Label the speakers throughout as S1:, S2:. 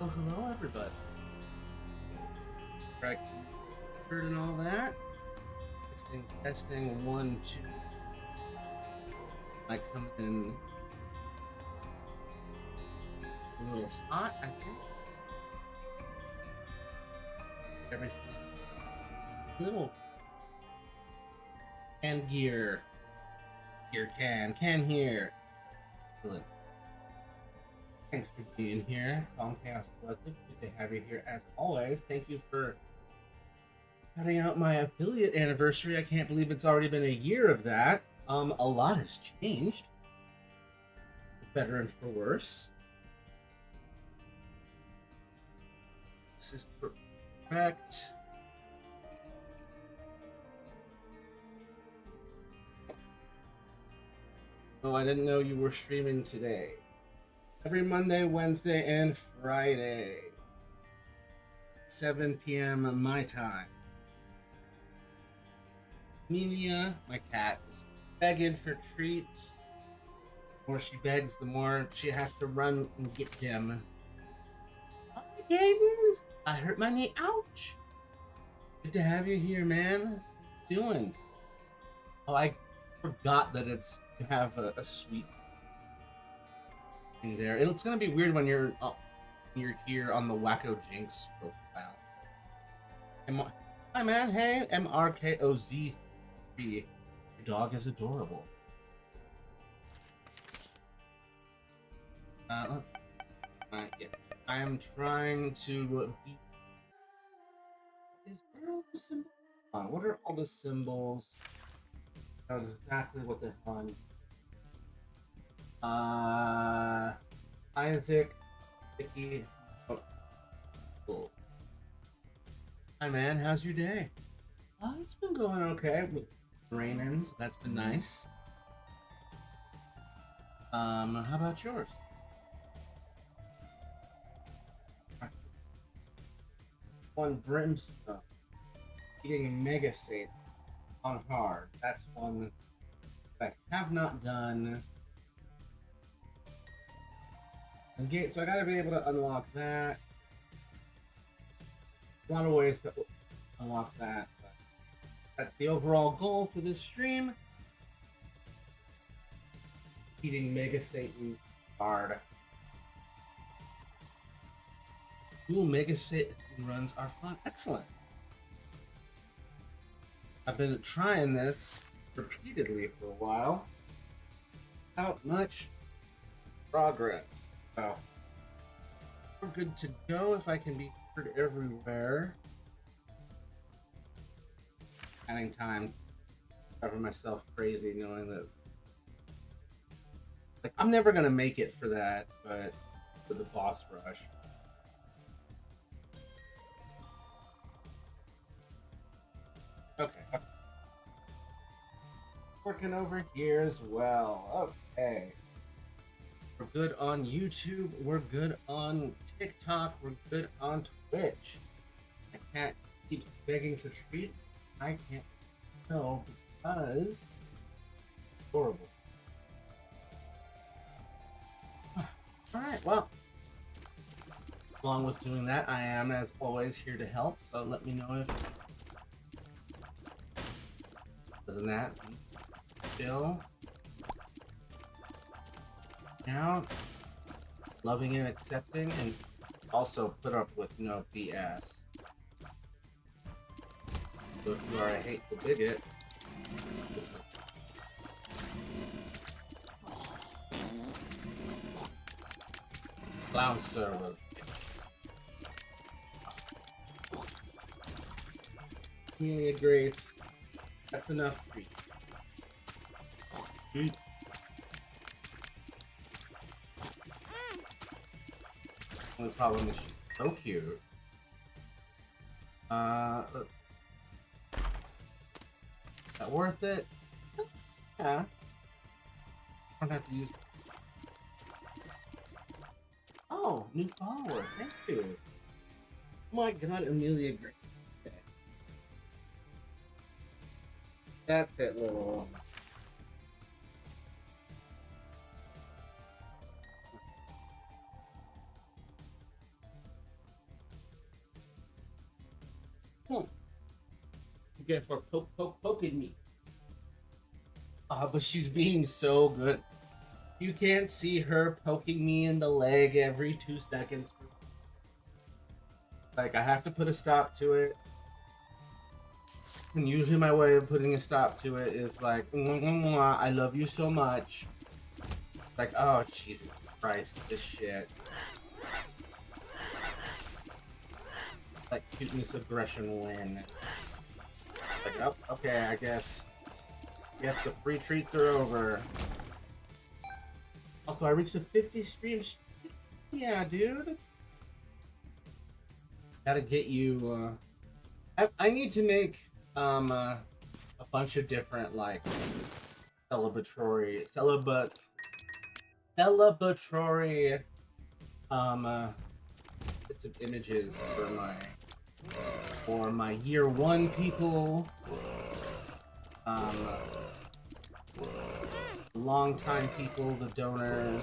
S1: Oh, hello, everybody. Correct. Heard and all that. Testing, testing. One, two. I come in a little hot, I think. Everything. Little can gear. Gear can here. Excellent. Thanks for being here, Calm Chaos Collective. Good to have you here as always. Thank you for cutting out my affiliate anniversary. I can't believe it's already been a year of that. A lot has changed. For better and for worse. This is correct. Oh, I didn't know you were streaming today. Every Monday, Wednesday, and Friday. 7 p.m. my time. Amelia, my cat, is begging for treats. The more she begs, the more she has to run and get them. Hi, Gaiden! I hurt my knee. Ouch! Good to have you here, man. How you doing? Oh, I forgot that you have a sweet thing there. It's gonna be weird when you're here on the Wacko Jinx profile. Hi, man. Hey, MRKOZ3. Your dog is adorable. Yeah. I am trying to beat. Where are all the symbols? What are all the symbols? That is exactly what the hell Isaac, Vicky. Oh, cool. Hi, man. How's your day? It's been going okay. Raining, so that's been nice. How about yours? One Brimstone. Eating Mega Satan on hard. That's one that I have not done. Okay, so I gotta be able to unlock that. A lot of ways to unlock that. But that's the overall goal for this stream. Eating Mega Satan hard. Ooh, Mega Satan runs are fun. Excellent. I've been trying this repeatedly for a while. Without much progress. So, we're good to go if I can be heard everywhere. Having time to cover myself crazy knowing that I'm never gonna make it for that, but for the boss rush. Okay. Working over here as well. Okay. We're good on YouTube. We're good on TikTok. We're good on Twitch. I can't keep begging for treats. I can't know because it's horrible. Alright, well. Along with doing that, I am, as always, here to help. So let me know if... Other than that, chill. Now, loving and accepting, and also put up with no BS. So if you are a hateful bigot, clown server. Amelia Grace, that's enough for you. Only problem is she's so cute. Is that worth it? Yeah. I don't have to use. Oh, new follower. Thank you. Oh my god, Amelia Grace. Okay. That's it, little. get for poking me. But she's being so good. You can't see her poking me in the leg every 2 seconds. Like, I have to put a stop to it. And usually my way of putting a stop to it is like, I love you so much. Like, oh, Jesus Christ, this shit. Like, cuteness, aggression, win. Like, oh, okay, I guess the free treats are over. Also, I reached a 50 streams. Yeah, dude. Gotta get you, I need to make, a bunch of different, like, celebratory, bits of images for my year 1 people, long time people, the donors,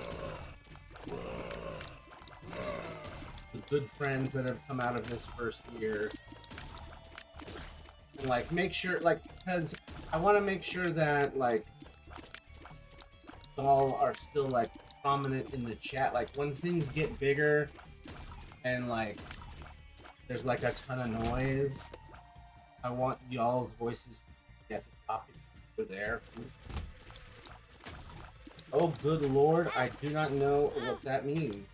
S1: the good friends that have come out of this first year. And, like, make sure, like, because I want to make sure that, like, all are still, like, prominent in the chat. Like, when things get bigger and, like, there's, like, a ton of noise, I want y'all's voices to be at the top over there. Oh, good lord, I do not know what that means.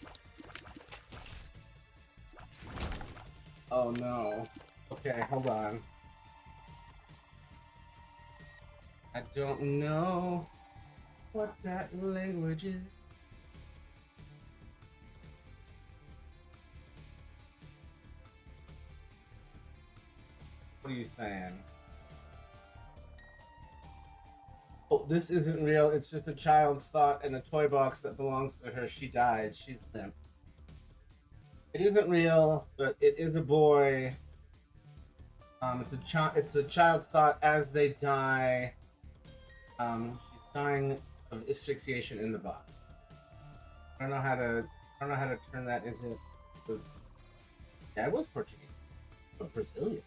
S1: Oh, no. Okay, hold on. I don't know what that language is. What are you saying? Oh, this isn't real. It's just a child's thought in a toy box that belongs to her. She died. She's limp. It isn't real, but it is a boy. It's a child's thought as they die. She's dying of asphyxiation in the box. I don't know how to turn that into. Yeah, it was Portuguese, but Brazilian.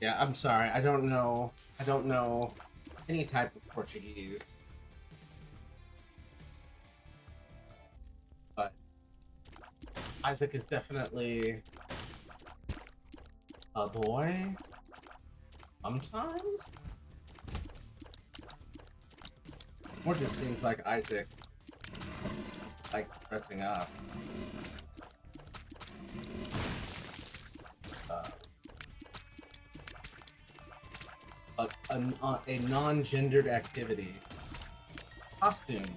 S1: Yeah, I'm sorry. I don't know any type of Portuguese. But Isaac is definitely a boy. Sometimes? Or just seems like Isaac like dressing up. A non-gendered activity. Costumes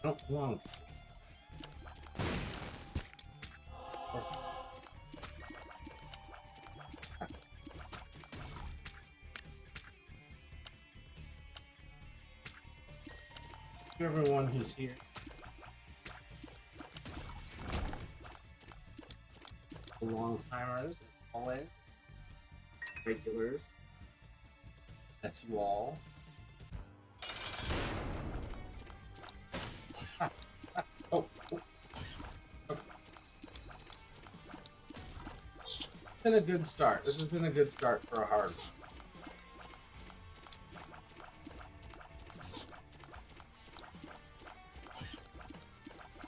S1: don't belong to everyone who's here. The long timers, always. Regulars. That's you all. Oh. Okay. It's been a good start. This has been a good start for a hard one.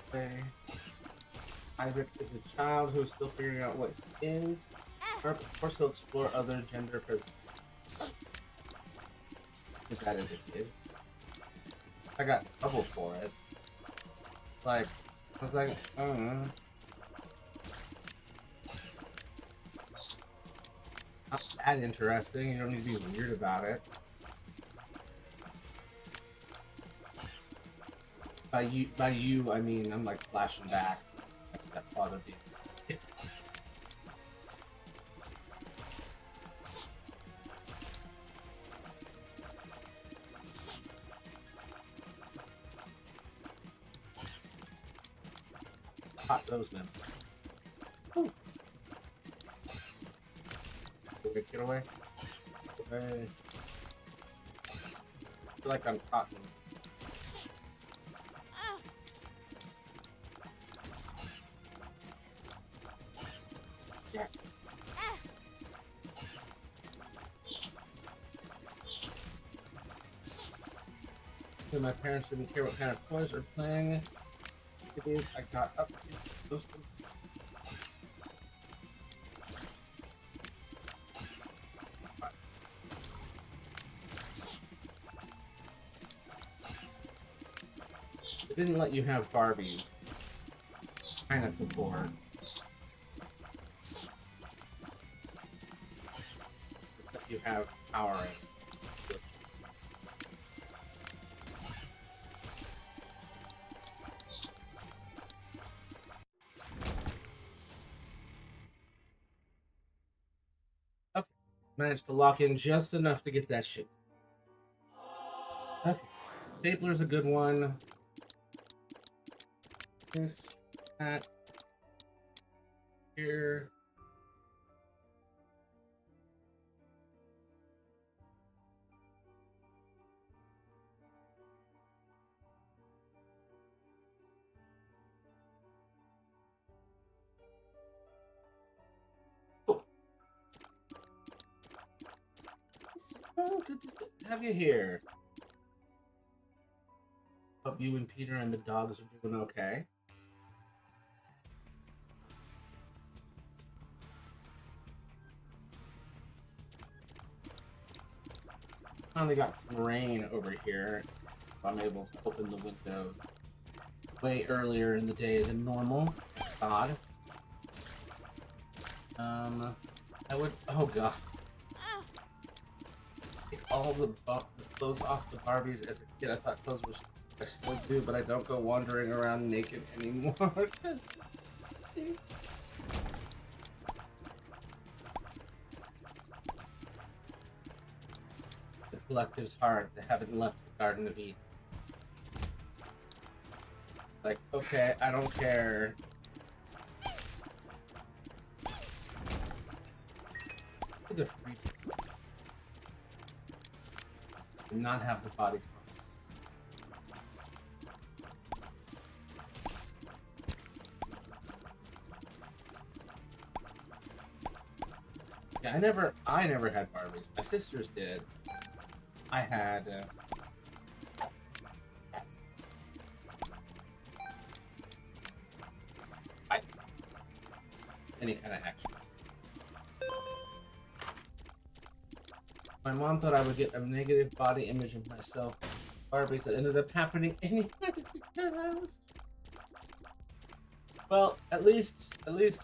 S1: Okay. Isaac is a child who is still figuring out what he is. Of course, he'll explore other gender presentations. If that is a kid. I got in trouble for it. Like, I was like, not that interesting. You don't need to be weird about it. By you, I mean I'm like flashing back. That's stepfather being. Hot those men. Ooh. Get away. Away. I feel like I'm cotton. So my parents didn't care what kind of toys or playing activities I got up to. Most of them. They didn't let you have Barbies. Kind of support. But you have Power Rangers. Okay. Managed to lock in just enough to get that shit. Okay. Stapler's a good one. This, that, here. Oh, good to have you here. Hope you and Peter and the dogs are doing okay. Finally got some rain over here. I'm able to open the window way earlier in the day than normal. God. I would. Oh God. Take all the clothes off the Barbies as a kid. I thought clothes were. I still do, but I don't go wandering around naked anymore. The collective's heart. They haven't left the Garden of Eden. Like, okay, I don't care. The free and not have the body. Yeah, I never had Barbies. My sisters did. I had. Any kind of action. My mom thought I would get a negative body image of myself. Barbies that ended up happening anyway because I was. Well, at least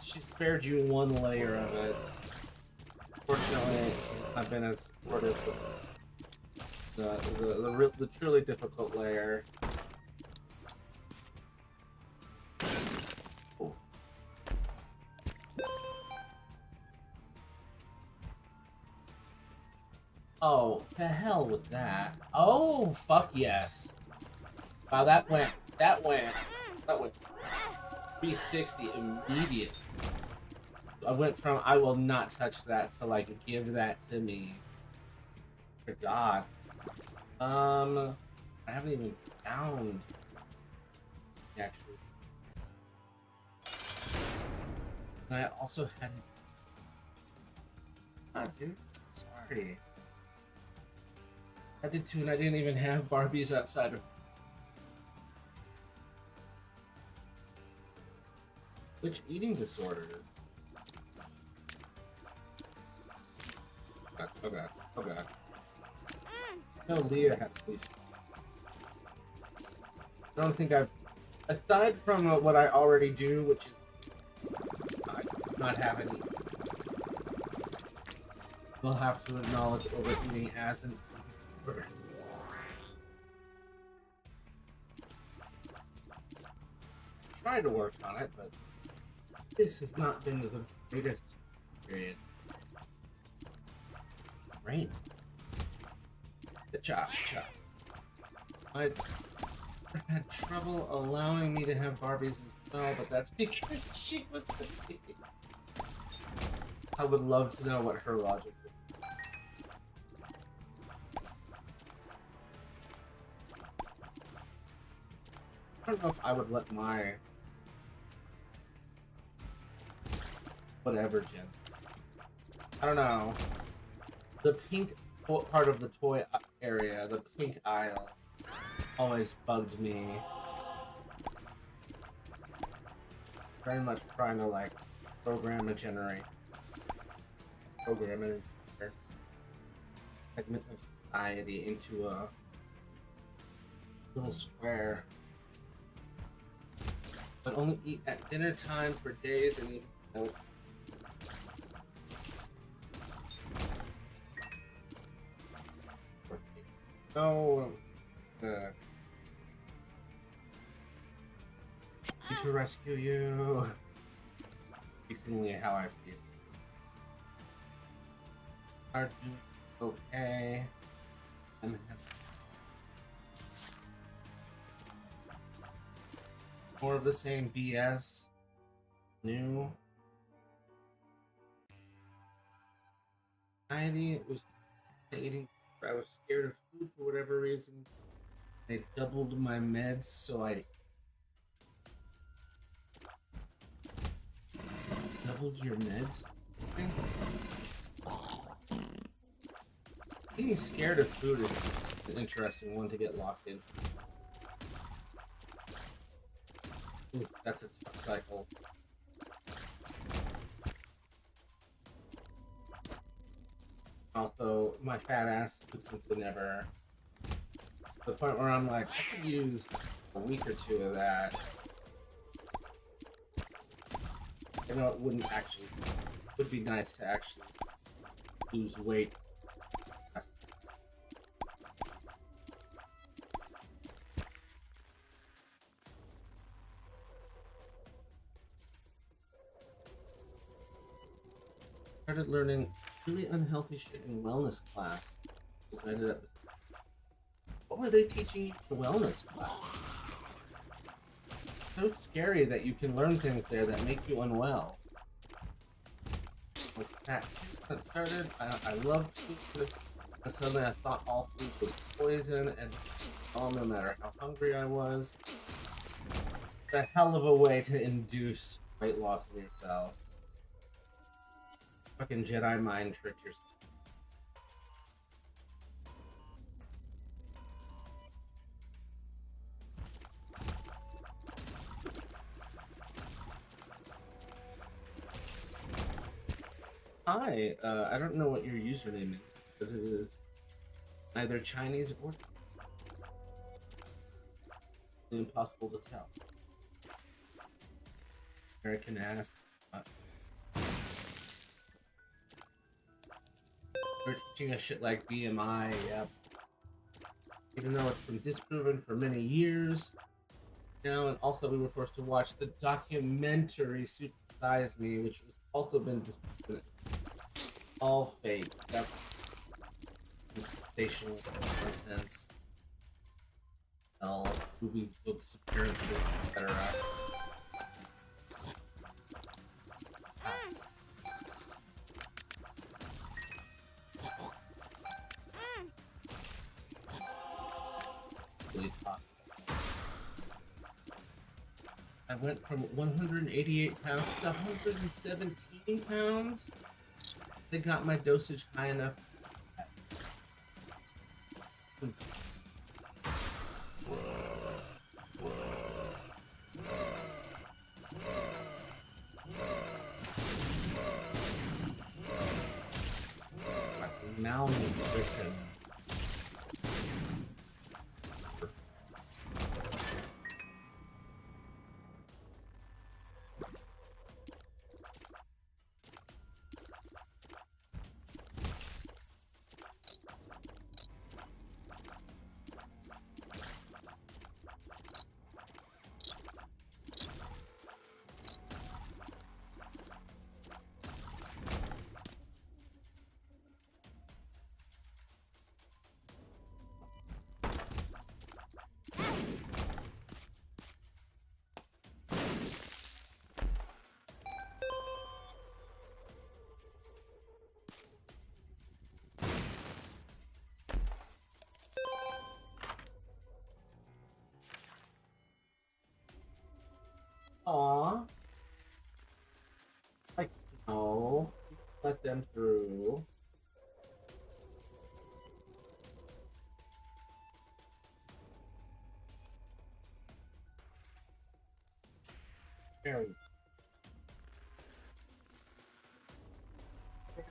S1: she spared you one layer of it. Fortunately, I've been as supportive of the truly difficult layer. Oh, to hell with that. Oh, fuck yes. Wow, that went 360 immediate. I went from I will not touch that to like give that to me. For God. I haven't even found actually. And I also had. Oh, dude. Sorry. I did too, and I didn't even have Barbies outside of. Which eating disorder? Oh God. Oh God. No, Leah had at least. I don't think I've. Aside from what I already do, which is. I do not have any. We'll have to acknowledge overeating as an. Tried to work on it, but this has not been the greatest period. Rain. The chop. I had trouble allowing me to have Barbies as well, but that's because she was the baby. I would love to know what her logic is. I don't know if I would let my whatever Jen. I don't know. The pink part of the toy area, the pink aisle, always bugged me. Very much trying to like program a segment of society into a little square, but only eat at dinner time for days and eat. No, to rescue you. Increasingly, how I feel. Are doing okay. I'm more of the same BS. New. Anxiety was eating. I was scared of food for whatever reason. I doubled my meds, so I doubled your meds. Okay. Being scared of food is an interesting one to get locked in. Ooh, that's a tough cycle. Also, my fat ass took something ever. To the point where I'm like, I could use a week or two of that. I know it wouldn't actually. It would be nice to actually lose weight. Started learning really unhealthy shit in wellness class. I ended up with, what were they teaching you in wellness class? So scary that you can learn things there that make you unwell. With that started, I loved food, but suddenly I thought all food was poison, and no matter how hungry I was. It's a hell of a way to induce weight loss in yourself. Fucking Jedi mind trick yourself. Hi, I don't know what your username is, because it is either Chinese or impossible to tell. American ass. We're teaching us shit like BMI, yep. Even though it's been disproven for many years now, and also we were forced to watch the documentary Super Size Me, which has also been disproven. All fake. That's sensational nonsense. All movies, books, appearances, etc. I went from 188 pounds to 117 pounds. They got my dosage high enough. Malnutrition. Aww. Like, no. Let them through. Very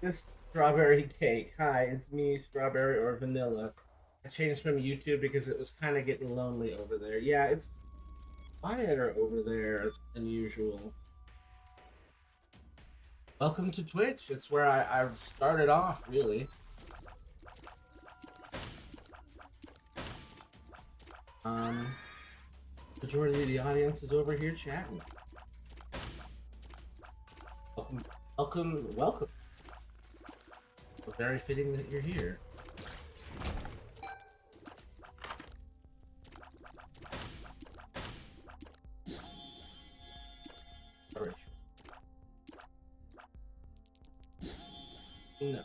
S1: this strawberry cake. Hi, it's me, strawberry or vanilla. I changed from YouTube because it was kind of getting lonely over there. Yeah, it's quieter over there than usual. Welcome to Twitch. It's where I've started off, really. Majority of the audience is over here chatting. Welcome, welcome, welcome. Well, very fitting that you're here. All right. No.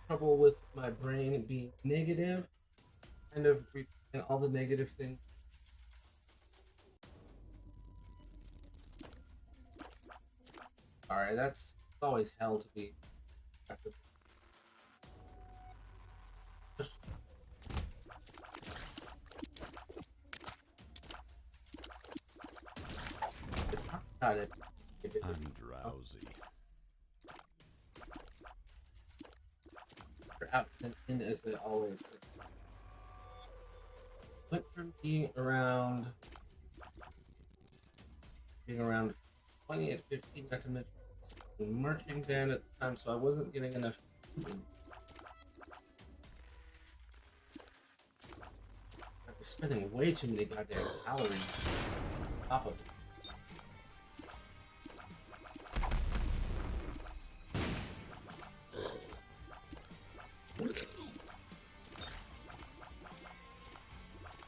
S1: Trouble with my brain being negative, kind of and all the negative things. Alright, that's always hell to be. Got it.
S2: I'm drowsy.
S1: Out and in as they always say. Went from being around 20 and 15, not to mention marching band at the time, so I wasn't getting enough food. I was spending way too many goddamn calories on top of it.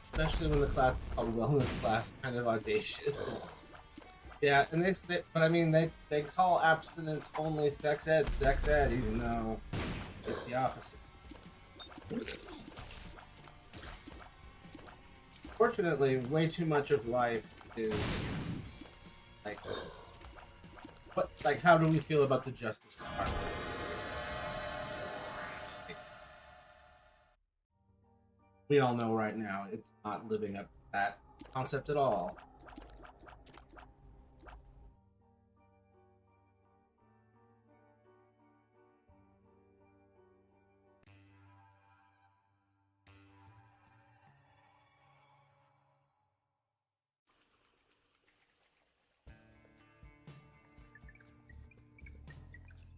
S1: Especially when the class is called wellness class, kind of audacious. Yeah, and but I mean, they call abstinence only sex ed, even though it's the opposite. Fortunately, way too much of life is like how do we feel about the Justice Department? We all know right now it's not living up to that concept at all.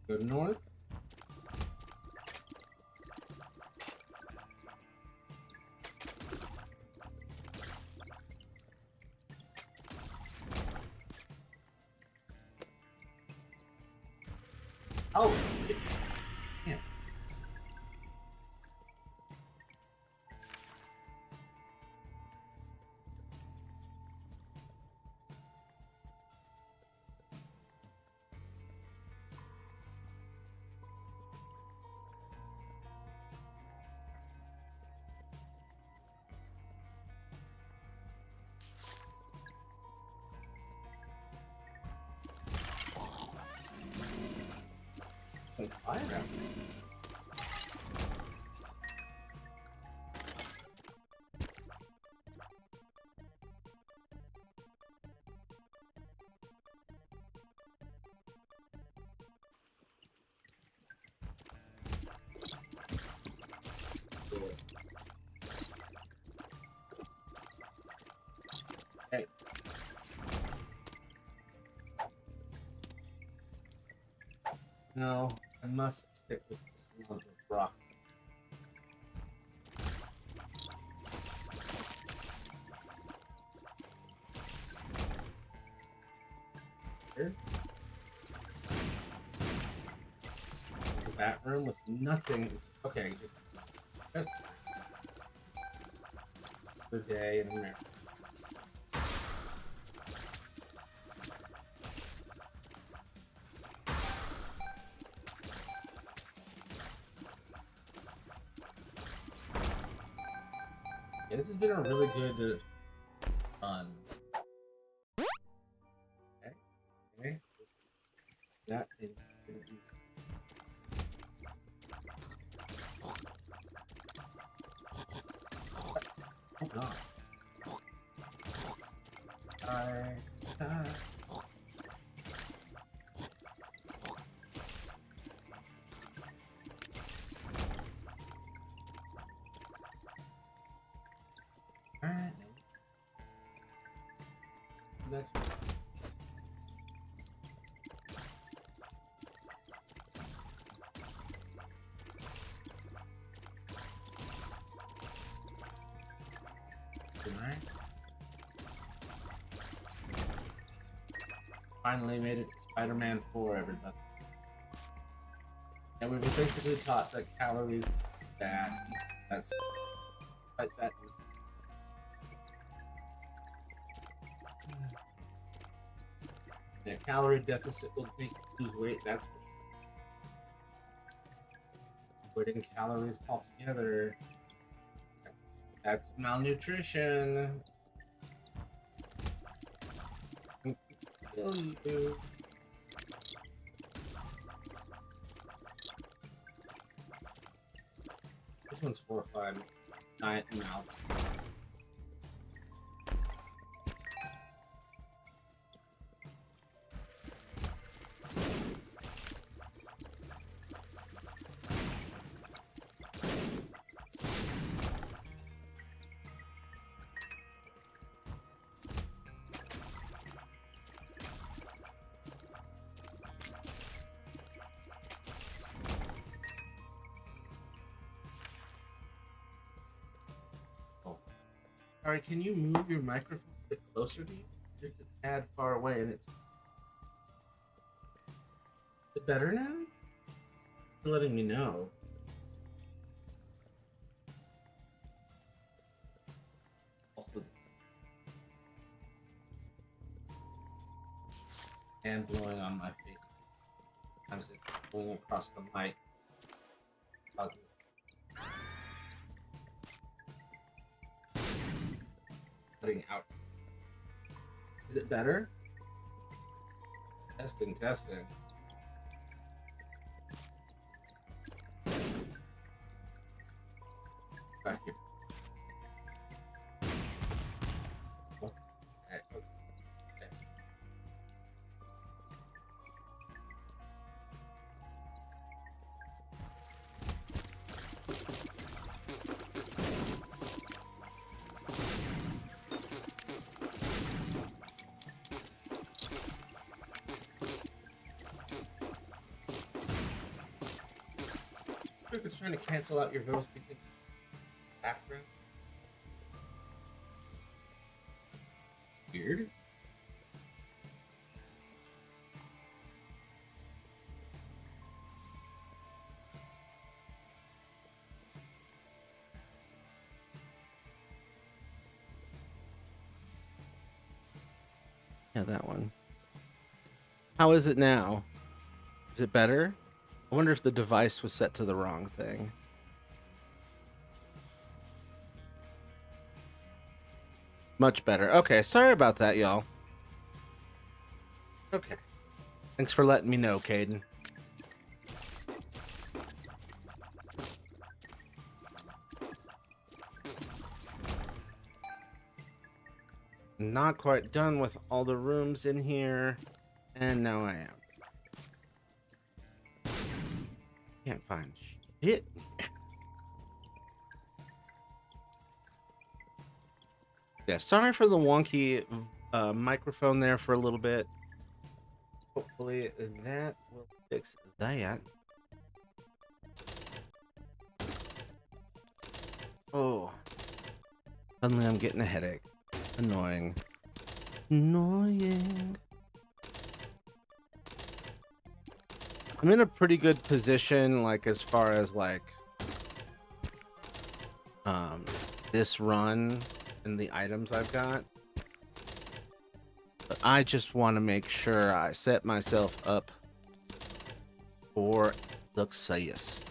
S1: Go north. Oh, yeah. I don't know. Hey. No, I must stick with this lump of rock. Here. The bat room with nothing. Okay, just the day in America. Yeah, this has been a really good run. Okay. That is Oh god. Die. Alright. Next one. Alright. Finally made it to Spider-Man 4, everybody. And we were basically taught that calories is bad. That's like that. Yeah, calorie deficit will make you lose weight. That's for sure. Avoiding calories altogether. That's malnutrition. Kill you. This one's horrifying. Giant mouth. Alright, can you move your microphone a bit closer to you? Just a tad far away, and it's... Is it better now? You're letting me know. Also, and blowing on my face. Sometimes it's going across the mic. Cutting out. Is it better? Testing, testing. Back here. Oh, okay. It's trying to cancel out your voice because background. Weird. Yeah, that one. How is it now? Is it better? I wonder if the device was set to the wrong thing. Much better. Okay, sorry about that, y'all. Okay. Thanks for letting me know, Caden. Not quite done with all the rooms in here, and now I am. Can't find shit. Yeah, sorry for the wonky microphone there for a little bit. Hopefully that will fix that. Oh, suddenly I'm getting a headache. Annoying. Annoying. I'm in a pretty good position, like, as far as, like, this run and the items I've got. But I just want to make sure I set myself up for success.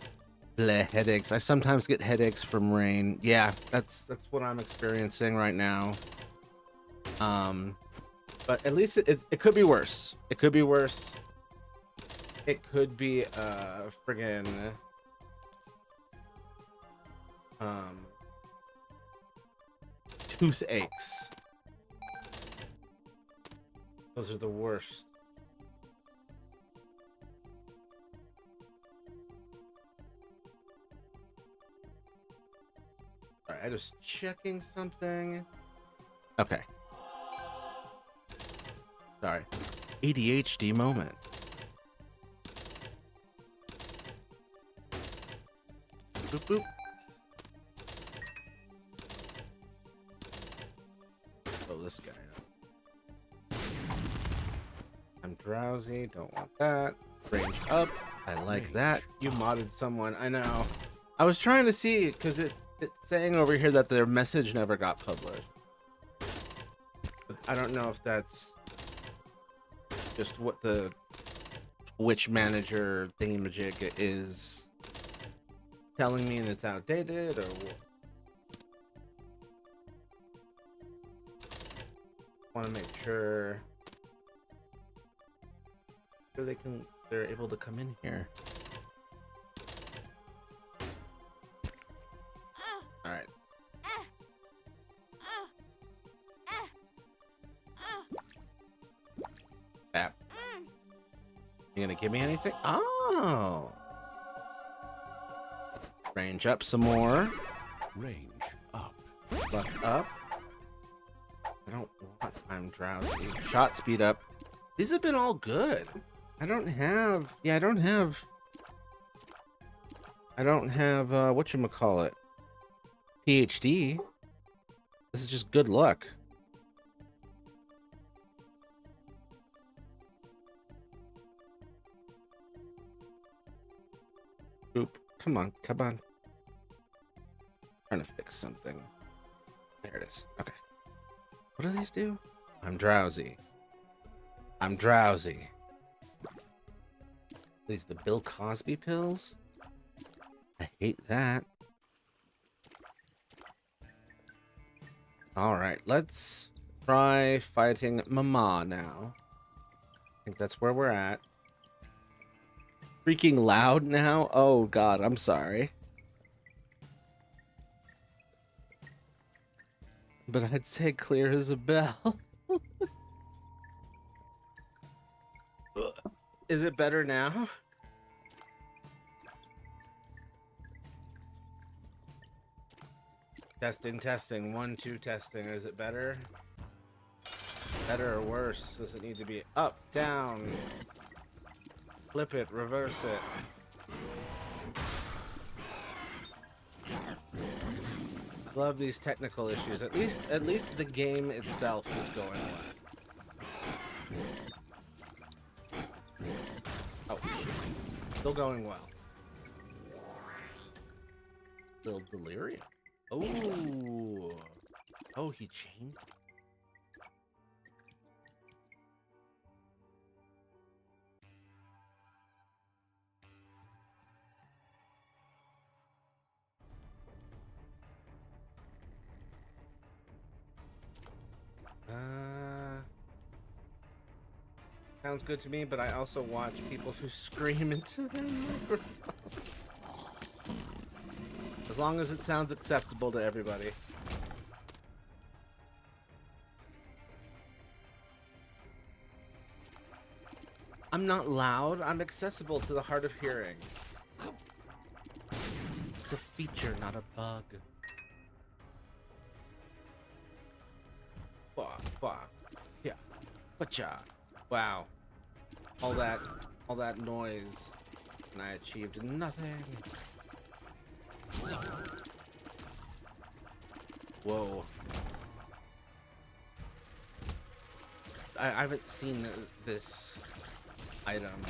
S1: Bleh, headaches. I sometimes get headaches from rain. Yeah, that's what I'm experiencing right now. But at least it could be worse. It could be worse. It could be friggin' toothaches. Those are the worst. Alright, I just checking something. Okay. Sorry. ADHD moment. Boop boop. Oh, this guy up. I'm drowsy, don't want that. Range up. I like that. You modded someone, I know. I was trying to see because it's saying over here that their message never got published. But I don't know if that's just what the Twitch manager thingamajig is telling me and it's outdated or what. Want to make sure they're able to come in here. All right. App. You gonna give me anything? Oh. Range up some more.
S2: Range up.
S1: Luck up. I don't want. I'm drowsy. Shot speed up. These have been all good. I don't have. Yeah, I don't have. Whatchamacallit? PhD. This is just good luck. Oop. Come on. Come on. Trying to fix something. There it is. Okay. What do these do? I'm drowsy. I'm drowsy. These the Bill Cosby pills? I hate that. Alright, let's try fighting Mama now. I think that's where we're at. Freaking loud now? Oh god, I'm sorry. But I'd say clear as a bell. Is it better now? Testing, testing. 1, 2, testing. Is it better? Better or worse? Does it need to be up, down? Flip it, reverse it. Love these technical issues. At least the game itself is going well. Oh, still going well. Little delirium. Oh, oh, he changed. Sounds good to me, but I also watch people who scream into their microphone. As long as it sounds acceptable to everybody. I'm not loud, I'm accessible to the hard of hearing. It's a feature, not a bug. Fuck. Yeah. Whatcha? Wow. All that noise, and I achieved nothing. Whoa. I haven't seen this item,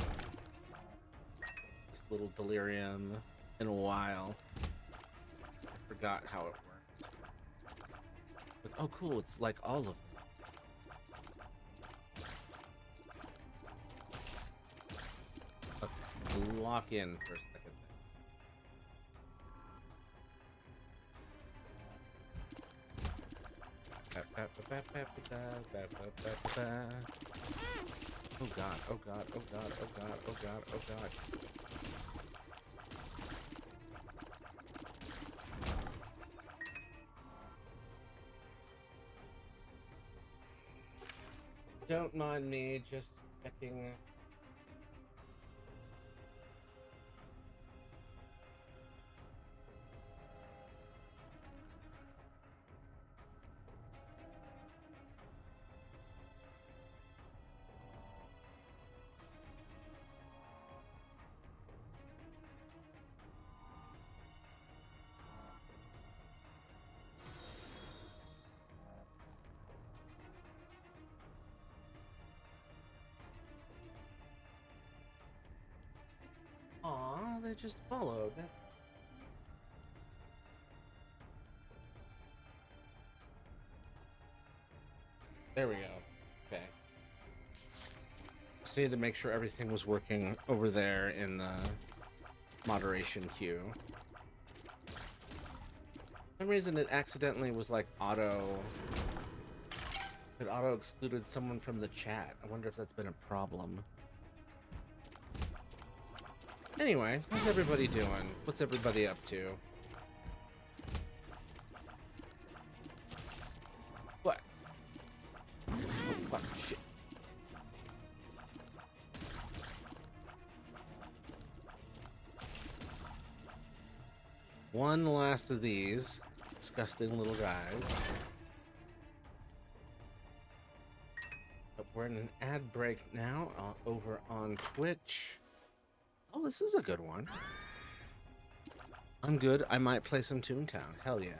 S1: this little delirium, in a while. I forgot how it worked. But, oh cool, it's like all of them. Lock in for a second. Oh god, oh god, oh god, oh god, oh god, oh god. don't mind me just checking. Aw, they just followed. There we go. Okay. Just needed to make sure everything was working over there in the moderation queue. For some reason it accidentally was like it auto excluded someone from the chat. I wonder if that's been a problem. Anyway, how's everybody doing? What's everybody up to? What? Oh, fuck, shit. One last of these disgusting little guys. But we're in an ad break now over on Twitch. Oh, this is a good one. I'm good. I might play some Toontown. Hell yeah.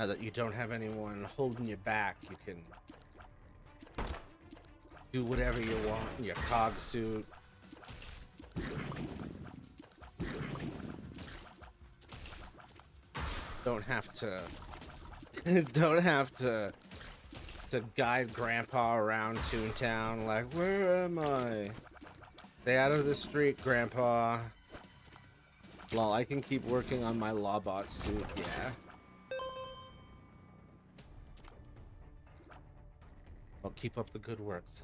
S1: Now that you don't have anyone holding you back, you can do whatever you want in your cog suit. Don't have to to guide Grandpa around Toontown like, where am I? Stay out of the street, Grandpa. Lol, I can keep working on my Lawbot suit, yeah. Well, keep up the good works.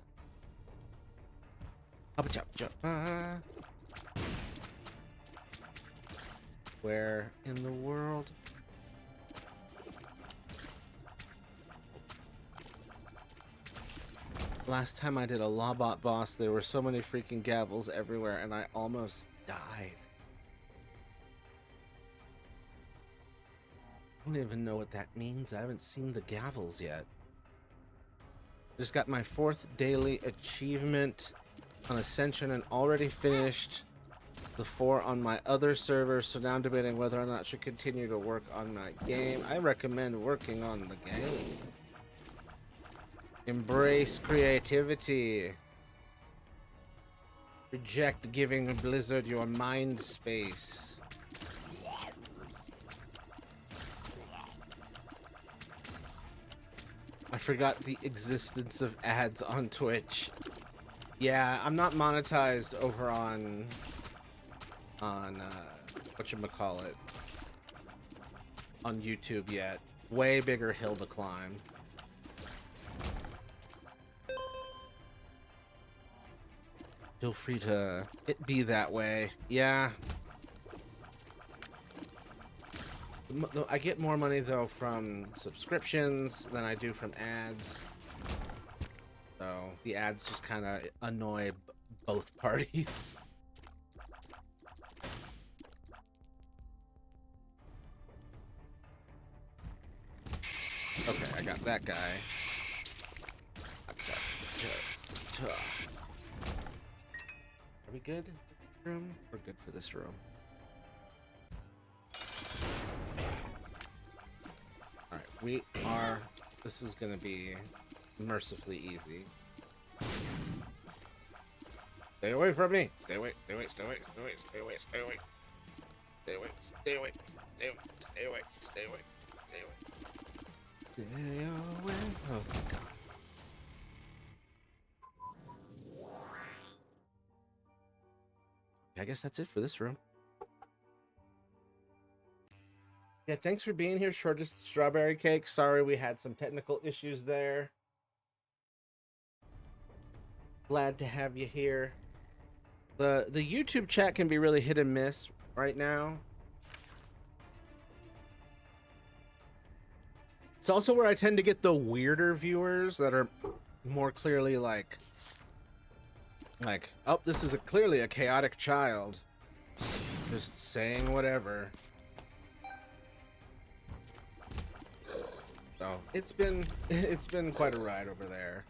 S1: Where in the world? Last time I did a Lawbot boss, there were so many freaking gavels everywhere, and I almost died. I don't even know what that means. I haven't seen the gavels yet. Just got my 4th daily achievement on Ascension and already finished the 4 on my other server, so now I'm debating whether or not I should continue to work on my game. I recommend working on the game. Embrace creativity. Reject giving Blizzard your mind space. I forgot the existence of ads on Twitch. Yeah, I'm not monetized over on whatchamacallit, on YouTube yet. Way bigger hill to climb. Feel free to it be that way. Yeah. I get more money though from subscriptions than I do from ads. So the ads just kind of annoy both parties. Okay, I got that guy. Are we good? Room? We're good for this room. Alright, we are... This is gonna be mercifully easy. Stay away from me! Stay away, stay away, stay away, stay away, stay away, stay away. Stay away, stay away, stay away, stay away, stay away, stay away. Stay away. Oh, thank God. I guess that's it for this room. Yeah, thanks for being here, Shortest Strawberry Cake. Sorry we had some technical issues there. Glad to have you here. The YouTube chat can be really hit and miss right now. It's also where I tend to get the weirder viewers that are more clearly like, oh, this is clearly a chaotic child, just saying whatever. So it's been quite a ride over there.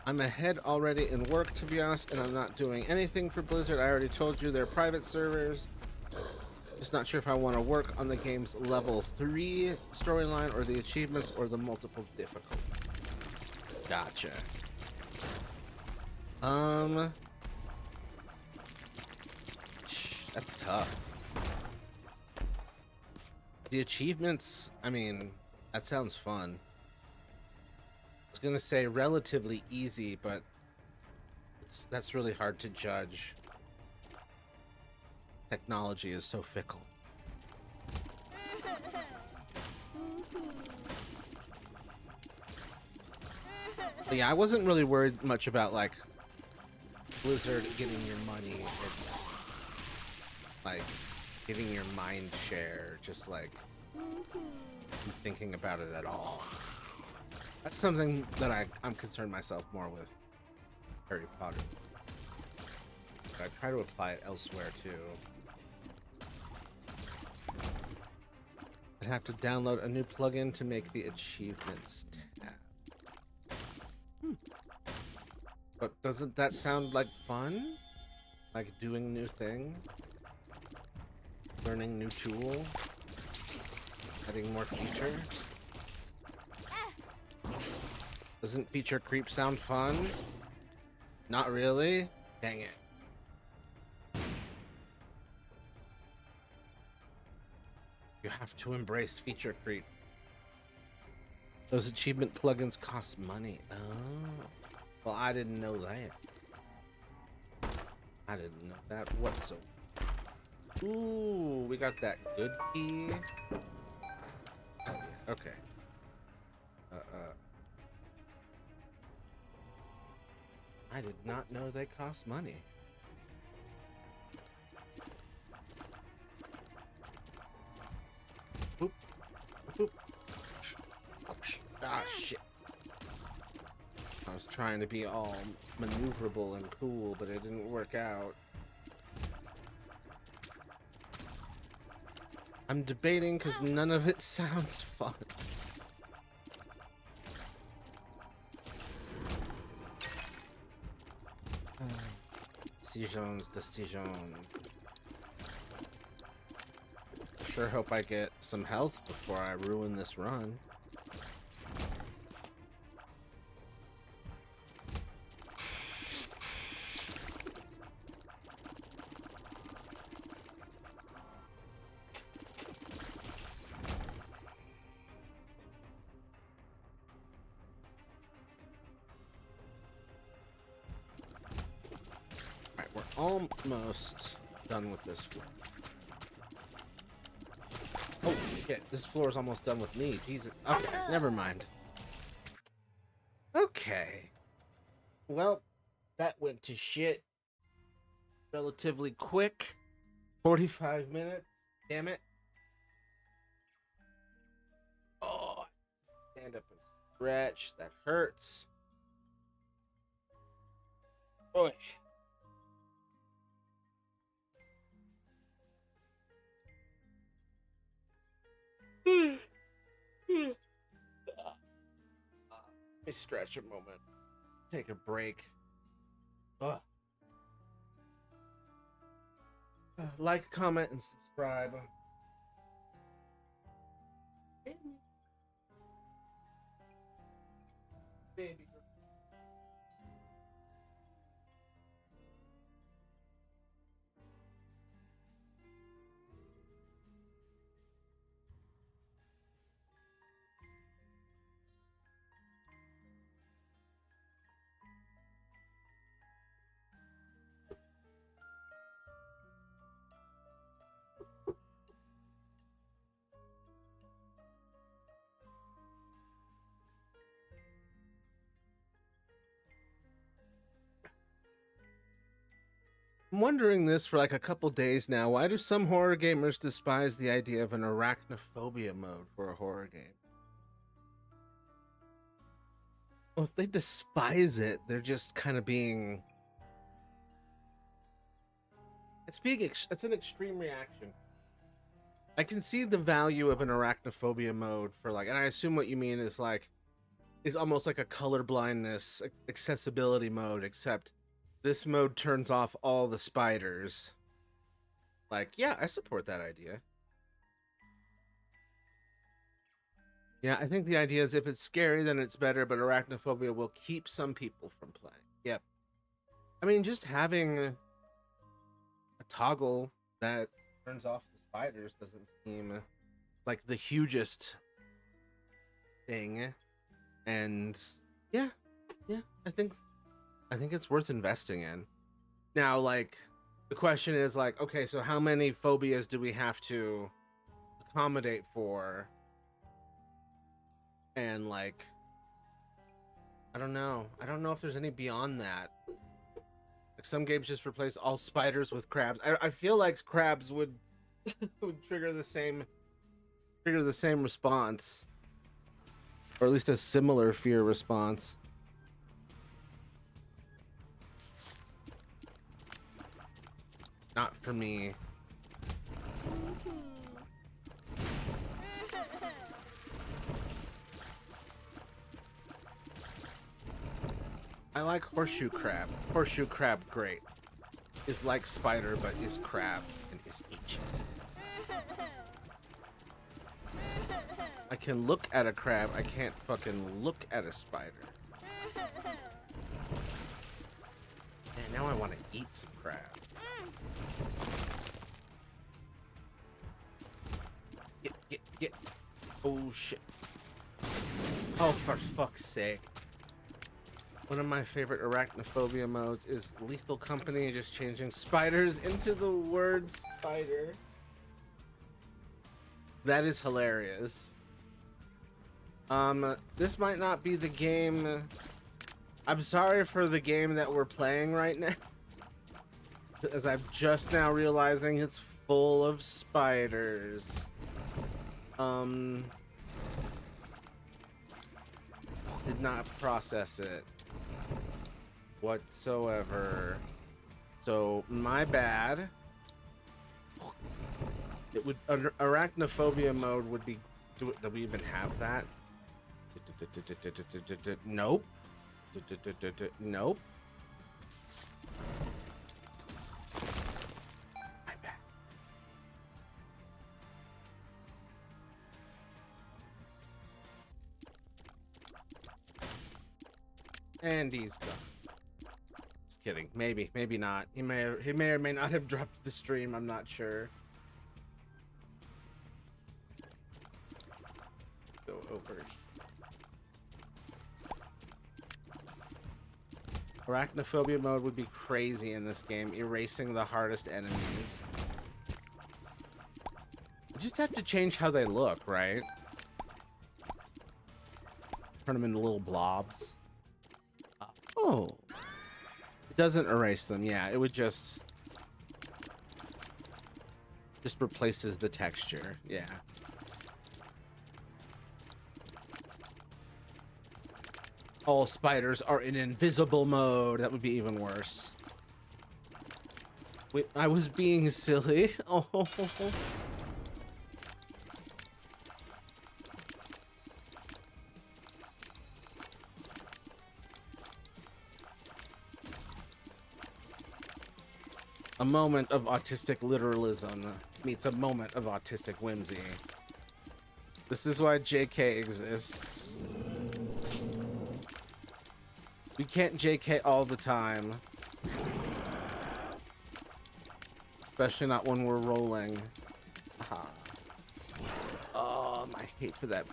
S1: I'm ahead already in work, to be honest, and I'm not doing anything for Blizzard. I already told you they're private servers. Just not sure if I want to work on the game's level 3 storyline or the achievements or the multiple difficulty. Gotcha. That's tough. The achievements, I mean, that sounds fun. I was gonna say relatively easy, but that's really hard to judge. Technology is so fickle. But yeah, I wasn't really worried much about like Blizzard getting your money. It's like giving your mind share, just like thinking about it at all. That's something that I'm concerned myself more with Harry Potter. But I try to apply it elsewhere too. I'd have to download a new plugin to make the achievements tab. But doesn't that sound like fun? Like doing new things? Learning new tool? Adding more features? Doesn't feature creep sound fun? Not really? Dang it. You have to embrace feature creep. Those achievement plugins cost money. Oh. Well, I didn't know that. I didn't know that whatsoever. Ooh, we got that good key. Okay. I did not know they cost money. Boop. Boop. Ah, shit. I was trying to be all maneuverable and cool, but it didn't work out. I'm debating because none of it sounds fun. Decision. Sure hope I get some health before I ruin this run. Almost done with this floor. Oh shit, this floor is almost done with me. Jesus. Okay, never mind. Okay. Well, that went to shit relatively quick. 45 minutes. Damn it. Oh, stand up and stretch. That hurts. Boy. Let me stretch a moment. Take a break. Like, comment, and subscribe. Baby. I'm wondering this for like a couple days now. Why do some horror gamers despise the idea of an arachnophobia mode for a horror game? Well, if they despise it, they're just kind of being... It's an extreme reaction. I can see the value of an arachnophobia mode for like, and I assume what you mean is like, is almost like a color blindness accessibility mode, except this mode turns off all the spiders. Like, yeah, I support that idea. Yeah, I think the idea is if it's scary, then it's better, but arachnophobia will keep some people from playing. Yep. I mean, just having a toggle that turns off the spiders doesn't seem like the hugest thing. And yeah, I think it's worth investing in. Now, like, the question is like, okay, so how many phobias do we have to accommodate for? And like, I don't know if there's any beyond that. Like, some games just replace all spiders with crabs. I feel like crabs would would trigger the same response, or at least a similar fear response. Not for me. I like horseshoe crab. Horseshoe crab, great. Is like spider, but is crab and is ancient. I can look at a crab, I can't fucking look at a spider. And now I want to eat some crab. Get. Oh shit. Oh, for fuck's sake. One of my favorite arachnophobia modes is Lethal Company, just changing spiders into the word spider. That is hilarious. This might not be the game. I'm sorry for the game that we're playing right now, as I'm just now realizing it's full of spiders. Did not process it whatsoever, so my bad. It would, under arachnophobia mode would be, do we even have that? Nope. Nope. My bad. And he's gone. Just kidding. Maybe not. He may or may not have dropped the stream. I'm not sure. Go over. Arachnophobia mode would be crazy in this game, erasing the hardest enemies. You just have to change how they look, right? Turn them into little blobs. Oh. It doesn't erase them, yeah. It would just replaces the texture, yeah. All spiders are in invisible mode. That would be even worse. Wait, I was being silly. Oh. A moment of autistic literalism meets a moment of autistic whimsy. This is why JK exists. We can't JK all the time. Especially not when we're rolling. Aha. Oh, my hate for that.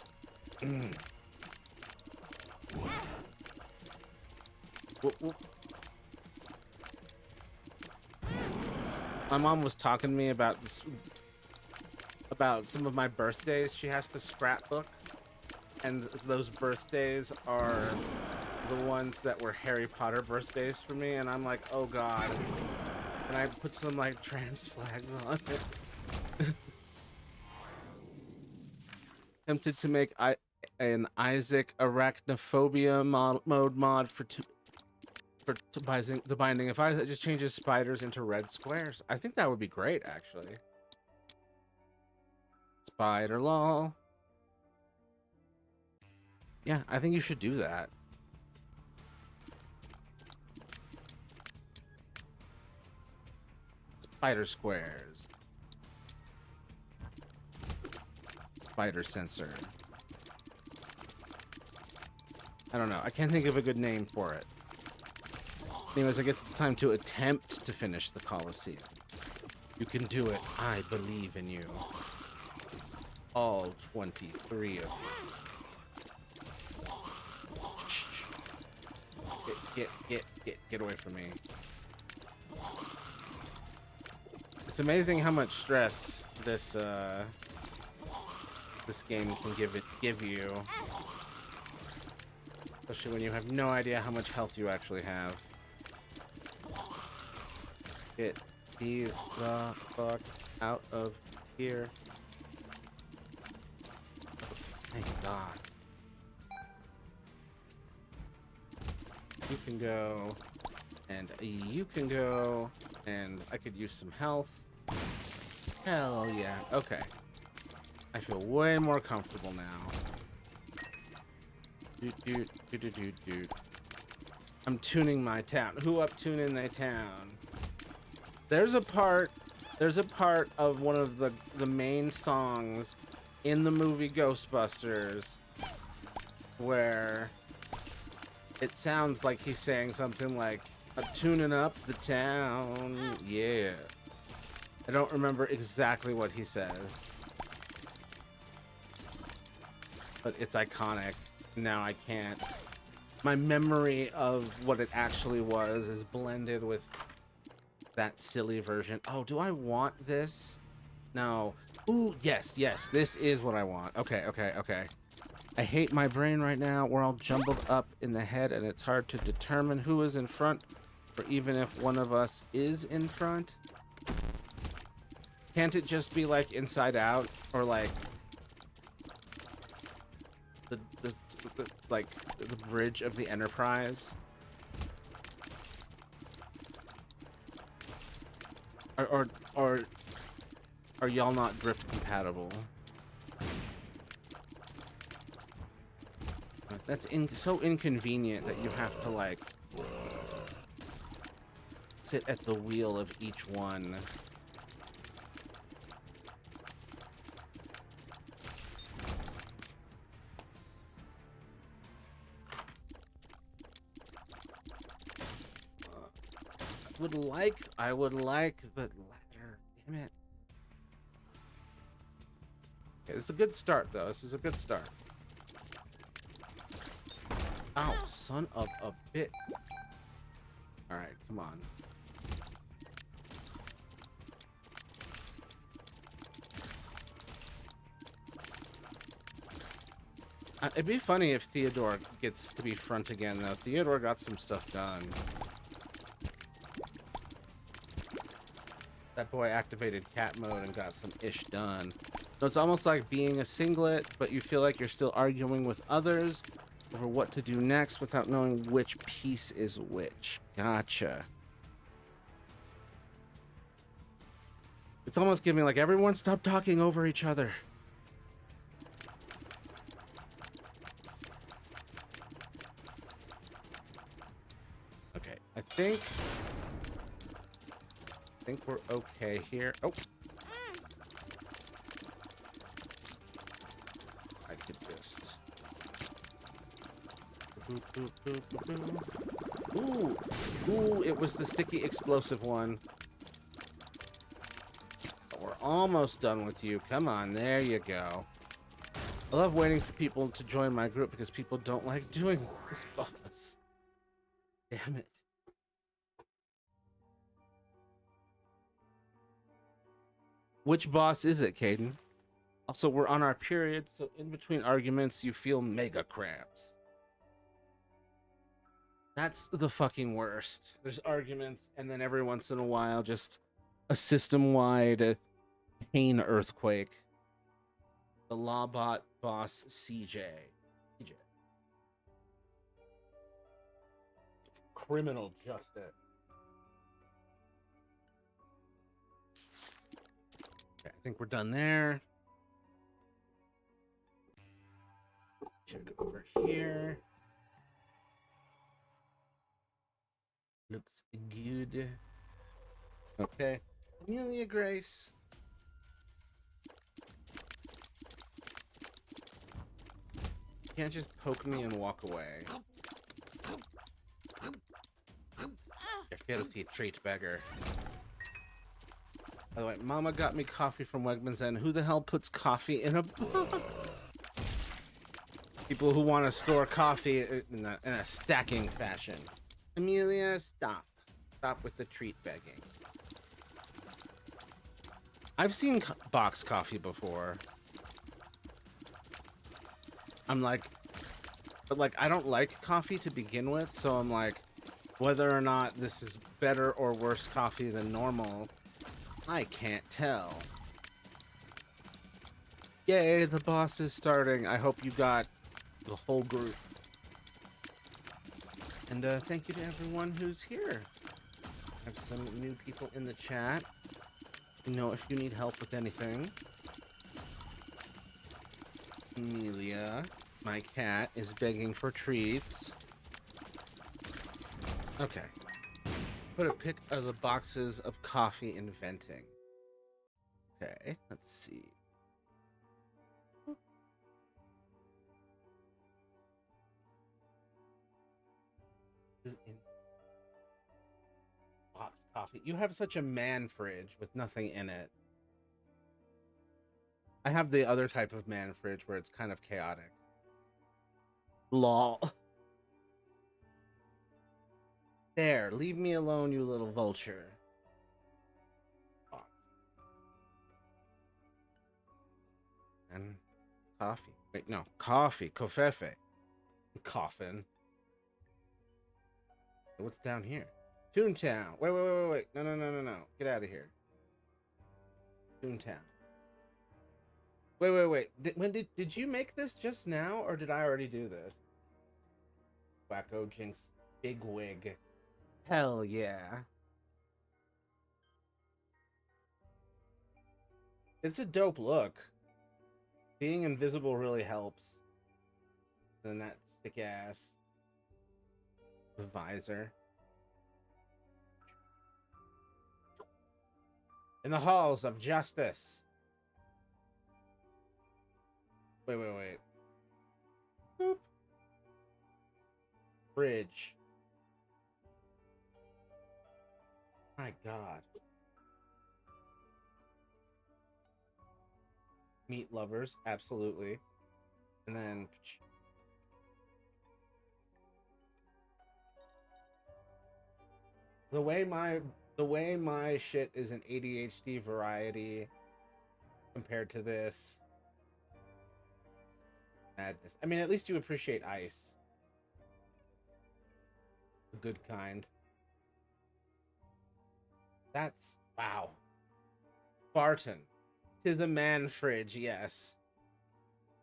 S1: Whoop, whoop. My mom was talking to me about this, about some of my birthdays she has to scrapbook, and those birthdays are the ones that were Harry Potter birthdays for me, and I'm like, oh god, And I put some like trans flags on it. Tempted to make an Isaac arachnophobia mode mod for the binding. If Isaac just changes spiders into red squares, I think that would be great, actually. Spider law. Yeah, I think you should do that. Spider squares. Spider sensor. I don't know. I can't think of a good name for it. Anyways, I guess it's time to attempt to finish the Colosseum. You can do it. I believe in you. All 23 of you. Get away from me. It's amazing how much stress this game can give you. Especially when you have no idea how much health you actually have. Get these the fuck out of here. Thank God. You can go, and you can go, and I could use some health. Hell yeah. Okay. I feel way more comfortable now. I'm tuning my town. Who up tuning their town? There's a part of one of the main songs in the movie Ghostbusters where it sounds like he's saying something like, I'm tuning up the town. Yeah. I don't remember exactly what he says, but it's iconic. Now I can't. My memory of what it actually was is blended with that silly version. Oh, do I want this? No. Ooh, yes, this is what I want. Okay. I hate my brain right now. We're all jumbled up in the head and it's hard to determine who is in front, or even if one of us is in front. Can't it just be like Inside Out, or like the bridge of the Enterprise? Or are y'all not drift compatible? That's so inconvenient that you have to like sit at the wheel of each one. I would like the ladder. Damn it. Okay, this is a good start, though. This is a good start. Ow, son of a bit. All right, come on. It'd be funny if Theodore gets to be front again, though. Theodore got some stuff done. That boy activated cat mode and got some ish done. So it's almost like being a singlet, but you feel like you're still arguing with others over what to do next without knowing which piece is which. Gotcha. It's almost giving like, everyone stop talking over each other. Okay, I think we're okay here. Oh. I could just... Ooh. Ooh, it was the sticky explosive one. But we're almost done with you. Come on, there you go. I love waiting for people to join my group because people don't like doing this boss. Damn it. Which boss is it, Caden? Also, we're on our period, so in between arguments, you feel mega cramps. That's the fucking worst. There's arguments, and then every once in a while, just a system-wide pain earthquake. The Lawbot boss CJ. Criminal justice. Okay, I think we're done there. Check over here. Looks good. Okay. Amelia Grace. You can't just poke me and walk away. Your filthy treat beggar. By the way, Mama got me coffee from Wegmans, and who the hell puts coffee in a box? People who want to store coffee in a stacking fashion. Amelia, stop. Stop with the treat begging. I've seen box coffee before. I'm like, but like, I don't like coffee to begin with, so I'm like, whether or not this is better or worse coffee than normal, I can't tell. Yay, the boss is starting. I hope you got the whole group. And thank you to everyone who's here. I have some new people in the chat. You know, if you need help with anything. Amelia, my cat, is begging for treats. Okay. Put a pic of the boxes of coffee in venting. Okay, let's see. In box coffee. You have such a man fridge with nothing in it. I have the other type of man fridge where it's kind of chaotic. Lol. There, leave me alone, you little vulture. Box. And coffee. Wait, no, coffee. Kofefe. Coffin. What's down here? Toontown. Wait. No. Get out of here. Toontown. Wait. Did you make this just now, or did I already do this? Wacko Jinx Big Wig. Hell yeah. It's a dope look. Being invisible really helps. Then that stick ass visor. In the halls of justice. Wait. Boop. Bridge. My God. Meat lovers, absolutely. And then the way my shit is an ADHD variety compared to this. Madness. I mean, at least you appreciate ice. The good kind. That's wow. Barton. 'Tis a man fridge, yes.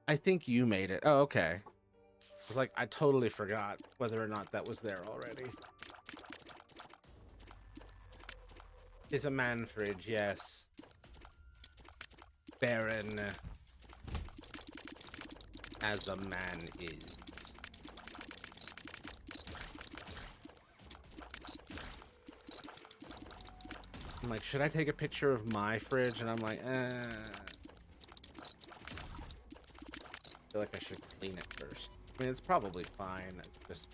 S1: I think you made it. Oh, okay. I was like, I totally forgot whether or not that was there already. Is a man fridge, yes. Baron. As a man is. I'm like, should I take a picture of my fridge? And I'm like, I feel like I should clean it first. I mean, it's probably fine. It's just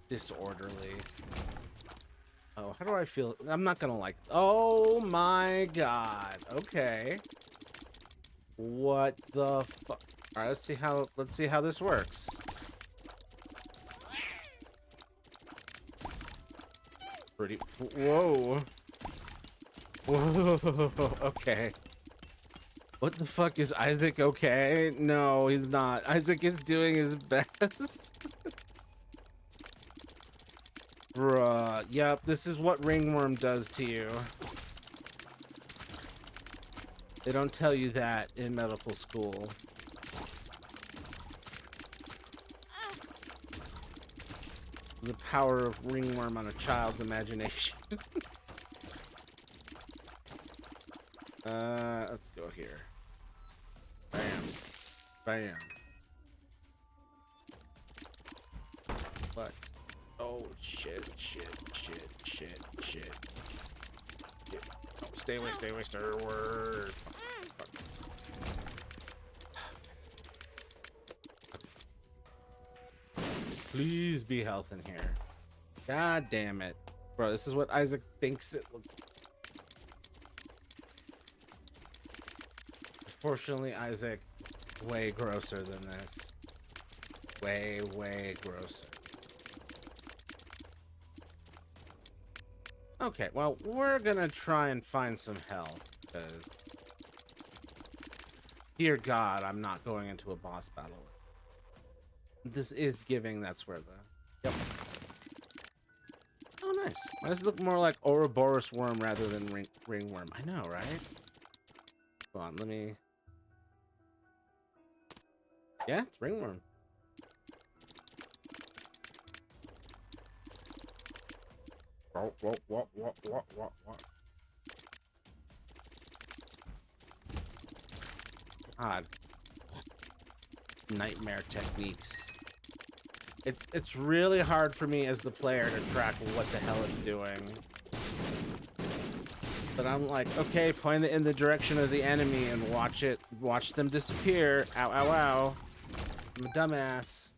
S1: disorderly. Oh, how do I feel? I'm not gonna like. Oh my God. Okay. What the fuck? All right, let's see how this works. Pretty. Whoa. Okay. What the fuck, is Isaac okay? No, he's not. Isaac is doing his best.
S3: Bruh. Yep, this is what ringworm does to you. They don't tell you that in medical school. The power of ringworm on a child's imagination. Let's go here. Bam. Bam. What? Oh, shit. Oh, stay away, Star Wars. Please be health in here. God damn it. Bro, this is what Isaac thinks it looks like. Unfortunately, Isaac, way grosser than this. Way grosser. Okay, well, we're gonna try and find some health, because... Dear God, I'm not going into a boss battle. This is giving, that's where the... Yep. Oh, nice. Why does it look more like Ouroboros worm rather than ringworm? I know, right? Hold on, let me... Yeah, it's ringworm. What? God. Nightmare techniques. It's really hard for me as the player to track what the hell it's doing. But I'm like, okay, point it in the direction of the enemy and watch them disappear. Ow, ow, ow. I'm a dumbass.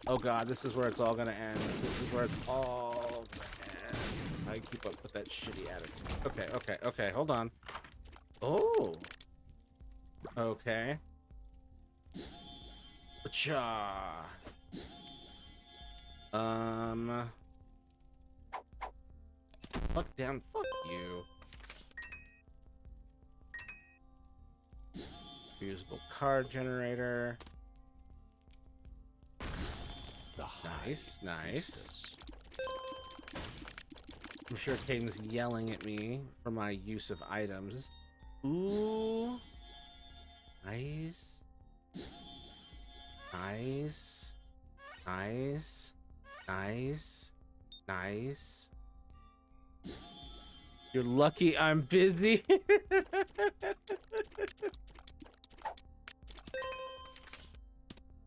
S3: Oh God, this is where it's all gonna end. This is where it's all gonna end. I keep up with that shitty attitude. Okay, hold on. Oh. Okay. Cha. Fuck down, fuck you. Reusable card generator. Nice. I'm sure Caden's yelling at me for my use of items. Ooh. Nice. You're lucky I'm busy.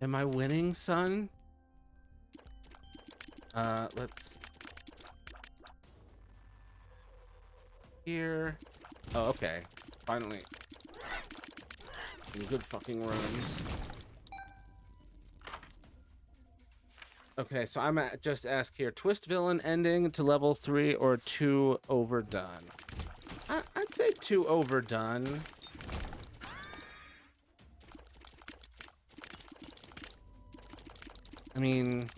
S3: Am I winning, son? Let's... Here. Oh, okay. Finally. Some good fucking rooms. Okay, so I'm at just ask here. Twist villain ending to level 3 or 2 overdone? I'd say 2 overdone. I mean,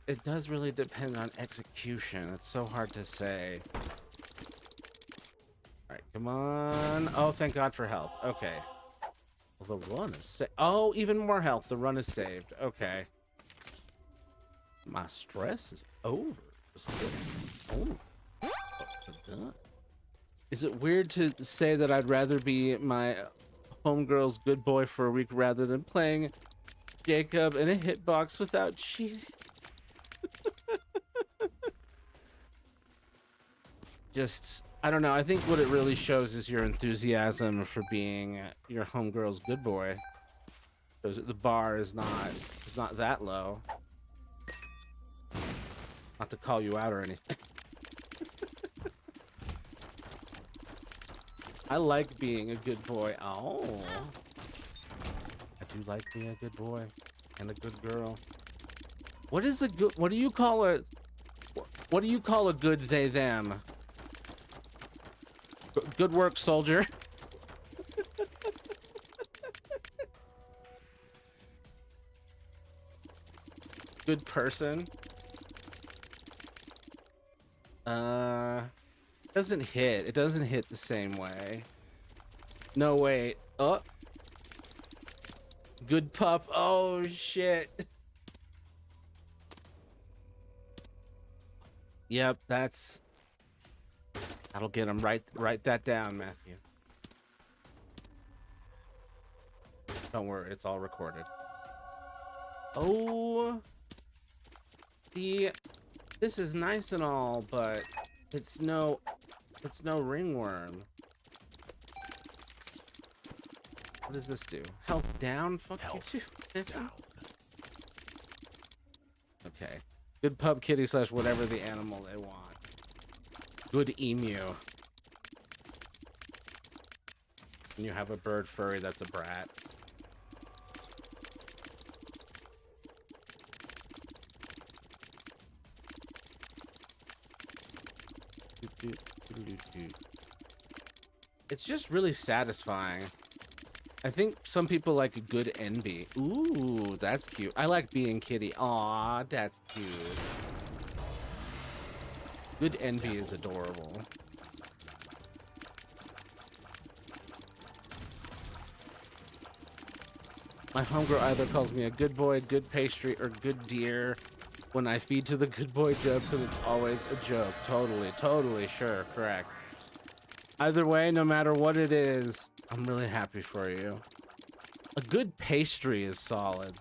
S3: it does really depend on execution. It's so hard to say. All right, come on. Oh, thank God for health. Okay. Well, the run is saved. Oh, even more health. The run is saved. Okay. My stress is over. Oh. Is it weird to say that I'd rather be my homegirl's good boy for a week rather than playing Jacob in a hitbox without cheating? Just, I don't know. I think what it really shows is your enthusiasm for being your homegirl's good boy. Because the bar is not that low. Not to call you out or anything. I like being a good boy. Oh. I do like being a good boy and a good girl. What is a good, what do you call a good they them? Good work, soldier. Good person. Doesn't hit. It doesn't hit the same way. No, wait. Oh. Good pup. Oh, shit. Yep, that'll get him. Write that down, Matthew. Don't worry, it's all recorded. Oh, see, this is nice and all, but it's no ringworm. What does this do? Health down? Fuck
S2: Health
S3: you too.
S2: down.
S3: Okay. Good pub kitty slash whatever the animal they want. Good emu. And you have a bird furry that's a brat. It's just really satisfying. I think some people like a good envy. Ooh, that's cute. I like being kitty. Aw, that's cute. Good envy is adorable. My homegirl either calls me a good boy, good pastry, or good deer. When I feed to the good boy jokes, and it's always a joke. Totally, sure, correct. Either way, no matter what it is, I'm really happy for you. A good pastry is solid.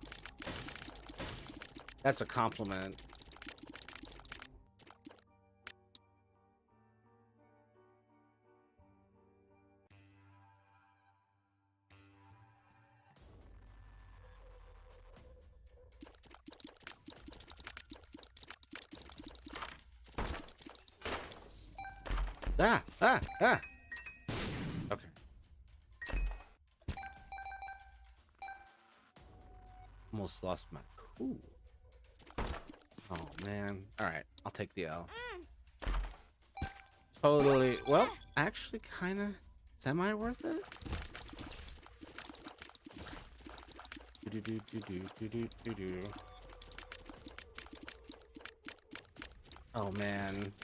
S3: That's a compliment. Ah. Okay. Almost lost my cool. Oh man. All right, I'll take the L. Totally. Well, actually, kind of semi worth it. Oh man.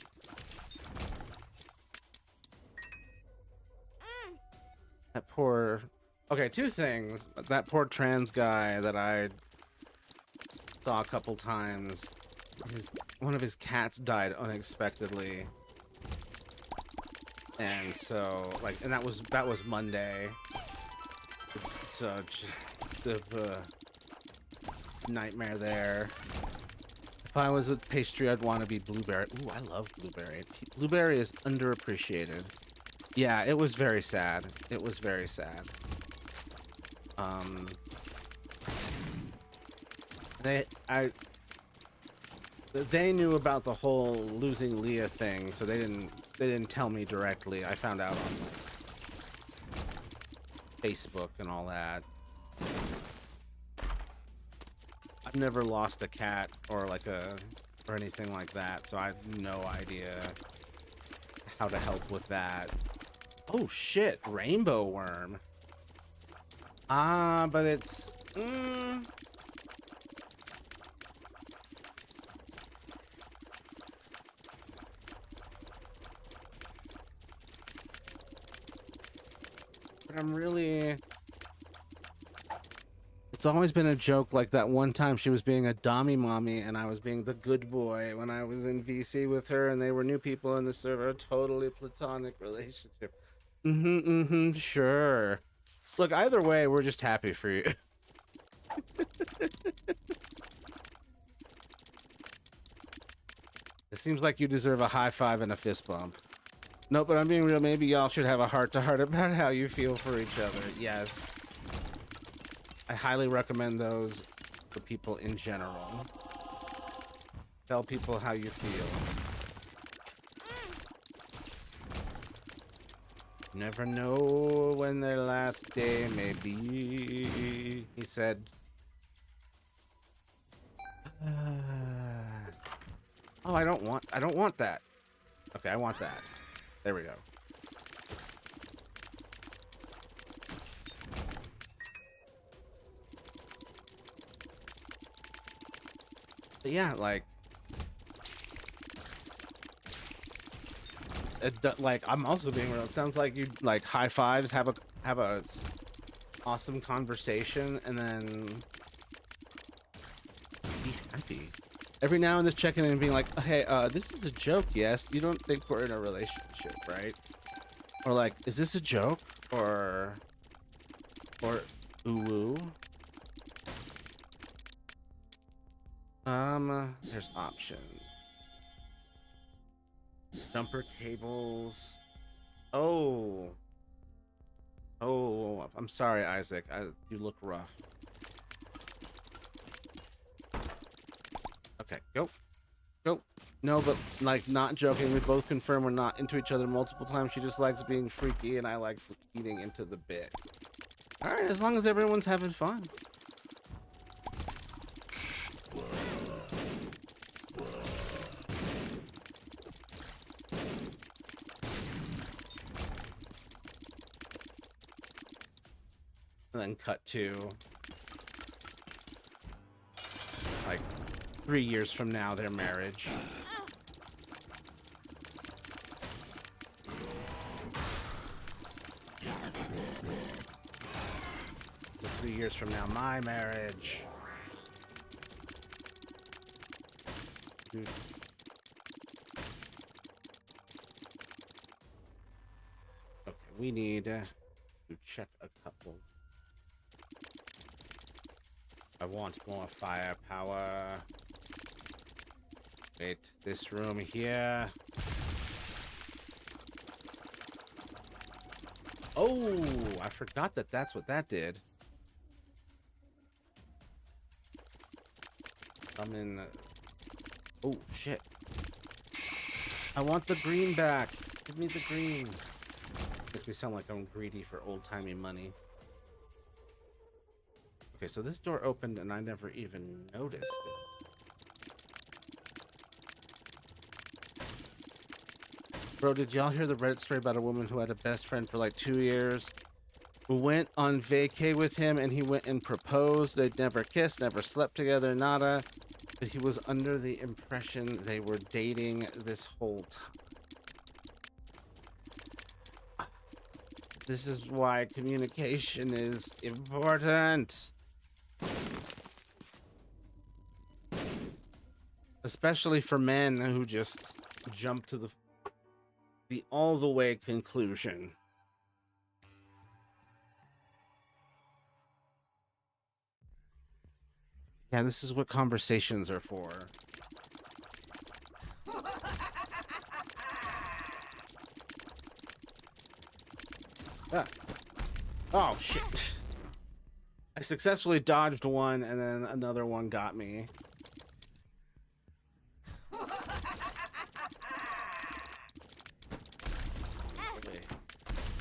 S3: That poor... Okay, two things. That poor trans guy that I saw a couple times. One of his cats died unexpectedly. And so, like, and that was Monday. So, just the nightmare there. If I was a pastry, I'd want to be blueberry. Ooh, I love blueberry. Blueberry is underappreciated. Yeah, it was very sad. It was very sad. They knew about the whole losing Leah thing, so they didn't tell me directly. I found out on Facebook and all that. I've never lost a cat or or anything like that, so I have no idea how to help with that. Oh shit, rainbow worm. Ah, but it's... But I'm really... It's always been a joke, like that one time she was being a dommy mommy and I was being the good boy when I was in VC with her and they were new people in the server. A totally platonic relationship. Sure. Look, either way, we're just happy for you. It seems like you deserve a high five and a fist bump. No, but I'm being real. Maybe y'all should have a heart-to-heart about how you feel for each other. Yes. I highly recommend those for people in general. Tell people how you feel. Never know when their last day may be, he said. Oh, I don't want that. Okay, I want that. There we go. But yeah, like like I'm also being real. It sounds like you like high fives, have a awesome conversation, and then be happy. Every now and then checking in and being like, hey, this is a joke, yes? You don't think we're in a relationship, right? Or like, is this a joke? Or ooh. There's options. Jumper tables. Oh, I'm sorry, Isaac. You look rough. Okay, go. No, but like, not joking. We both confirm we're not into each other multiple times. She just likes being freaky, and I like eating into the bit. All right, as long as everyone's having fun. And then cut to like 3 years from now, their marriage. Or 3 years from now, my marriage. Dude. Okay, we need to check a couple. I want more firepower. Wait, this room here. Oh, I forgot that that's what that did. I'm in. Oh, shit. I want the green back. Give me the green. Makes me sound like I'm greedy for old-timey money. Okay, so this door opened and I never even noticed it. Bro, did y'all hear the Reddit story about a woman who had a best friend for like 2 years? Who went on vacay with him and he went and proposed. They'd never kissed, never slept together, nada. But he was under the impression they were dating this whole time. This is why communication is important. Especially for men who just jump to the all the way conclusion. Yeah, this is what conversations are for. Ah. Oh, shit. I successfully dodged one, and then another one got me.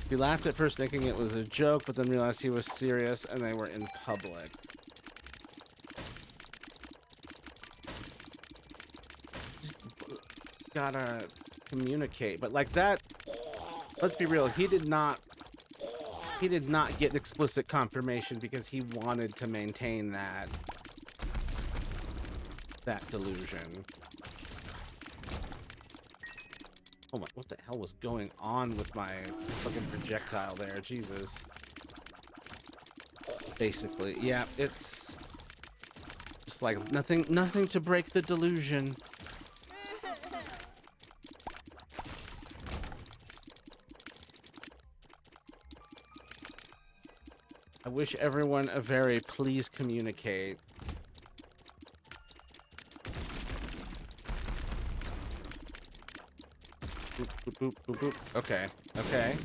S3: He laughed at first thinking it was a joke, but then realized he was serious, and they were in public. Gotta communicate, but like that, let's be real, he did not get explicit confirmation because he wanted to maintain that delusion. Oh my, what the hell was going on with my fucking projectile there? Jesus. Basically, yeah, it's just like nothing to break the delusion. I wish everyone a very please communicate. Boop, boop, boop, boop, boop. Okay, okay.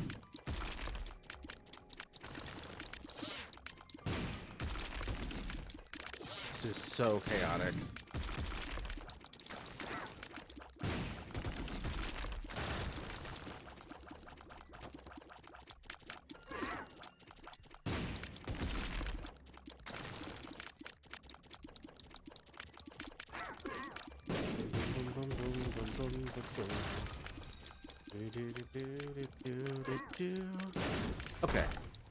S3: This is so chaotic. Okay,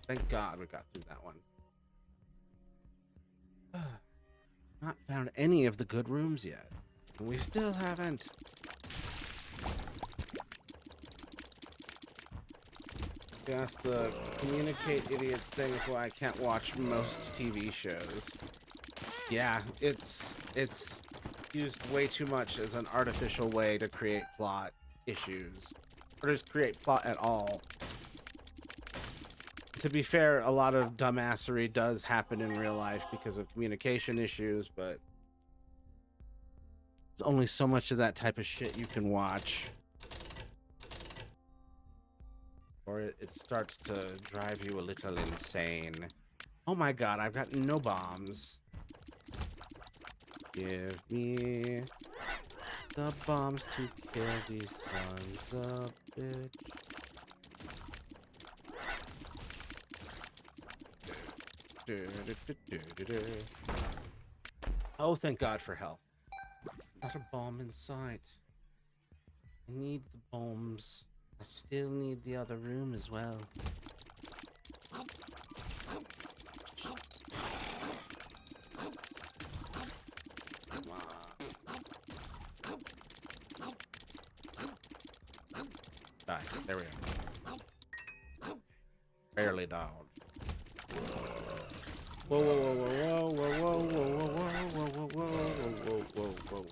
S3: thank God we got through that one. Not found any of the good rooms yet. And we still haven't. That's the communicate idiot thing is why I can't watch most TV shows. Yeah, it's used way too much as an artificial way to create plot issues, or just create plot at all. To be fair, a lot of dumbassery does happen in real life because of communication issues, but there's only so much of that type of shit you can watch, or it starts to drive you a little insane. Oh my god, I've got no bombs. Give me the bombs to kill these sons of bitch. Oh, thank God for health. Not a bomb in sight. I need the bombs. I still need the other room as well. Come on. Die. There we go. Barely down. Whoa, whoa, whoa, whoa, whoa, whoa, whoa, whoa, whoa, whoa, whoa, whoa, whoa.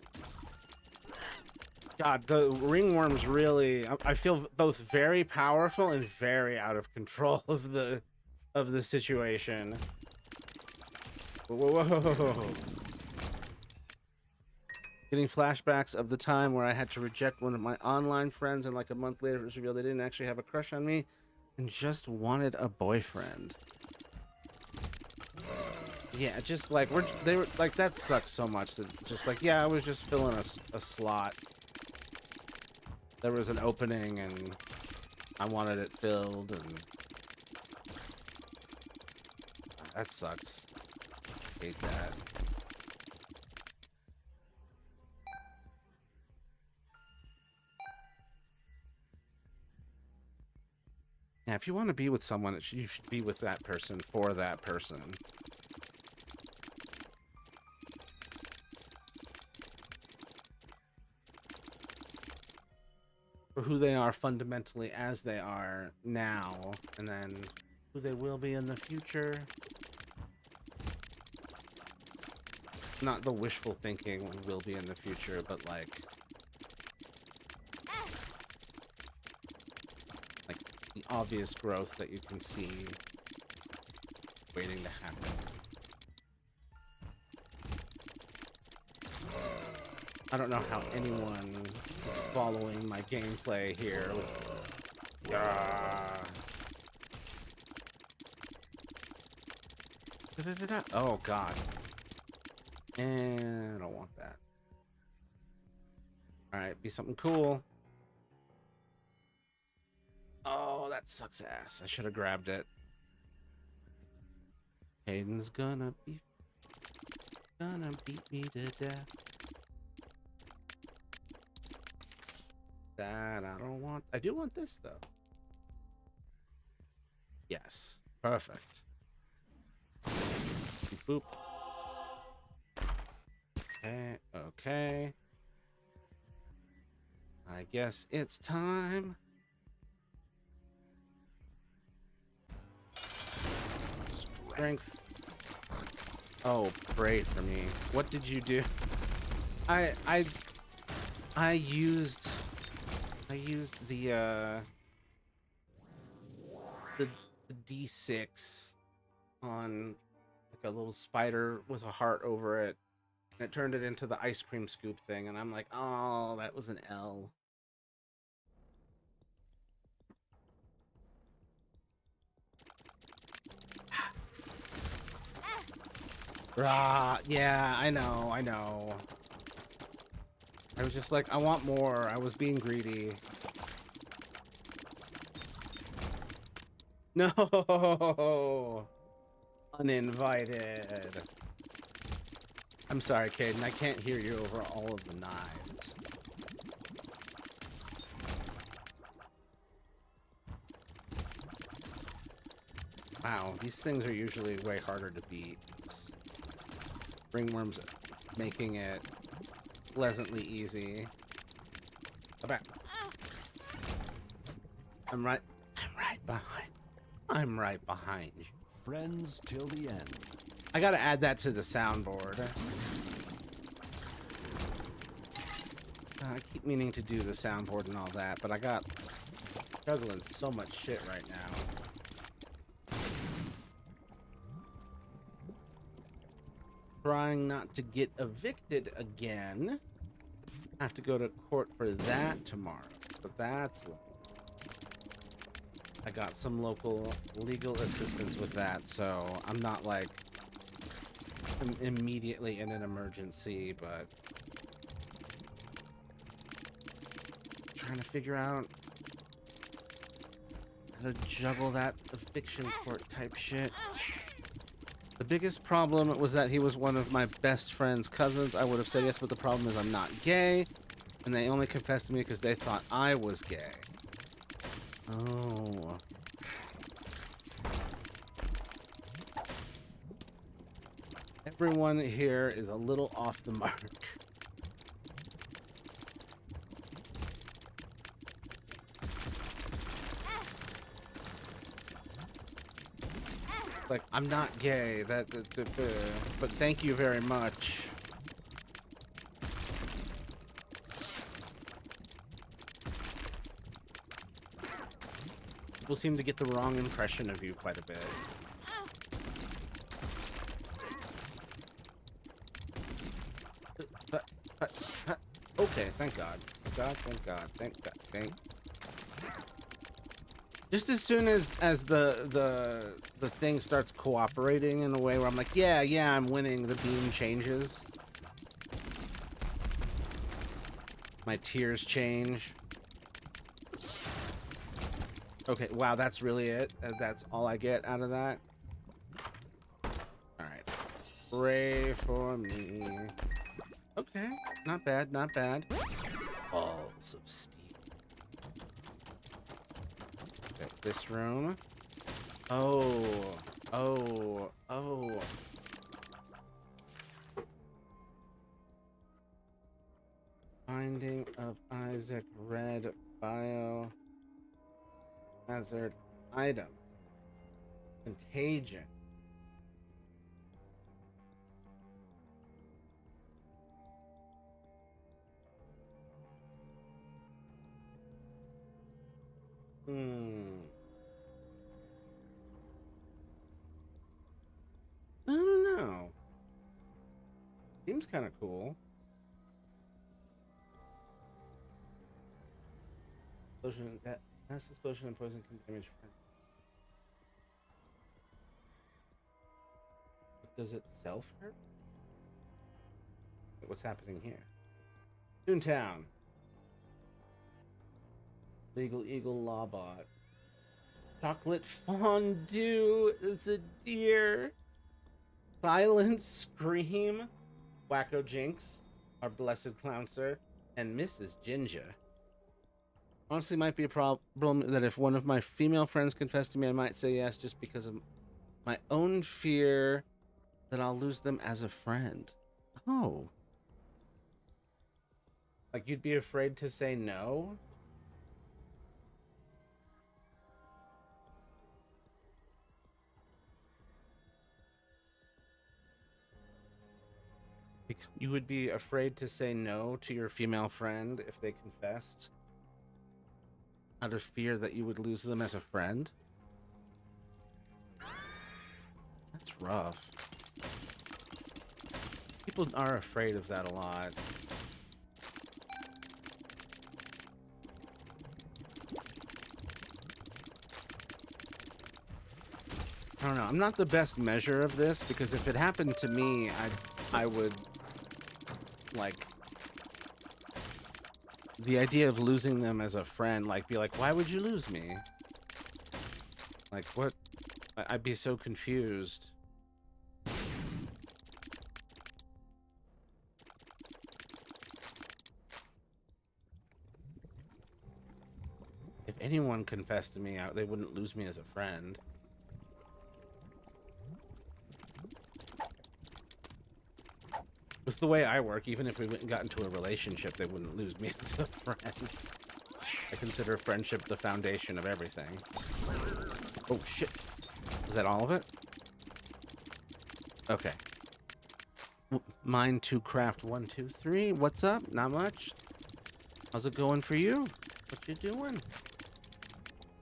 S3: God, the ringworms really, I feel both very powerful and very out of control of the situation. Whoa, whoa, whoa, whoa, whoa. Getting flashbacks of the time where I had to reject one of my online friends, and like a month later it was revealed they didn't actually have a crush on me and just wanted a boyfriend. Yeah, just like they were like, that sucks so much that just like, yeah, I was just filling a slot. There was an opening and I wanted it filled, and that sucks. Hate that. Yeah, if you want to be with someone, you should be with that person for that person. For who they are fundamentally as they are now, and then who they will be in the future. Not the wishful thinking will be in the future, but like the obvious growth that you can see waiting to happen. I don't know how anyone is following my gameplay here. Oh god. And I don't want that. Alright, be something cool. Oh, that sucks ass. I should have grabbed it. Hayden's gonna beat me to death. That I don't want. I do want this though. Yes. Perfect. Boop. Okay. Okay. I guess it's time. Strength. Oh, great for me. What did you do? I used the D6 on like a little spider with a heart over it, and it turned it into the ice cream scoop thing, and I'm like, oh, that was an L. Rah, yeah, I know. I was just like, I want more. I was being greedy. No! Uninvited. I'm sorry, Caden. I can't hear you over all of the knives. Wow, these things are usually way harder to beat. Ringworms making it pleasantly easy. Go back. I'm right behind you.
S2: Friends till the end.
S3: I gotta add that to the soundboard. I keep meaning to do the soundboard and all that, but I got juggling so much shit right now. Trying not to get evicted again. Have to go to court for that tomorrow, but that's... I got some local legal assistance with that, so I'm not like immediately in an emergency, but trying to figure out how to juggle that eviction court type shit. The biggest problem was that he was one of my best friend's cousins. I would have said yes, but the problem is I'm not gay, and they only confessed to me because they thought I was gay. Oh. Everyone here is a little off the mark. Like, I'm not gay, but thank you very much. People seem to get the wrong impression of you quite a bit. Okay, thank God. Thank God, thank God, thank God, thank. Just as soon as the thing starts cooperating in a way where I'm like, yeah, I'm winning, the beam changes. My tears change. Okay, wow, that's really it? That's all I get out of that? Alright. Pray for me. Okay, not bad, not bad. Balls of steel. Okay, this room. Oh. Binding of Isaac, red bio hazard item. Contagion. I don't know. Seems kind of cool. Explosion, that mass explosion and poison can damage friends. But does it self-hurt? What's happening here? Toontown. Legal Eagle Lawbot. Chocolate fondue is a deer. Silent Scream. Wacko Jinx. Our Blessed Clowncer. And Mrs. Ginger. Honestly, might be a problem that if one of my female friends confessed to me, I might say yes just because of my own fear that I'll lose them as a friend. Oh. Like you'd be afraid to say no? You would be afraid to say no to your female friend if they confessed out of fear that you would lose them as a friend? That's rough. People are afraid of that a lot. I don't know. I'm not the best measure of this because if it happened to me, I would like the idea of losing them as a friend, like be like, why would you lose me? Like what? I'd be so confused. If anyone confessed to me, they wouldn't lose me as a friend. With the way I work, even if we went and got into a relationship, they wouldn't lose me as a friend. I consider friendship the foundation of everything. Oh, shit. Is that all of it? Okay. Mine to craft 1, 2, 3. What's up? Not much. How's it going for you? What you doing?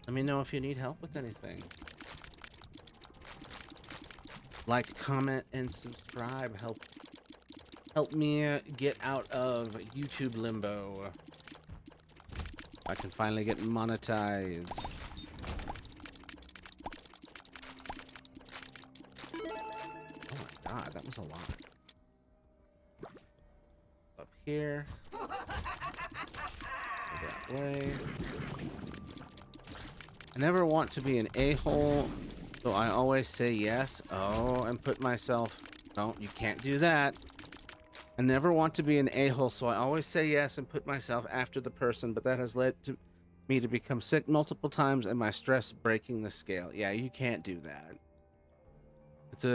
S3: Let me know if you need help with anything. Like, comment, and subscribe. Help me get out of YouTube limbo. I can finally get monetized. Oh my god, that was a lot. Up here. That way. I never want to be an a-hole, so I always say yes. Oh, and put myself... No, you can't do that. I never want to be an a-hole, so I always say yes and put myself after the person, but that has led to me to become sick multiple times and my stress breaking the scale. Yeah, you can't do that. It's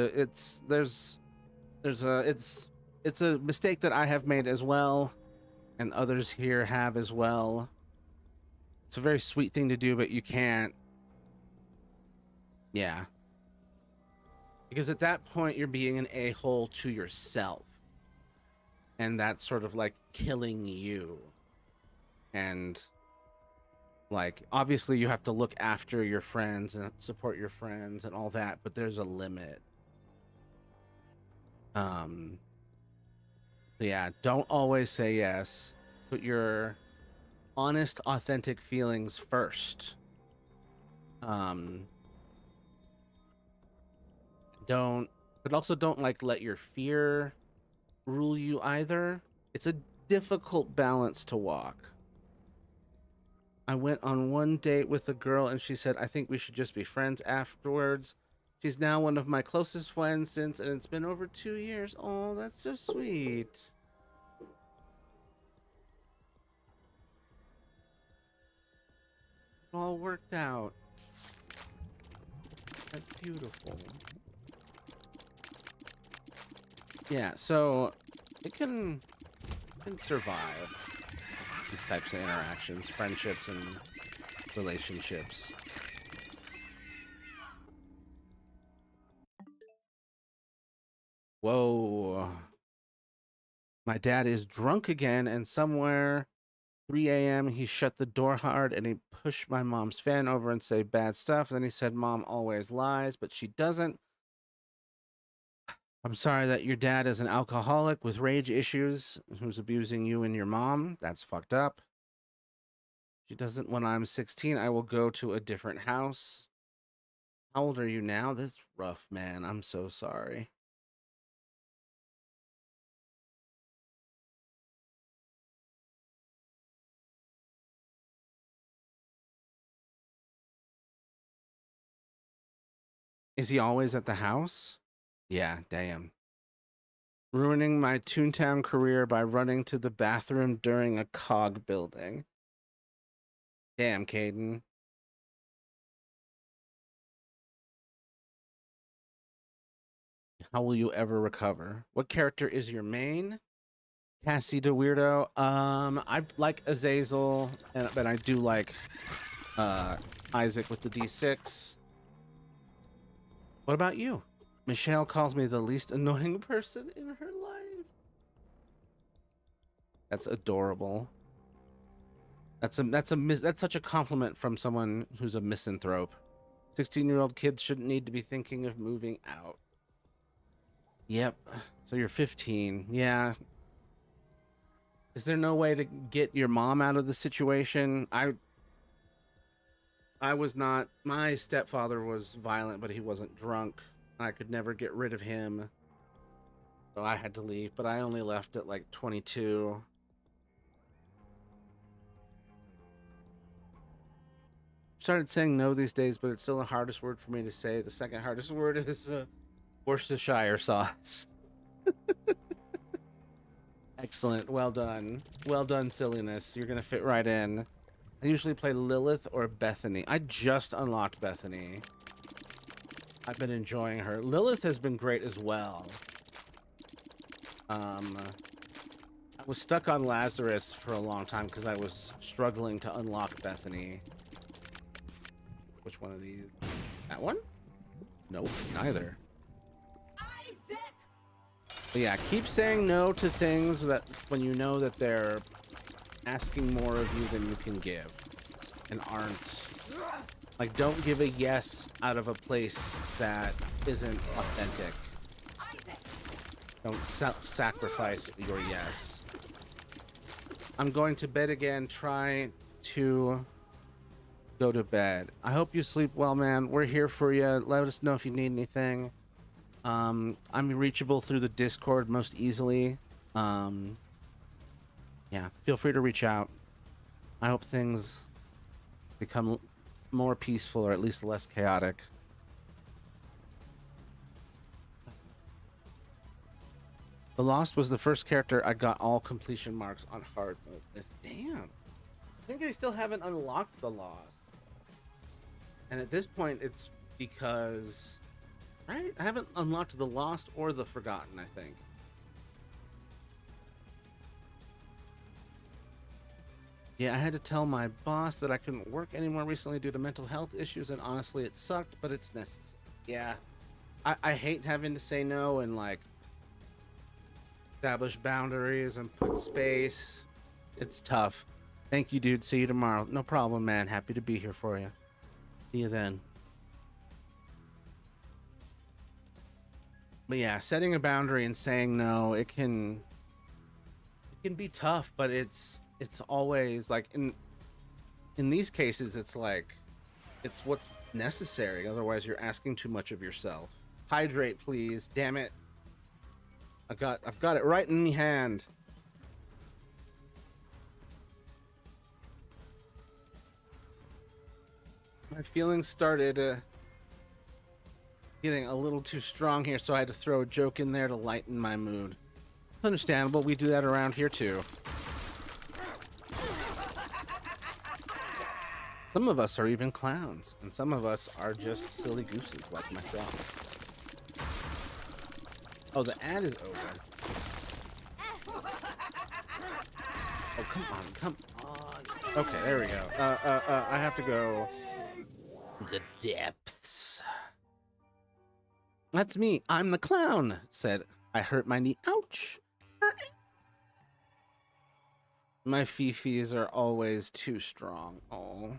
S3: a mistake that I have made as well, and others here have as well. It's a very sweet thing to do, but you can't. Yeah. Because at that point, you're being an a-hole to yourself. And that's sort of like killing you. And like, obviously you have to look after your friends and support your friends and all that, but there's a limit. So yeah, don't always say yes. Put your honest, authentic feelings first. But also don't like let your fear rule you either. It's a difficult balance to walk. I went on one date with a girl and she said, I think we should just be friends afterwards. She's now one of my closest friends since, and it's been over 2 years. Oh, that's so sweet. It all worked out. That's beautiful. Yeah, so it can survive these types of interactions, friendships, and relationships. Whoa. My dad is drunk again, and somewhere 3 a.m. he shut the door hard and he pushed my mom's fan over and say bad stuff. And then he said, Mom always lies, but she doesn't. I'm sorry that your dad is an alcoholic with rage issues who's abusing you and your mom. That's fucked up. She doesn't. When I'm 16, I will go to a different house. How old are you now? This is rough, man. I'm so sorry. Is he always at the house? Yeah, damn. Ruining my Toontown career by running to the bathroom during a COG building. Damn, Caden. How will you ever recover? What character is your main? Cassie the Weirdo. I like Azazel, but I do like Isaac with the D6. What about you? Michelle calls me the least annoying person in her life. That's adorable. That's such a compliment from someone who's a misanthrope. 16-year-old kids shouldn't need to be thinking of moving out. Yep. So you're 15. Yeah. Is there no way to get your mom out of the situation? I was not. My stepfather was violent, but he wasn't drunk. I could never get rid of him. So I had to leave, but I only left at like 22. Started saying no these days, but it's still the hardest word for me to say. The second hardest word is Worcestershire sauce. Excellent. Well done. Well done, silliness. You're going to fit right in. I usually play Lilith or Bethany. I just unlocked Bethany. I've been enjoying her. Lilith has been great as well. I was stuck on Lazarus for a long time because I was struggling to unlock Bethany. Which one of these? That one? Nope, neither. But yeah, keep saying no to things that when you know that they're asking more of you than you can give, and aren't like, don't give a yes out of a place that isn't authentic. Don't sacrifice your yes. I'm going to bed again. Try to go to bed. I hope you sleep well, man. We're here for you. Let us know if you need anything. I'm reachable through the Discord most easily. Yeah, feel free to reach out. I hope things become more peaceful, or at least less chaotic. The Lost was the first character I got all completion marks on hard mode. Damn. I think I still haven't unlocked the Lost. And at this point, it's because... Right? I haven't unlocked the Lost or the Forgotten, I think. Yeah, I had to tell my boss that I couldn't work anymore recently due to mental health issues, and honestly, it sucked, but it's necessary. Yeah. I hate having to say no and, like, establish boundaries and put space. It's tough. Thank you, dude. See you tomorrow. No problem, man. Happy to be here for you. See you then. But yeah, setting a boundary and saying no, it can be tough, but it's always like in these cases, it's like it's what's necessary. Otherwise, you're asking too much of yourself. Hydrate, please. Damn it. I've got it right in my hand. My feelings started getting a little too strong here, so I had to throw a joke in there to lighten my mood. It's understandable. We do that around here too. Some of us are even clowns, and some of us are just silly gooses like myself. Oh, the ad is over. Oh, come on. Okay, there we go. I have to go. The depths. That's me. I'm the clown. Said I hurt my knee. Ouch. My fifis are always too strong. Oh.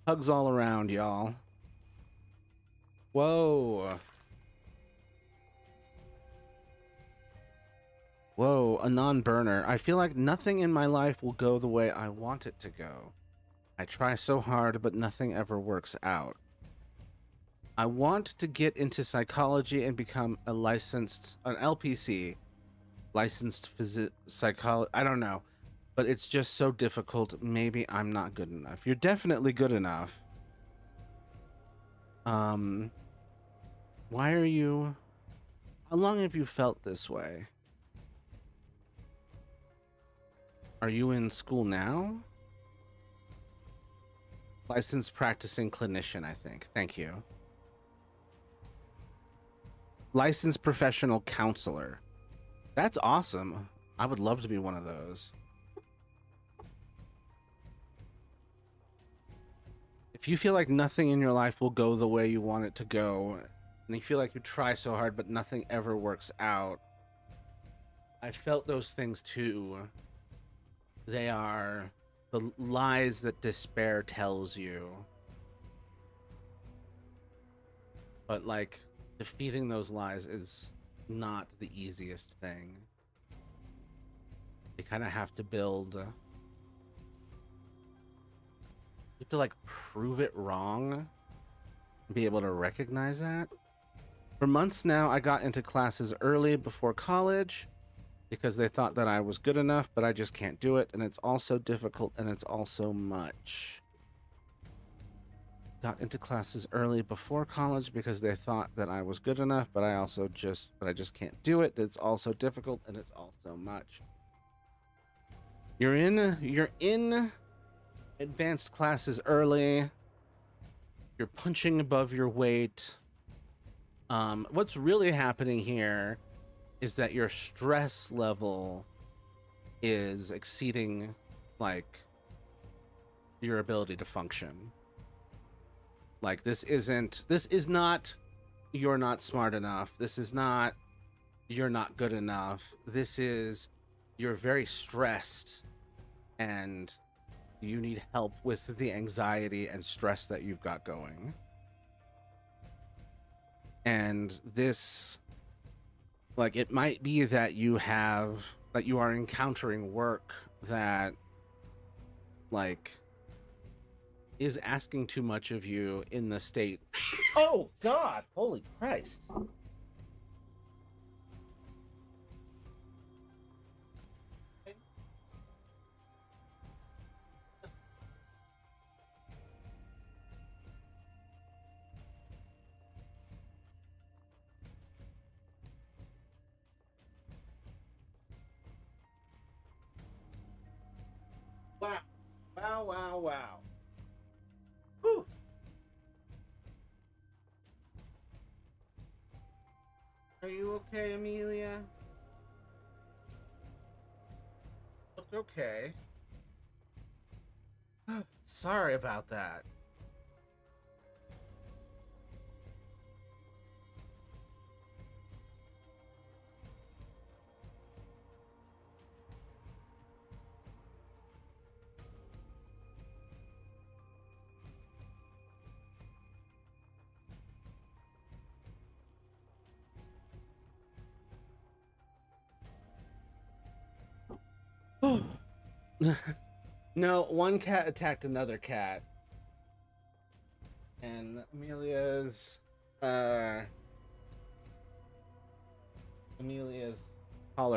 S3: Hugs all around, y'all. Whoa. Whoa, a non-burner. I feel like nothing in my life will go the way I want it to go. I try so hard, but nothing ever works out. I want to get into psychology and become an LPC, licensed psychologist. I don't know, but it's just so difficult. Maybe I'm not good enough. You're definitely good enough. Why are you... How long have you felt this way? Are you in school now? Licensed practicing clinician, I think. Thank you. Licensed professional counselor. That's awesome. I would love to be one of those. If you feel like nothing in your life will go the way you want it to go, and you feel like you try so hard but nothing ever works out, I felt those things too. They are the lies that despair tells you. But, like, defeating those lies is not the easiest thing. You kind of have to build... You have to, like, prove it wrong and be able to recognize that. For months now, I got into classes early before college because they thought that I was good enough, but I just can't do it, and it's also difficult, and it's also much. Got into classes early before college because they thought that I was good enough, but I just can't do it. It's also difficult, and it's also much. You're in advanced classes early. You're punching above your weight. What's really happening here is that your stress level is exceeding, like, your ability to function. Like, this is not you're not smart enough. This is not you're not good enough. This is you're very stressed and you need help with the anxiety and stress that you've got going. And this, like, it might be that you are encountering work that, like, is asking too much of you in the state. Oh God, holy Christ. Wow. Wow, wow, wow. Whew. Are you okay, Amelia? Look okay. Sorry about that. No, one cat attacked another cat. And Amelia's collar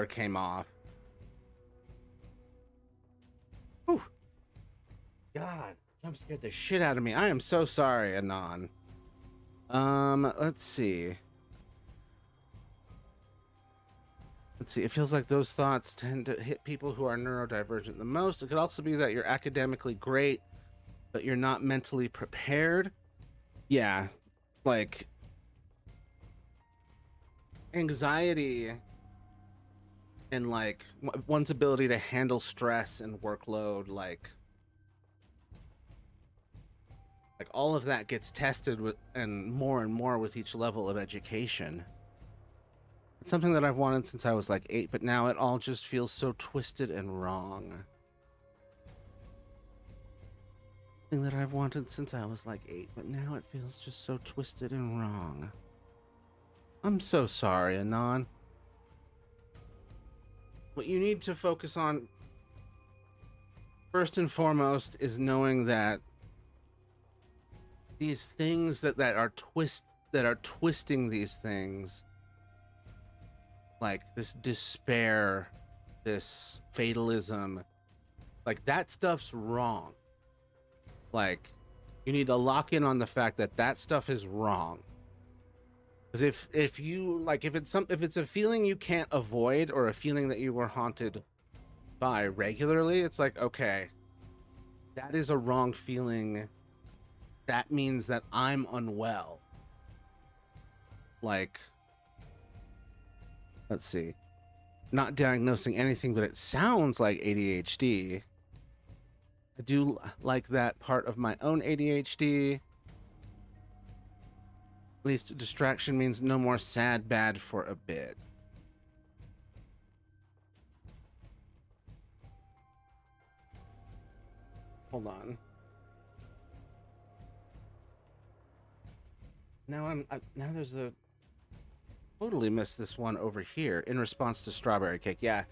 S3: came off. Whew. God, jump scared the shit out of me. I am so sorry, Anon. Let's see. It feels like those thoughts tend to hit people who are neurodivergent the most. It could also be that you're academically great, but you're not mentally prepared. Yeah, like anxiety and like one's ability to handle stress and workload, like all of that gets tested with and more with each level of education. It's something that I've wanted since I was like 8, but now it all just feels so twisted and wrong. Thing that I've wanted since I was like 8, but now it feels just so twisted and wrong. I'm so sorry, Anon. What you need to focus on first and foremost is knowing that these things that are twisting these things, like this despair, this fatalism, like that stuff's wrong. Like, you need to lock in on the fact that that stuff is wrong. Because if it's a feeling you can't avoid, or a feeling that you were haunted by regularly, it's like, okay, that is a wrong feeling. That means that I'm unwell. Like, let's see, not diagnosing anything, but it sounds like ADHD. I do like that part of my own ADHD. At least distraction means no more sad bad for a bit. Hold on. Now now there's a totally missed this one over here in response to strawberry cake. Yeah,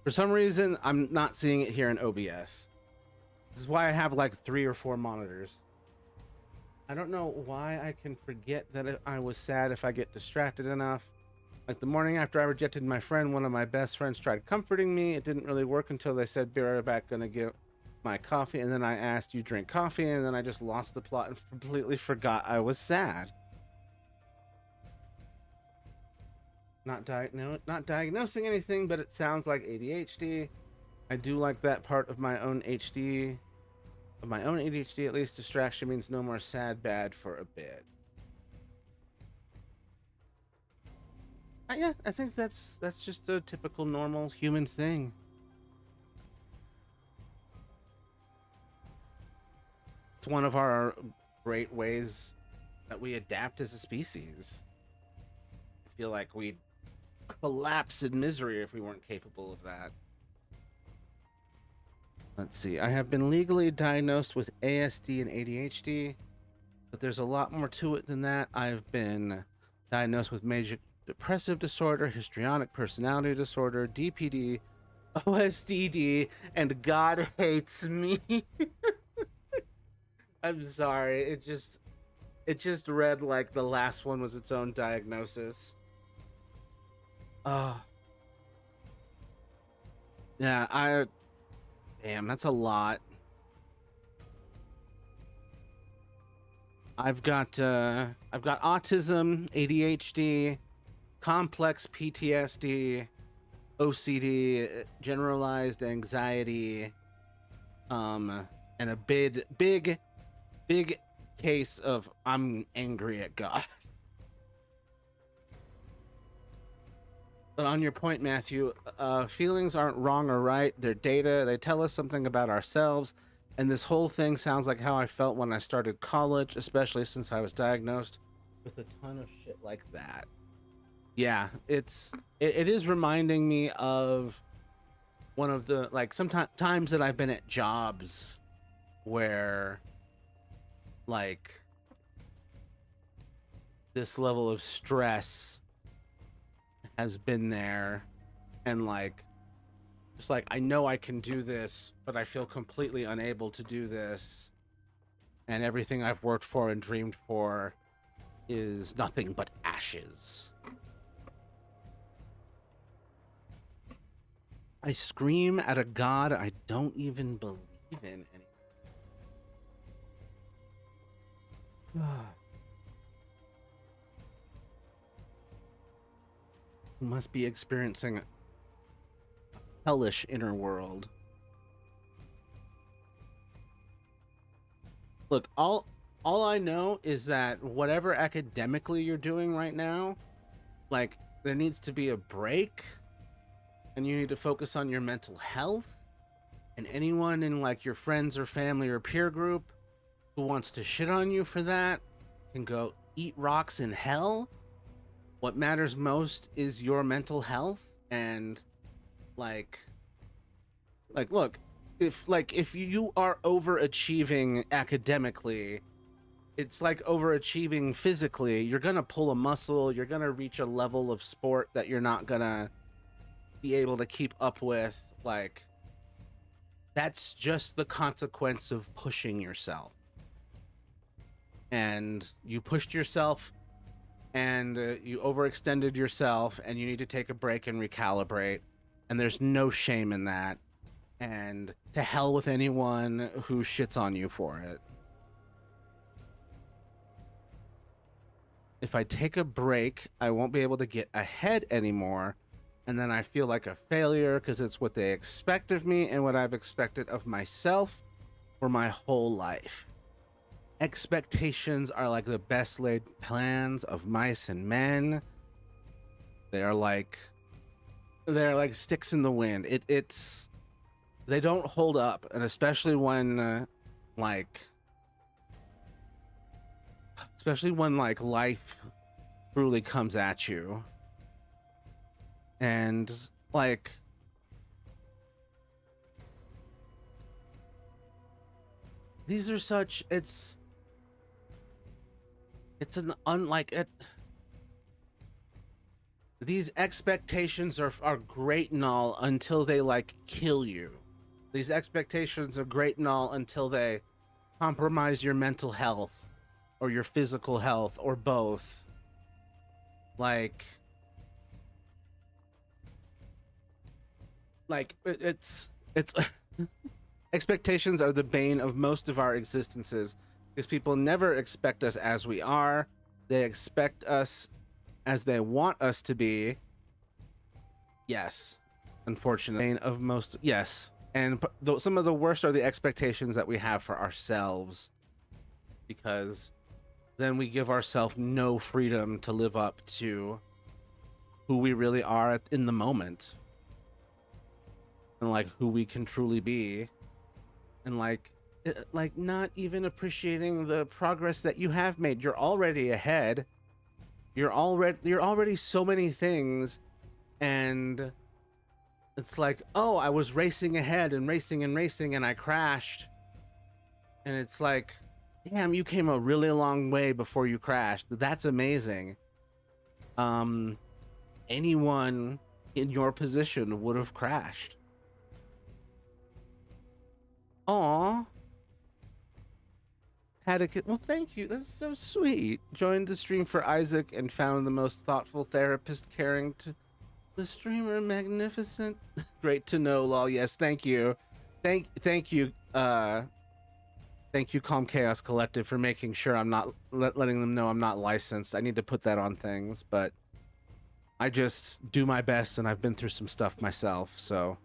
S3: for some reason I'm not seeing it here in OBS. This is why I have like 3 or 4 monitors. I don't know why I can forget that I was sad if I get distracted enough. Like the morning after I rejected my friend, one of my best friends tried comforting me. It didn't really work until they said, "Be right back, gonna get my coffee." And then I asked, "You drink coffee?" And then I just lost the plot and completely forgot I was sad. Not diagnosing anything, but it sounds like ADHD. I do like that part of my own ADHD. Of my own ADHD, at least distraction means no more sad bad for a bit. Yeah, I think that's just a typical normal human thing. It's one of our great ways that we adapt as a species. I feel like we'd collapse in misery if we weren't capable of that. Let's see. I have been legally diagnosed with ASD and ADHD, but there's a lot more to it than that. I've been diagnosed with major depressive disorder, histrionic personality disorder, DPD, OSDD, and God hates me. I'm sorry. It just read like the last one was its own diagnosis. Yeah, damn, that's a lot. I've got autism, ADHD, complex PTSD, OCD, generalized anxiety, and a big case of I'm angry at God. But on your point, Matthew, feelings aren't wrong or right. They're data. They tell us something about ourselves. And this whole thing sounds like how I felt when I started college, especially since I was diagnosed with a ton of shit like that. Yeah, it is reminding me of one of the, like, sometimes that I've been at jobs where, like, this level of stress has been there, and like, it's like, I know I can do this, but I feel completely unable to do this, and everything I've worked for and dreamed for is nothing but ashes. I scream at a god I don't even believe in anymore. Who must be experiencing a hellish inner world. Look, all I know is that whatever academically you're doing right now, like, there needs to be a break, and you need to focus on your mental health. And anyone in, like, your friends or family or peer group who wants to shit on you for that can go eat rocks in hell. What matters most is your mental health, and like look, if you are overachieving academically, it's like overachieving physically. You're gonna pull a muscle, you're gonna reach a level of sport that you're not gonna be able to keep up with. Like, that's just the consequence of pushing yourself. And you pushed yourself, and you overextended yourself, and you need to take a break and recalibrate, and there's no shame in that, and to hell with anyone who shits on you for it. If I take a break, I won't be able to get ahead anymore, and then I feel like a failure because it's what they expect of me and what I've expected of myself for my whole life. Expectations are like the best laid plans of mice and men. They're like sticks in the wind. They don't hold up, and especially when like life truly comes at you, and like, these are such, it's an unlike it. These expectations are great and all until they like kill you. These expectations are great and all until they compromise your mental health or your physical health or both. Like it's expectations are the bane of most of our existences, because people never expect us as we are. They expect us as they want us to be. Yes, unfortunately, of most, yes. And some of the worst are the expectations that we have for ourselves, because then we give ourselves no freedom to live up to who we really are in the moment, and like who we can truly be, and like not even appreciating the progress that you have made. You're already ahead. You're already so many things, and it's like, oh, I was racing ahead and racing and racing and I crashed. And it's like, damn, you came a really long way before you crashed. That's amazing. Anyone in your position would have crashed. Aw. Well, thank you. That's so sweet. Joined the stream for Isaac and found the most thoughtful therapist caring to the streamer. Magnificent. Great to know, lol. Yes, thank you. Thank you. Thank you, Calm Chaos Collective, for making sure I'm not letting them know I'm not licensed. I need to put that on things, but I just do my best, and I've been through some stuff myself, so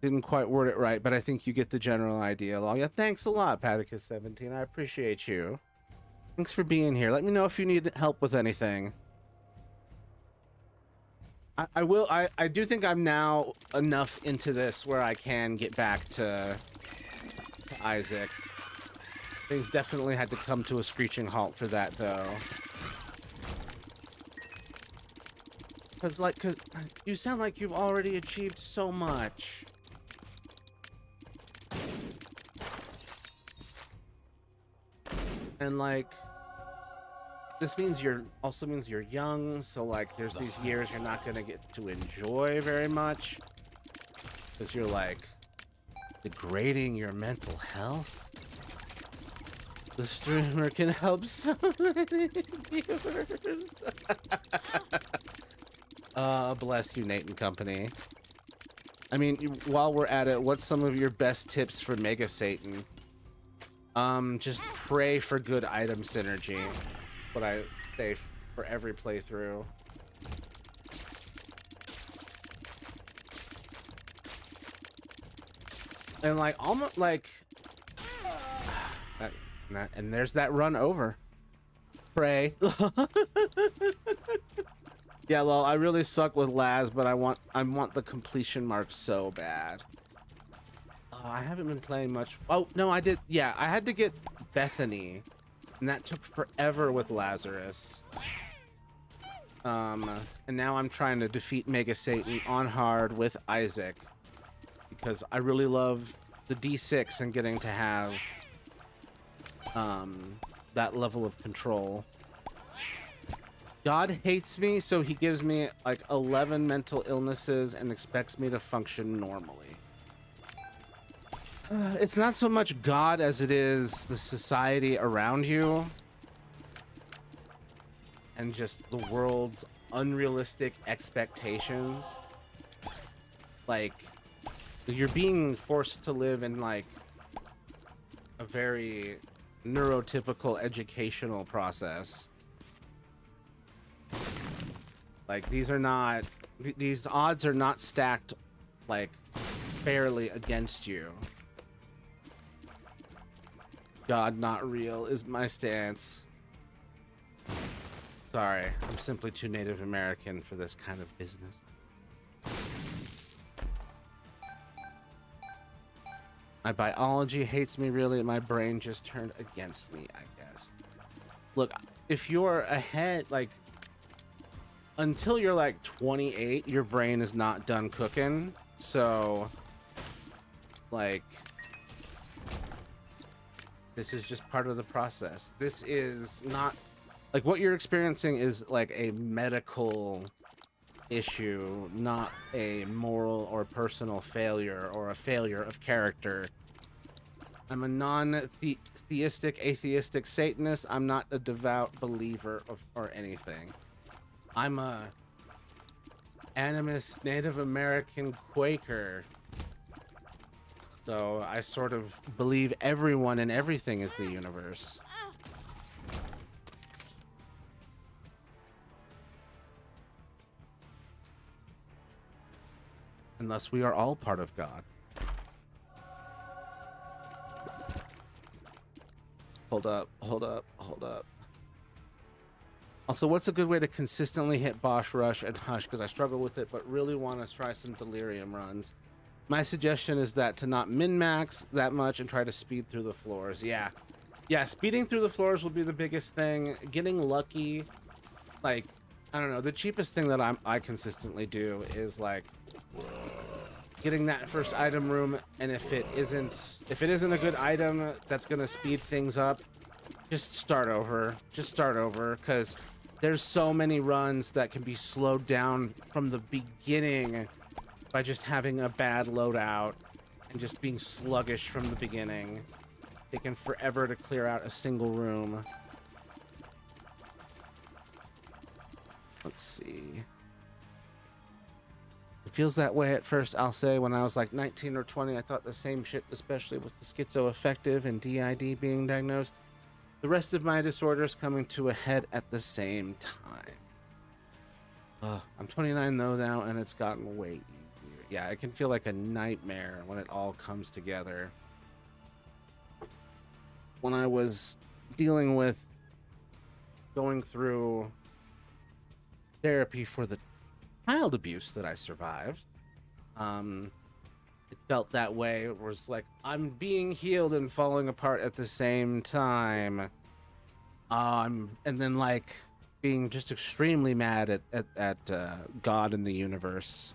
S3: didn't quite word it right, but I think you get the general idea. Lol. Yeah, thanks a lot, Paticus17. I appreciate you. Thanks for being here. Let me know if you need help with anything. I will. I do think I'm now enough into this where I can get back to Isaac. Things definitely had to come to a screeching halt for that, though. Cause you sound like you've already achieved so much. And like, this means also means you're young, so like there's these years you're not gonna get to enjoy very much. Cause you're like degrading your mental health. The streamer can help so many viewers. Bless you, Nate and company. I mean, while we're at it, what's some of your best tips for Mega Satan? Just pray for good item synergy. What I say for every playthrough. And like, almost like... and there's that run over. Pray. Yeah, well, I really suck with Laz, but I want the completion mark so bad. I haven't been playing much. Oh, no, I did. Yeah, I had to get Bethany, and that took forever with Lazarus. And now I'm trying to defeat Mega Satan on hard with Isaac, because I really love the D6 and getting to have that level of control. God hates me, so he gives me like 11 mental illnesses and expects me to function normally. It's not so much God as it is the society around you and just the world's unrealistic expectations. Like, you're being forced to live in like a very neurotypical educational process. Like, these odds are not stacked like fairly against you. God not real is my stance. Sorry, I'm simply too Native American for this kind of business. My biology hates me, really. My brain just turned against me, I guess. Look, if you're ahead, like, until you're like 28, your brain is not done cooking. So, like, this is just part of the process. This is not, like, what you're experiencing is like a medical issue, not a moral or personal failure or a failure of character. I'm a non-theistic, atheistic Satanist. I'm not a devout believer or anything. I'm a animist Native American Quaker. So I sort of believe everyone and everything is the universe. Unless we are all part of God. Hold up, hold up, hold up. Also, what's a good way to consistently hit Bosch Rush and Hush? Because I struggle with it, but really want to try some Delirium runs. My suggestion is that to not min-max that much and try to speed through the floors. Yeah. Yeah, speeding through the floors will be the biggest thing. Getting lucky. Like, I don't know. The cheapest thing that I consistently do is like getting that first item room, and if it isn't a good item that's gonna speed things up, just start over. Just start over, because there's so many runs that can be slowed down from the beginning by just having a bad loadout and just being sluggish from the beginning. Taking forever to clear out a single room. Let's see. It feels that way at first, I'll say. When I was like 19 or 20, I thought the same shit, especially with the schizoaffective and DID being diagnosed. The rest of my disorders coming to a head at the same time. I'm 29 though now, and it's gotten way easier. Yeah, it can feel like a nightmare when it all comes together. When I was dealing with going through therapy for the child abuse that I survived, it felt that way. It was like I'm being healed and falling apart at the same time. And then like being just extremely mad at God and the universe,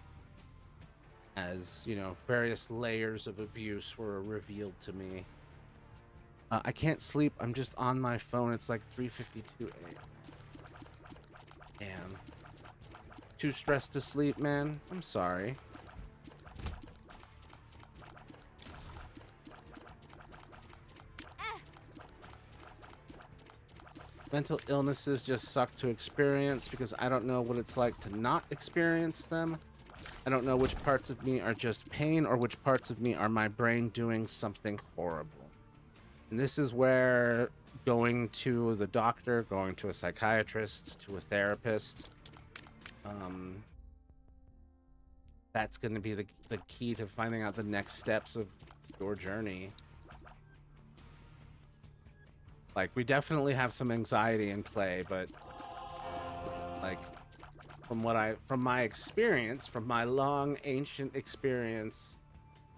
S3: as you know, various layers of abuse were revealed to me. I can't sleep. I'm just on my phone. It's like 3:52 a.m. Damn. Too stressed to sleep, man. I'm sorry. Mental illnesses just suck to experience because I don't know what it's like to not experience them. I don't know which parts of me are just pain or which parts of me are my brain doing something horrible. And this is where going to the doctor, going to a psychiatrist, to a therapist, that's going to be the key to finding out the next steps of your journey. Like, we definitely have some anxiety in play, but like from my experience, from my long ancient experience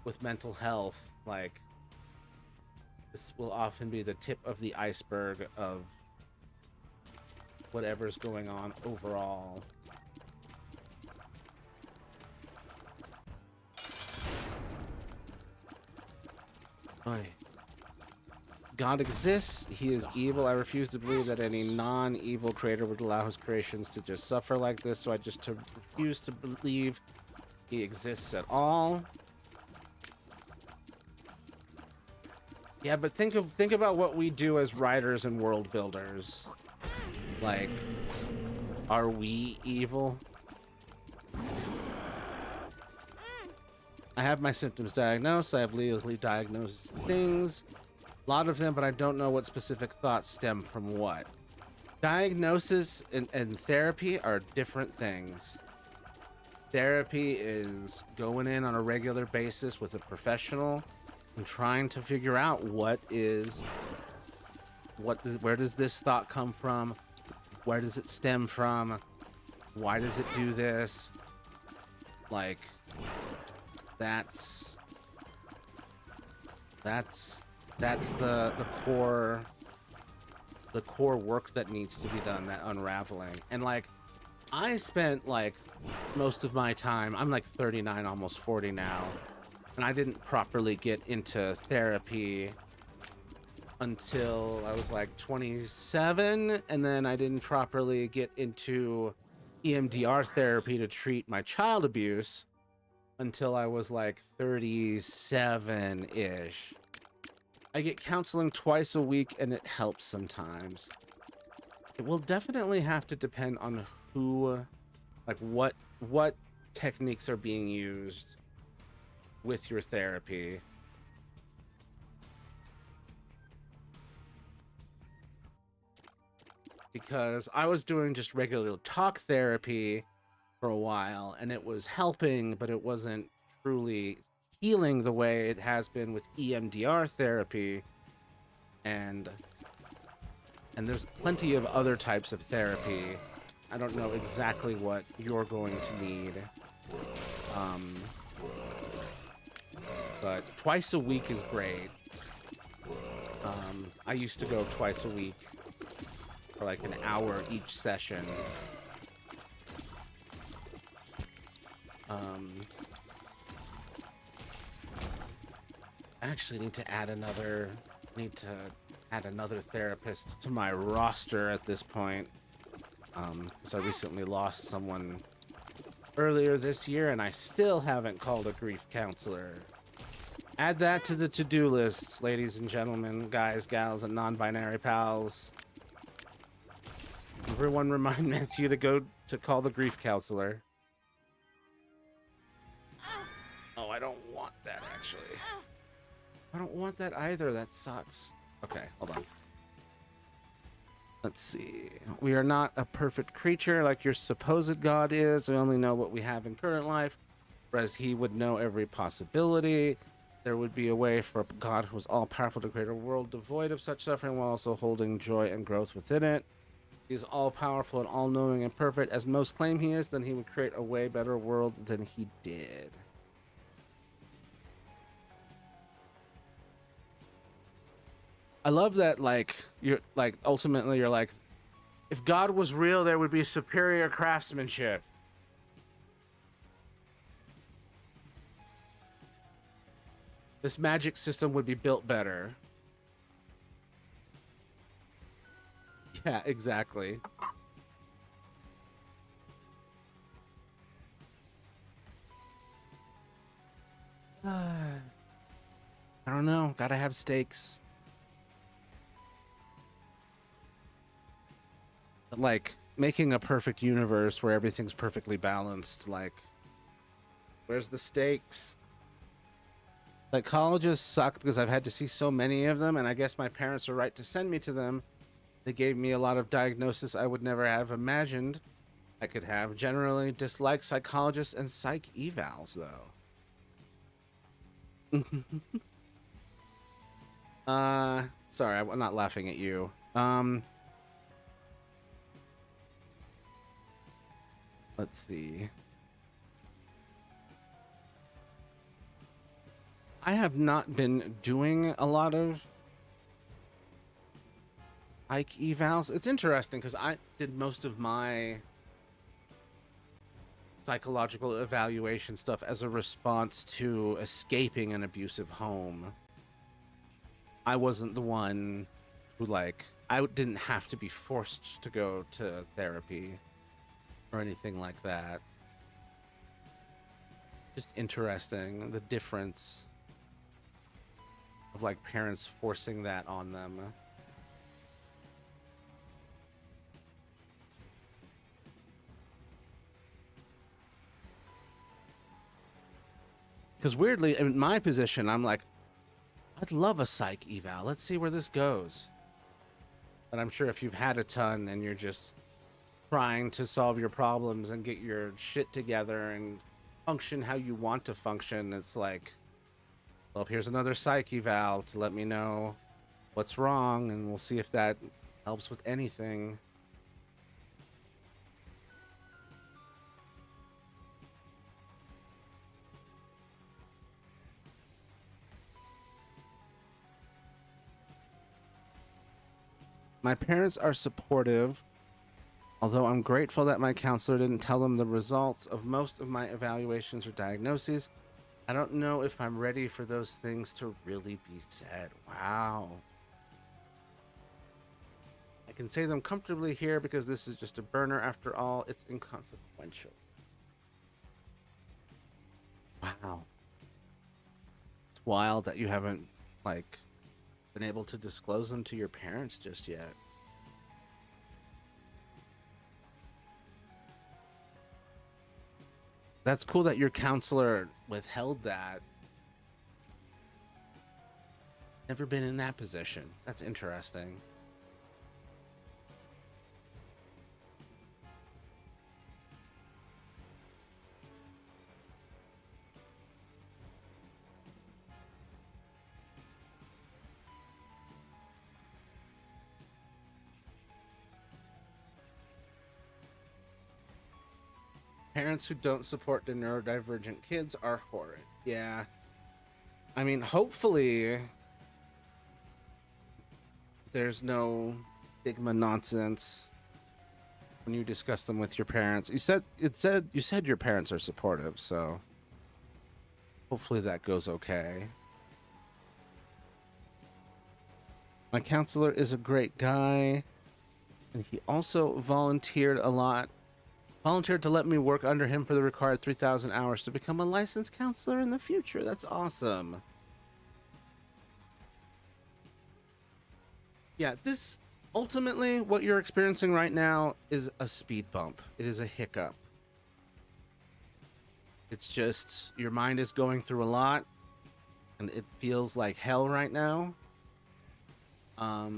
S3: with mental health, like this will often be the tip of the iceberg of whatever's going on overall. Oy. God exists. He is evil. I refuse to believe that any non-evil creator would allow his creations to just suffer like this, so I just refuse to believe he exists at all. Yeah, but think about what we do as writers and world builders. Like, are we evil? I have my symptoms diagnosed. I have legally diagnosed things. A lot of them, but I don't know what specific thoughts stem from what. Diagnosis and therapy are different things. Therapy is going in on a regular basis with a professional and trying to figure out where does this thought come from? Where does it stem from? Why does it do this? Like, that's the core work that needs to be done, that unraveling. And like, I spent like most of my time, I'm like 39, almost 40 now, and I didn't properly get into therapy until I was like 27, and then I didn't properly get into EMDR therapy to treat my child abuse until I was like 37-ish. I get counseling twice a week, and it helps sometimes. It will definitely have to depend on who, like what techniques are being used with your therapy. Because I was doing just regular talk therapy for a while, and it was helping, but it wasn't truly healing the way it has been with EMDR therapy, and there's plenty of other types of therapy. I don't know exactly what you're going to need, but twice a week is great. I used to go twice a week for like an hour each session, Um, I actually need to add another. Need to add another therapist to my roster at this point. Because I recently lost someone earlier this year, and I still haven't called a grief counselor. Add that to the to-do lists, ladies and gentlemen, guys, gals, and non-binary pals. Everyone remind Matthew to go to call the grief counselor. Oh, I don't want that, actually. I don't want that either. That sucks. Okay, hold on. Let's see. We are not a perfect creature like your supposed God is. We only know what we have in current life, whereas he would know every possibility. There would be a way for a God who was all-powerful to create a world devoid of such suffering while also holding joy and growth within it. He's all-powerful and all-knowing and perfect, as most claim he is, then he would create a way better world than he did. I love that, like, you're, like, ultimately you're like, if God was real, there would be superior craftsmanship. This magic system would be built better. Yeah, exactly. I don't know. Gotta have stakes. Like, making a perfect universe where everything's perfectly balanced, like, where's the stakes? Psychologists suck because I've had to see so many of them, and I guess my parents are right to send me to them. They gave me a lot of diagnosis I would never have imagined I could have. Generally dislike psychologists and psych evals, though. Sorry, I'm not laughing at you. Let's see. I have not been doing a lot of psych evals. It's interesting because I did most of my psychological evaluation stuff as a response to escaping an abusive home. I wasn't the one who, like, I didn't have to be forced to go to therapy or anything like that. Just interesting, the difference of, like, parents forcing that on them. Because weirdly, in my position, I'm like, I'd love a psych eval. Let's see where this goes. But I'm sure if you've had a ton and you're just trying to solve your problems and get your shit together and function how you want to function, it's like, well, here's another psych eval to let me know what's wrong, and we'll see if that helps with anything. My parents are supportive, although I'm grateful that my counselor didn't tell them the results of most of my evaluations or diagnoses. I don't know if I'm ready for those things to really be said. Wow. I can say them comfortably here because this is just a burner. After all, it's inconsequential. Wow. It's wild that you haven't, like, been able to disclose them to your parents just yet. That's cool that your counselor withheld that. Never been in that position. That's interesting. Parents who don't support the neurodivergent kids are horrid. Yeah. I mean, hopefully there's no stigma nonsense when you discuss them with your parents? You said your parents are supportive, so hopefully that goes okay. My counselor is a great guy, and he also volunteered to let me work under him for the required 3,000 hours to become a licensed counselor in the future. That's awesome. Yeah, this ultimately what you're experiencing right now is a speed bump. It is a hiccup. It's just your mind is going through a lot and it feels like hell right now. How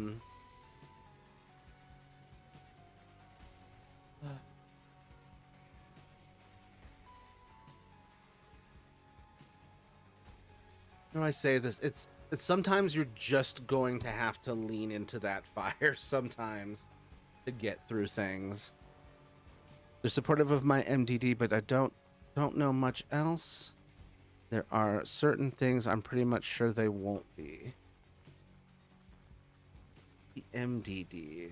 S3: do I say this? It's sometimes you're just going to have to lean into that fire sometimes to get through things. They're supportive of my MDD, but I don't know much else. There are certain things I'm pretty much sure they won't be. The MDD.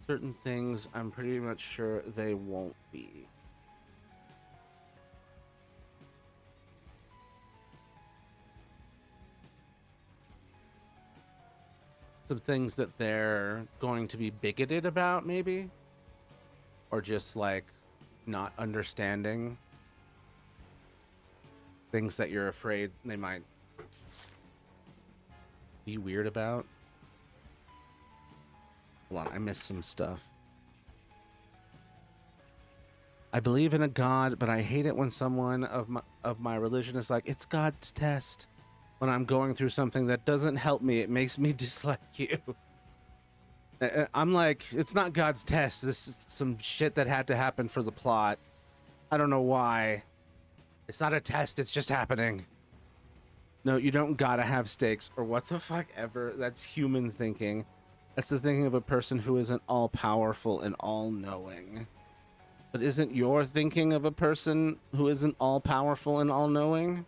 S3: Certain things I'm pretty much sure they won't be. Some things that they're going to be bigoted about, maybe, or just like not understanding things that you're afraid they might be weird about. Hold on, I missed some stuff. I believe in a God, but I hate it when someone of my religion is like, it's God's test. When I'm going through something that doesn't help me, it makes me dislike you. I'm like, it's not God's test. This is some shit that had to happen for the plot. I don't know why. It's not a test, it's just happening. No, you don't gotta have stakes, or what the fuck ever. That's human thinking. That's the thinking of a person who isn't all-powerful and all-knowing. But isn't your thinking of a person who isn't all-powerful and all-knowing?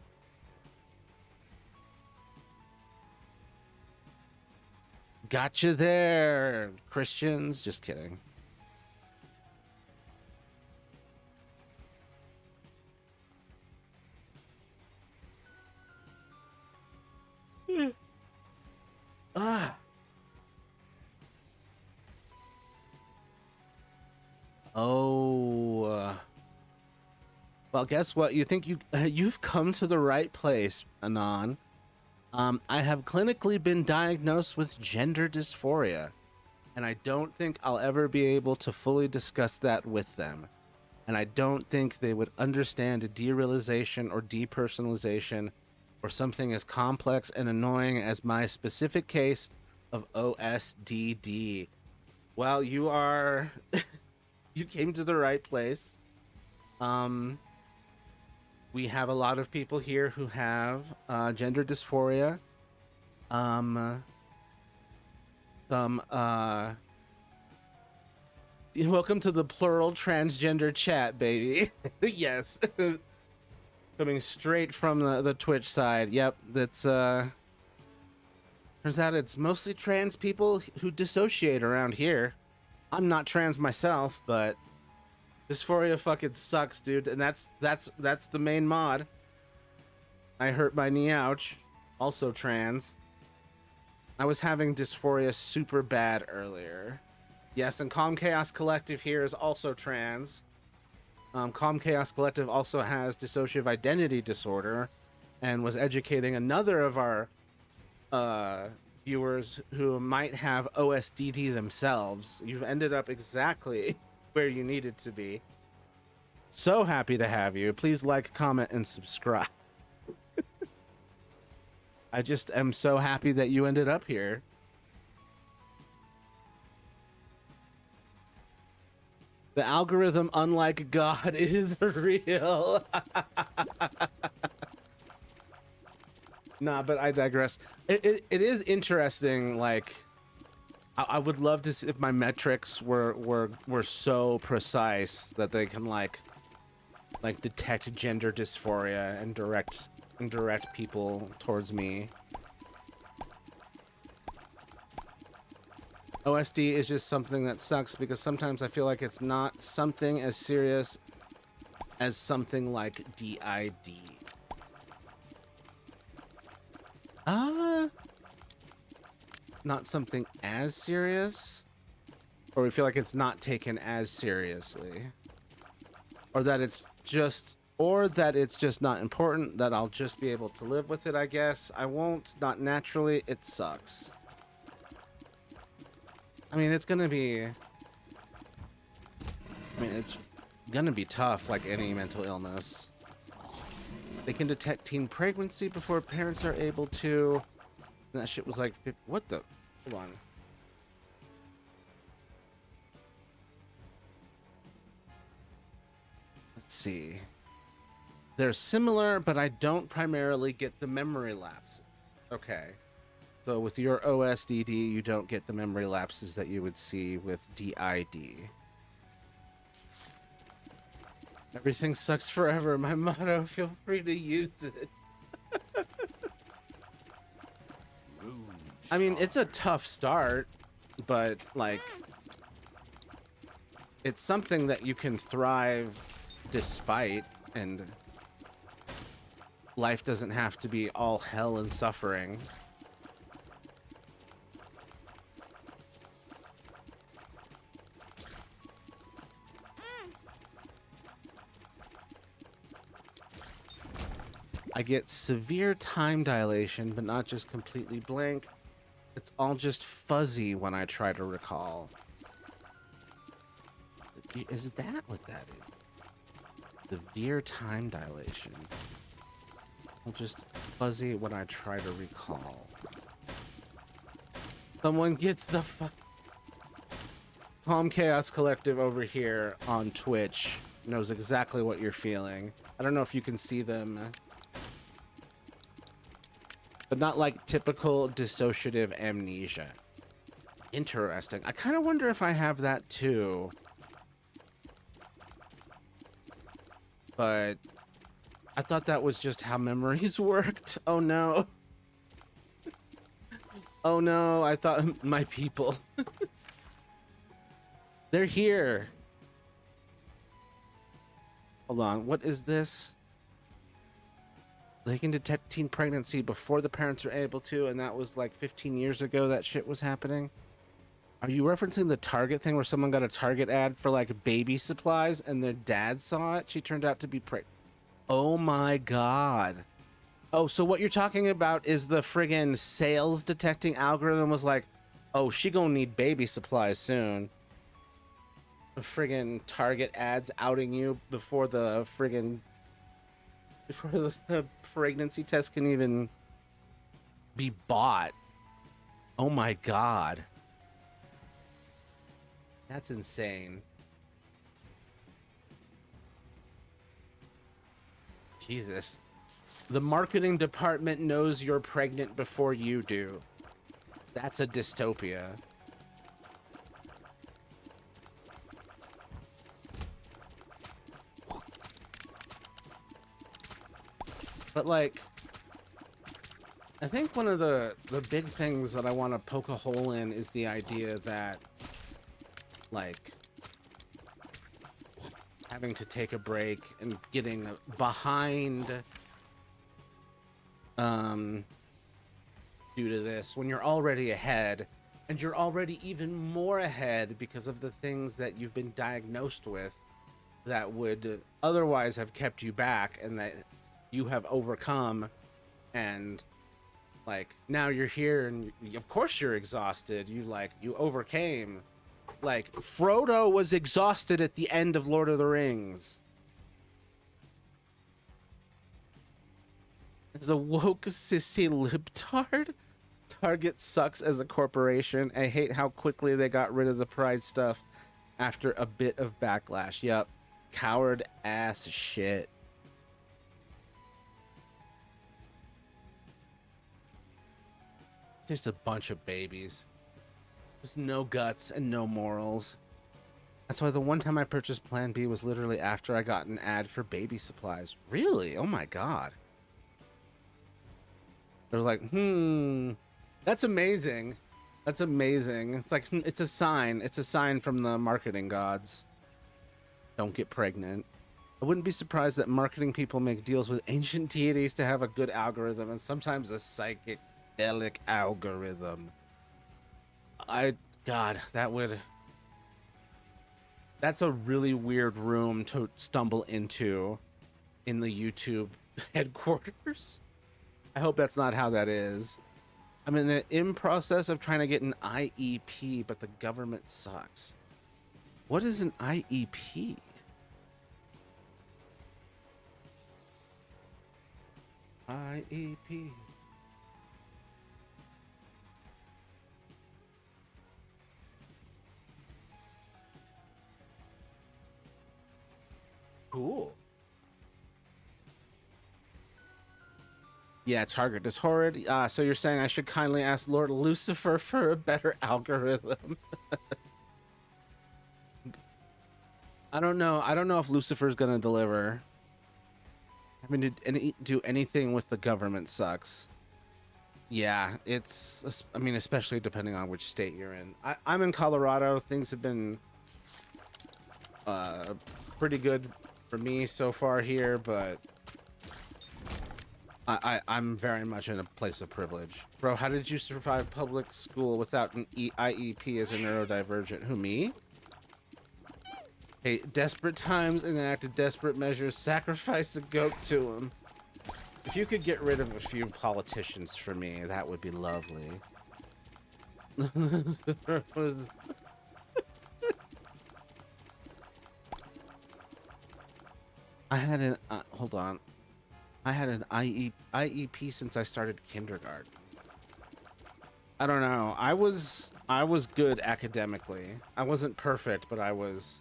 S3: Gotcha there, Christians. Just kidding. Ah. Oh. Well, guess what? You think you've come to the right place, Anon. I have clinically been diagnosed with gender dysphoria, and I don't think I'll ever be able to fully discuss that with them. And I don't think they would understand a derealization or depersonalization or something as complex and annoying as my specific case of OSDD. Well, you are... you came to the right place. We have a lot of people here who have gender dysphoria. Welcome to the plural transgender chat, baby. Yes. Coming straight from the Twitch side. Yep, that's turns out it's mostly trans people who dissociate around here. I'm not trans myself, but dysphoria fucking sucks, dude, and that's the main mod. I hurt my knee, ouch. Also trans. I was having dysphoria super bad earlier. Yes, and Calm Chaos Collective here is also trans. Calm Chaos Collective also has dissociative identity disorder, and was educating another of our viewers who might have OSDD themselves. You've ended up exactly where you needed to be. So happy to have you. Please like, comment, and subscribe. I just am so happy that you ended up here. The algorithm, unlike God, is real. Nah, but I digress. It is interesting, like, I would love to see if my metrics were so precise that they can like detect gender dysphoria and direct people towards me. OSD is just something that sucks because sometimes I feel like it's not something as serious as something like DID. Not something as serious, or we feel like it's not taken as seriously, or that it's just not important, that I'll just be able to live with it, I guess. I won't, not naturally. It sucks. I mean, it's gonna be tough like any mental illness. They can detect teen pregnancy before parents are able to. And that shit was like, what the? Hold on. Let's see. They're similar, but I don't primarily get the memory lapse. Okay. So with your OSDD, you don't get the memory lapses that you would see with DID. Everything sucks forever. My motto, feel free to use it. I mean, it's a tough start, but like, it's something that you can thrive despite, and life doesn't have to be all hell and suffering. I get severe time dilation, but not just completely blank. It's all just fuzzy when I try to recall. Is that what that is? Severe time dilation. All just fuzzy when I try to recall. Someone gets the Calm Chaos Collective over here on Twitch knows exactly what you're feeling. I don't know if you can see them, but not like typical dissociative amnesia. Interesting. I kind of wonder if I have that too. But I thought that was just how memories worked. Oh no. Oh no, I thought my people. They're here. Hold on, what is this? They can detect teen pregnancy before the parents are able to, and that was like 15 years ago that shit was happening. Are you referencing the Target thing where someone got a Target ad for like baby supplies and their dad saw it? She turned out to be pregnant. Oh my god. Oh, so what you're talking about is the friggin' sales detecting algorithm was like, oh, she gonna need baby supplies soon. The friggin' Target ads outing you before the pregnancy test can even be bought. Oh my god. That's insane. Jesus. The marketing department knows you're pregnant before you do. That's a dystopia. But like, I think one of the big things that I want to poke a hole in is the idea that like having to take a break and getting behind due to this when you're already ahead, and you're already even more ahead because of the things that you've been diagnosed with that would otherwise have kept you back and that you have overcome, and like now you're here and of course you're exhausted. You overcame. Like Frodo was exhausted at the end of Lord of the Rings. As a woke sissy libtard, Target sucks as a corporation. I hate how quickly they got rid of the pride stuff after a bit of backlash. Yup. Coward ass shit. Just a bunch of babies. Just no guts and no morals. That's why the one time I purchased Plan B was literally after I got an ad for baby supplies. Really? Oh my god. They're like, that's amazing. That's amazing. It's like it's a sign. It's a sign from the marketing gods. Don't get pregnant. I wouldn't be surprised that marketing people make deals with ancient deities to have a good algorithm and sometimes a psychedelic algorithm. God, that's a really weird room to stumble into in the YouTube headquarters. I hope that's not how that is. I'm in process of trying to get an IEP, but the government sucks. What is an IEP? IEP. Cool. Yeah, Target is horrid. So you're saying I should kindly ask Lord Lucifer for a better algorithm? I don't know. I don't know if Lucifer's gonna deliver. I mean, to do anything with the government sucks. Yeah, it's. I mean, especially depending on which state you're in. I'm in Colorado. Things have been pretty good for me so far here, but I'm very much in a place of privilege. Bro, how did you survive public school without an IEP as a neurodivergent? Who, me? Hey, desperate times enacted desperate measures. Sacrifice a goat to him. If you could get rid of a few politicians for me, that would be lovely. I had an hold on. I had an IEP since I started kindergarten. I don't know. I was good academically. I wasn't perfect, but I was.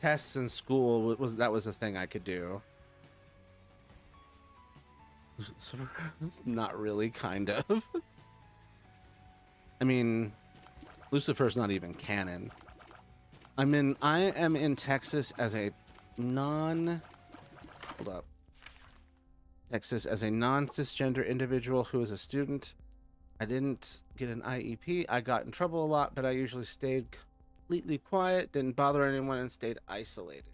S3: Tests in school was a thing I could do. So, not really, kind of. I mean, Lucifer's not even canon. I am in Texas as a hold up. Texas as a non-cisgender individual who is a student. I didn't get an IEP. I got in trouble a lot, but I usually stayed completely quiet, didn't bother anyone, and stayed isolated.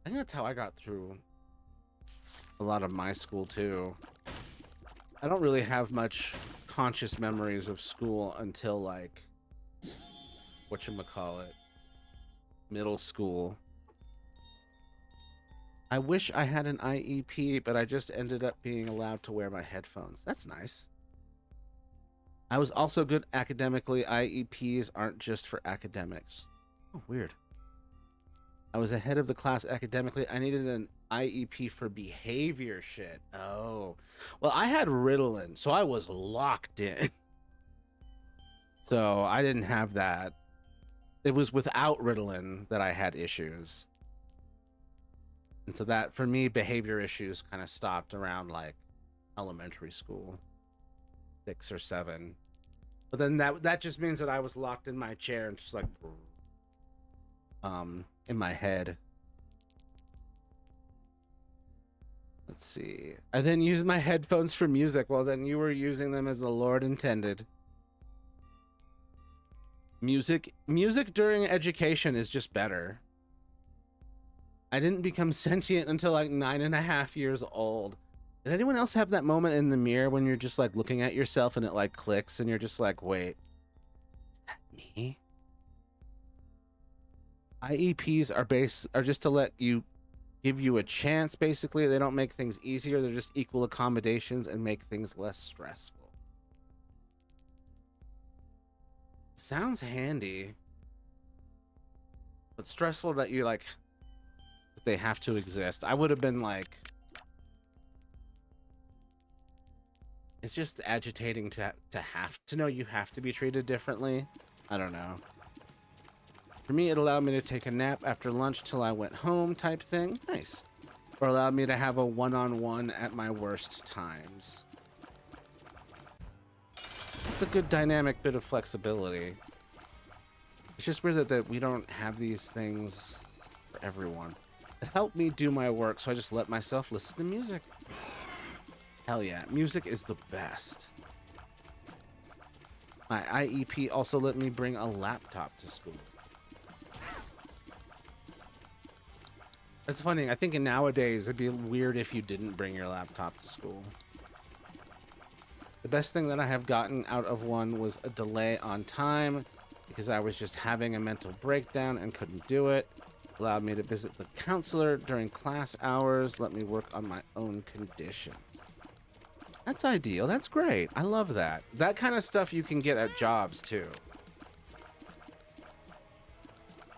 S3: I think that's how I got through a lot of my school too. I don't really have much conscious memories of school until like whatchamacallit, middle school. I wish I had an IEP, but I just ended up being allowed to wear my headphones. That's nice. I was also good academically. IEPs aren't just for academics. Oh, weird. I was ahead of the class academically. I needed an IEP for behavior shit. Oh. Well, I had Ritalin, so I was locked in. So I didn't have that. It was without Ritalin that I had issues. And so that, for me, behavior issues kind of stopped around like elementary school. 6 or 7, but then that just means that I was locked in my chair and just like in my head. Let's see. I then used my headphones for music. Well, then you were using them as the Lord intended. Music during education is just better. I didn't become sentient until like 9.5 years old. Did anyone else have that moment in the mirror when you're just like looking at yourself and it like clicks and you're just like, wait, is that me? IEPs are just to give you a chance, basically. They don't make things easier. They're just equal accommodations and make things less stressful. Sounds handy. But stressful that you like that they have to exist. I would have been like, it's just agitating to have to know you have to be treated differently. I don't know. For me, it allowed me to take a nap after lunch till I went home type thing. Nice. Or allowed me to have a one-on-one at my worst times. It's a good dynamic bit of flexibility. It's just weird that we don't have these things for everyone. It helped me do my work, so I just let myself listen to music. Hell yeah, music is the best. My IEP also let me bring a laptop to school. It's funny, I think nowadays it'd be weird if you didn't bring your laptop to school. The best thing that I have gotten out of one was a delay on time because I was just having a mental breakdown and couldn't do it. Allowed me to visit the counselor during class hours, let me work on my own conditions. That's ideal. That's great. I love that. That kind of stuff you can get at jobs too.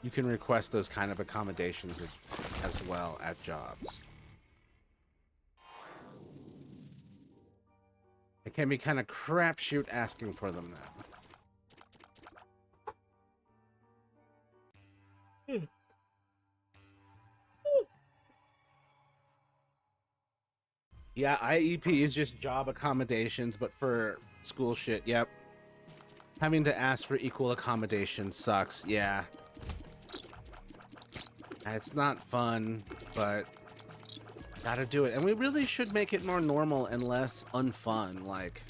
S3: You can request those kind of accommodations as well at jobs. It can be kind of crapshoot asking for them now. Yeah, IEP is just job accommodations, but for school shit, yep. Having to ask for equal accommodation sucks, yeah. It's not fun, but gotta do it. And we really should make it more normal and less unfun. Like,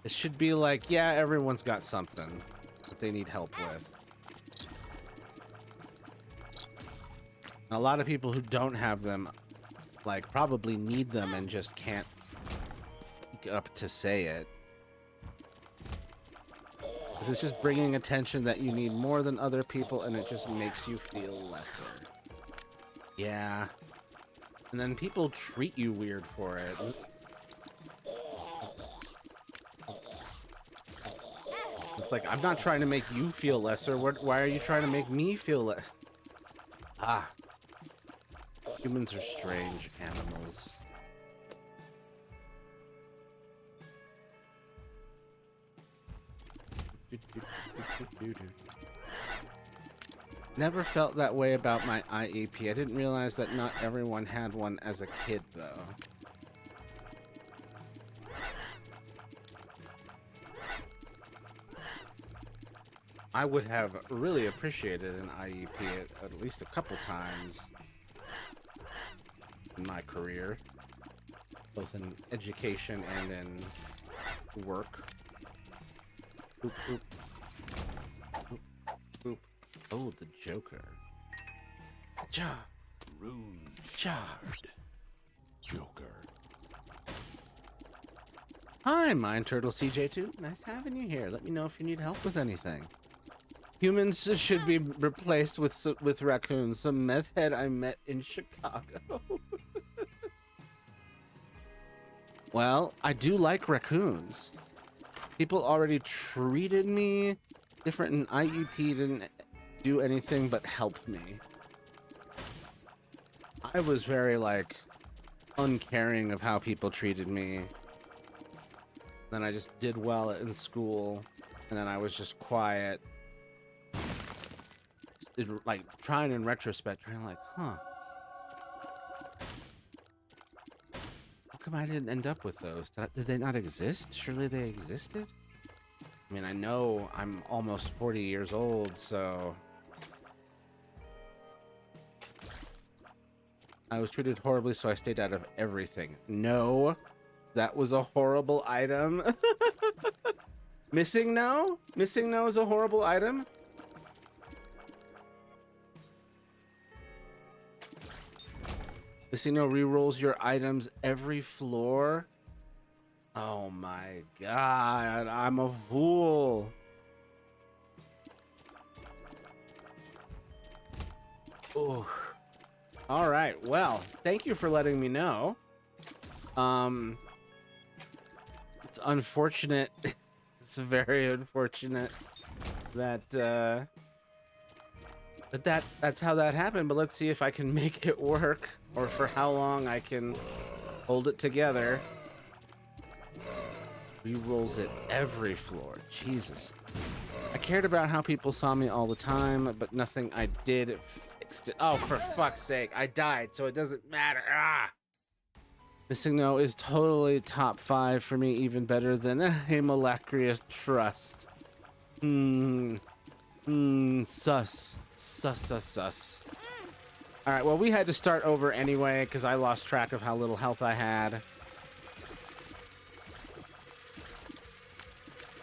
S3: it should be like, yeah, everyone's got something that they need help with. And a lot of people who don't have them, like, probably need them and just can't speak up to say it. Because it's just bringing attention that you need more than other people, and it just makes you feel lesser. Yeah. And then people treat you weird for it. It's like, I'm not trying to make you feel lesser. Why are you trying to make me feel less? Ah. Humans are strange animals. Never felt that way about my IEP. I didn't realize that not everyone had one as a kid, though. I would have really appreciated an IEP at least a couple times in my career, both in education and in work. Oop, oop. Oop, oop. Oh, the Joker. Ja.
S2: Rune
S3: Shard.
S2: Joker.
S3: Hi, Mind Turtle CJ2. Nice having you here. Let me know if you need help with anything. Humans should be replaced with raccoons. Some meth head I met in Chicago. Well, I do like raccoons. People already treated me different, and IEP didn't do anything but help me. I was very, like, uncaring of how people treated me. Then I just did well in school, and then I was just quiet. Like, trying in retrospect, like, huh. How come I didn't end up with those? Did they not exist? Surely they existed? I mean, I know I'm almost 40 years old, so... I was treated horribly, so I stayed out of everything. No, that was a horrible item. Missing no? Missing no is a horrible item? Missing no rerolls your items every floor? Oh my god, I'm a fool. Ooh. All right, well, thank you for letting me know. It's unfortunate. It's very unfortunate that that's how that happened, but let's see if I can make it work, or for how long I can hold it together. Rerolls it every floor. Jesus. I cared about how people saw me all the time, but nothing I did fixed it. Oh, for fuck's sake. I died, so it doesn't matter. Ah! Missing No is totally top 5 for me, even better than a Hemolacria Trust. Sus. Sus. Alright, well, we had to start over anyway, because I lost track of how little health I had.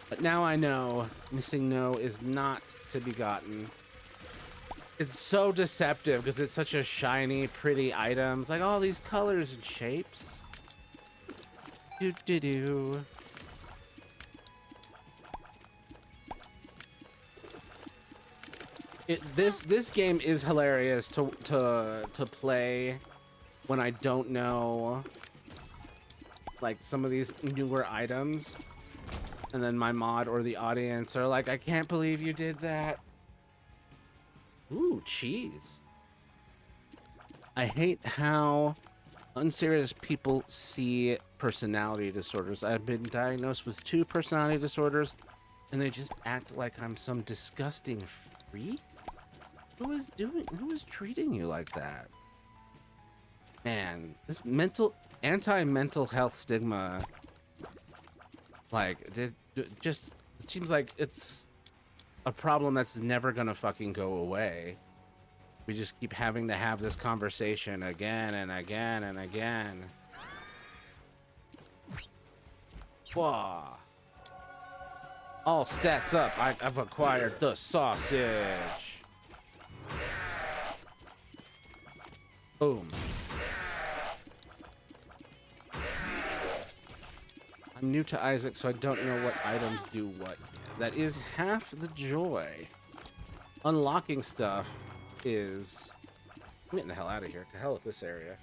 S3: But now I know missing no is not to be gotten. It's so deceptive because it's such a shiny, pretty item. It's like all these colors and shapes. Do do do. This game is hilarious to play when I don't know like some of these newer items, and then my mod or the audience are like, I can't believe you did that. Ooh, cheese. I hate how unserious people see personality disorders. I've been diagnosed with 2 personality disorders, and they just act like I'm some disgusting freak. Who is treating you like that? Man, this anti-mental health stigma, like, just it seems like it's a problem that's never gonna fucking go away. We just keep having to have this conversation again and again and again. Whoa. All stats up. I've acquired the sausage. Boom. I'm new to Isaac, so I don't know what items do what. That is half the joy. Unlocking stuff is... I'm getting the hell out of here. To hell with this area.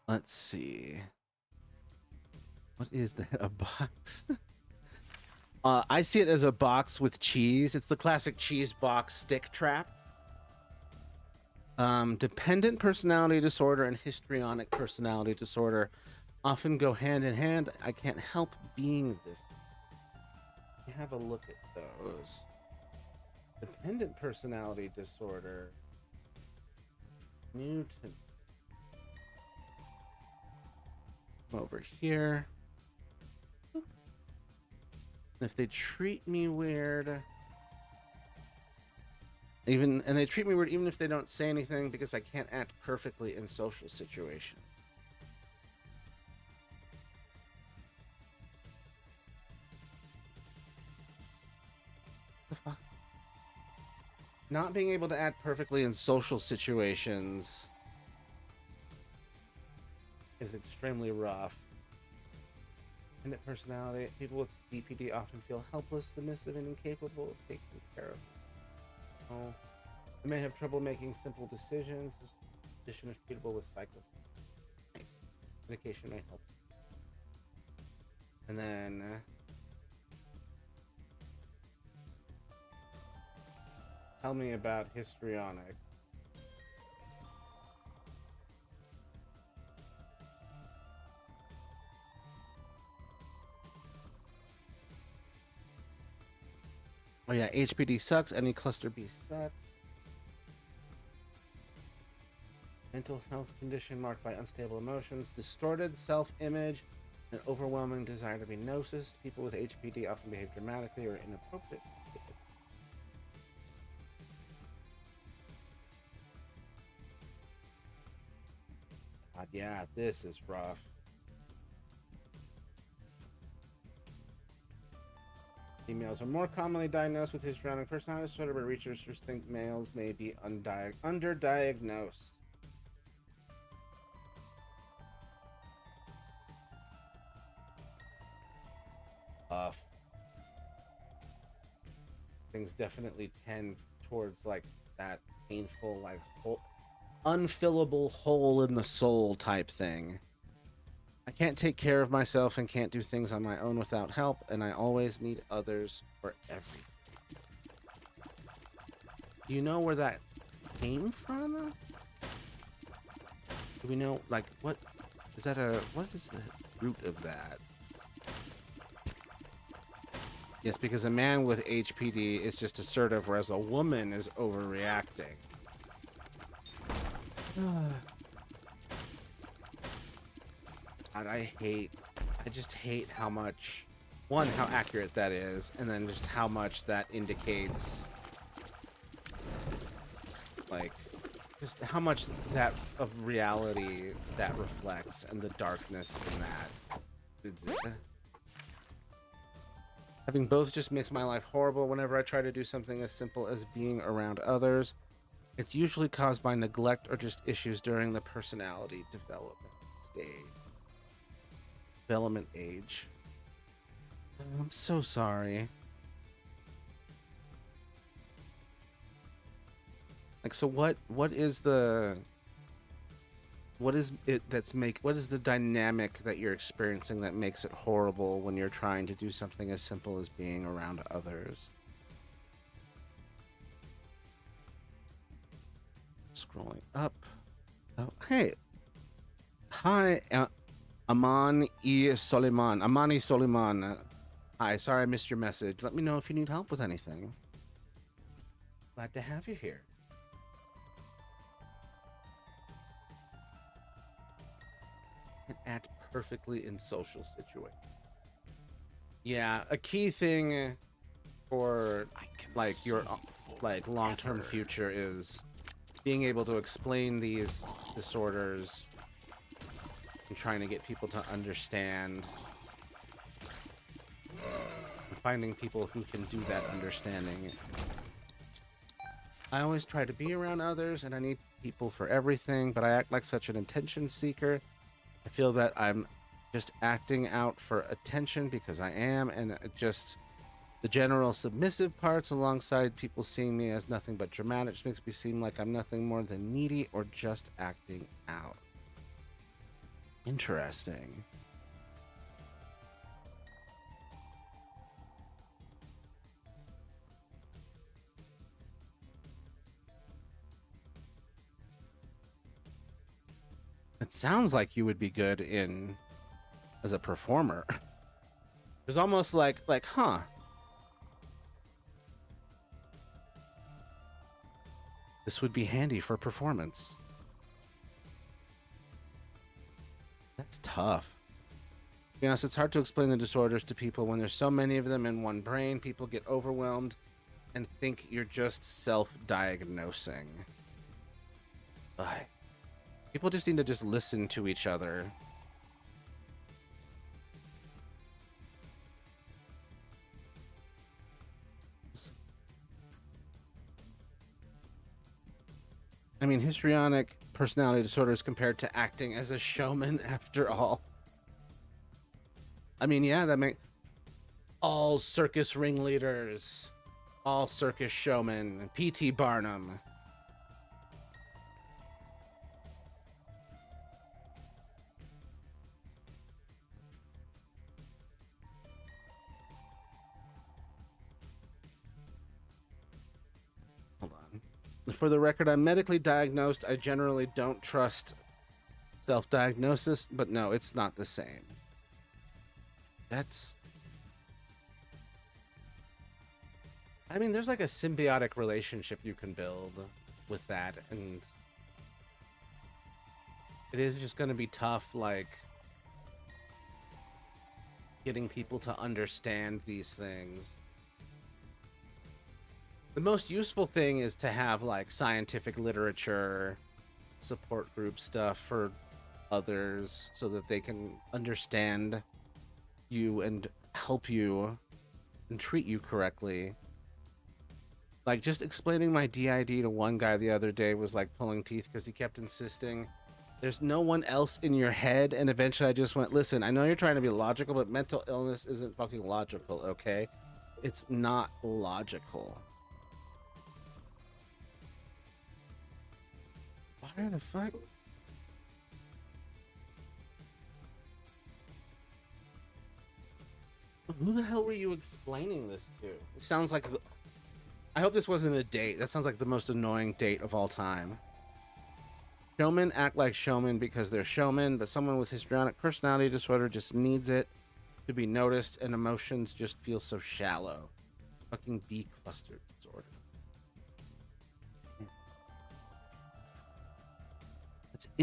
S3: Let's see. What is that? A box? I see it as a box with cheese. It's the classic cheese box stick trap. Dependent personality disorder and histrionic personality disorder often go hand in hand. I can't help being this. Let me have a look at those. Dependent personality disorder. New to... over here. If they treat me weird, and they treat me weird even if they don't say anything, because I can't act perfectly in social situations. The fuck? Not being able to act perfectly in social situations is extremely rough. Independent personality. People with DPD often feel helpless, submissive, and incapable of taking care of. Oh, they may have trouble making simple decisions. This condition is treatable with cycles. Nice. Medication may help. And then tell me about histrionic. Oh yeah, HPD sucks. Any cluster B sucks. Mental health condition marked by unstable emotions, distorted self-image, an overwhelming desire to be noticed. People with HPD often behave dramatically or inappropriately. God, yeah, this is rough. Females are more commonly diagnosed with histrionic personality disorder, but researchers think males may be underdiagnosed. Things definitely tend towards like that painful, like unfillable hole in the soul type thing. I can't take care of myself and can't do things on my own without help, and I always need others for everything. Do you know where that came from? Do we know, like, what is that what is the root of that? Yes, because a man with HPD is just assertive, whereas a woman is overreacting. God, I just hate how much, one, how accurate that is, and then just how much that indicates, like, just how much that of reality that reflects and the darkness in that. Having both just makes my life horrible whenever I try to do something as simple as being around others. It's usually caused by neglect or just issues during the personality development age. I'm so sorry. Like, so what is the dynamic that you're experiencing that makes it horrible when you're trying to do something as simple as being around others? Scrolling up. Oh, hey. Hi, Amani Soliman. Hi, sorry I missed your message. Let me know if you need help with anything. Glad to have you here. And act perfectly in social situations. Yeah, a key thing for like your like long-term future is being able to explain these disorders and trying to get people to understand and finding people who can do that understanding. I always try to be around others and I need people for everything, but I act like such an attention seeker. I feel that I'm just acting out for attention because I am, and just the general submissive parts alongside people seeing me as nothing but dramatic just makes me seem like I'm nothing more than needy or just acting out. Interesting. It sounds like you would be good in as a performer. There's almost like, huh. This would be handy for performance. That's tough. To be honest, it's hard to explain the disorders to people when there's so many of them in one brain. People get overwhelmed and think you're just self-diagnosing. People just need to just listen to each other. I mean, histrionic personality disorder is compared to acting as a showman after all. I mean, yeah, that makes all circus ringleaders, all circus showmen, P.T. Barnum. Hold on. For the record, I'm medically diagnosed. I generally don't trust self-diagnosis, but no, it's not the same. I mean, there's like a symbiotic relationship you can build with that, and it is just going to be tough, like, getting people to understand these things. The most useful thing is to have, like, scientific literature, support group stuff for others so that they can understand you and help you and treat you correctly. Like, just explaining my DID to one guy the other day was like pulling teeth because he kept insisting there's no one else in your head, and eventually I just went, listen, I know you're trying to be logical, but mental illness isn't fucking logical, okay? It's not logical. Why the fuck? Who the hell were you explaining this to? It sounds like... I hope this wasn't a date. That sounds like the most annoying date of all time. Showmen act like showmen because they're showmen, but someone with histrionic personality disorder just needs it to be noticed, and emotions just feel so shallow. Fucking B cluster disorder.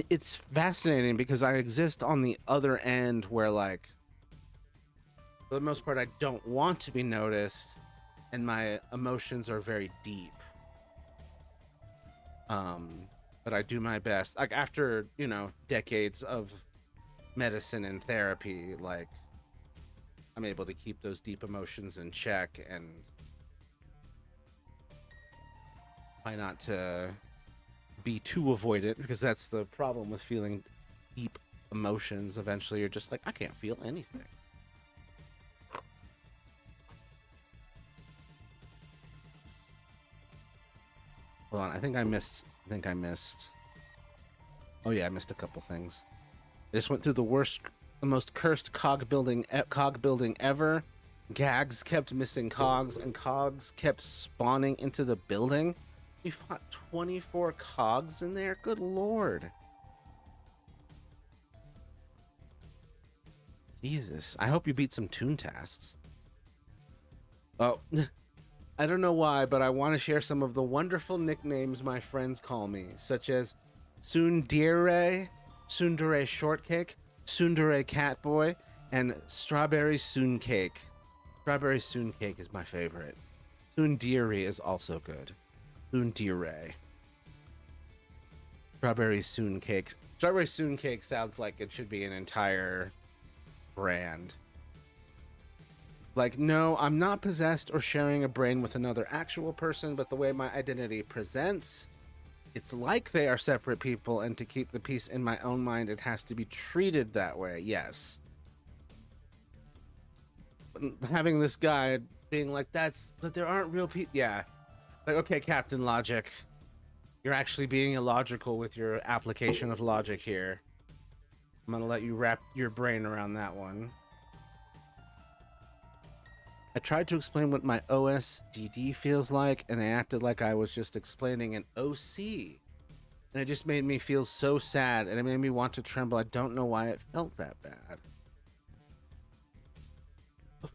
S3: It's fascinating because I exist on the other end where, like, for the most part, I don't want to be noticed, and my emotions are very deep. but I do my best. Like after, you know, decades of medicine and therapy, like I'm able to keep those deep emotions in check and try not to be too avoidant, because that's the problem with feeling deep emotions. Eventually you're just like, I can't feel anything. Hold on, I think I missed. Oh yeah, I missed a couple things. I just went through the most cursed cog building ever. Gags kept missing cogs, and cogs kept spawning into the building. We fought 24 cogs in there. Good lord. Jesus, I hope you beat some toon tasks. Oh. I don't know why, but I want to share some of the wonderful nicknames my friends call me, such as Tsundere, Tsundere Shortcake, Tsundere Catboy, and Strawberry Sooncake. Strawberry Sooncake is my favorite. Tsundere is also good. Tsundere. Strawberry Sooncake. Strawberry Sooncake sounds like it should be an entire brand. Like, no, I'm not possessed or sharing a brain with another actual person, but the way my identity presents, it's like they are separate people, and to keep the peace in my own mind, it has to be treated that way, yes. But having this guy being like, but there aren't real people, yeah. Like, okay, Captain Logic, you're actually being illogical with your application of logic here. I'm gonna let you wrap your brain around that one. I tried to explain what my OSDD feels like, and they acted like I was just explaining an OC. And it just made me feel so sad, and it made me want to tremble. I don't know why it felt that bad.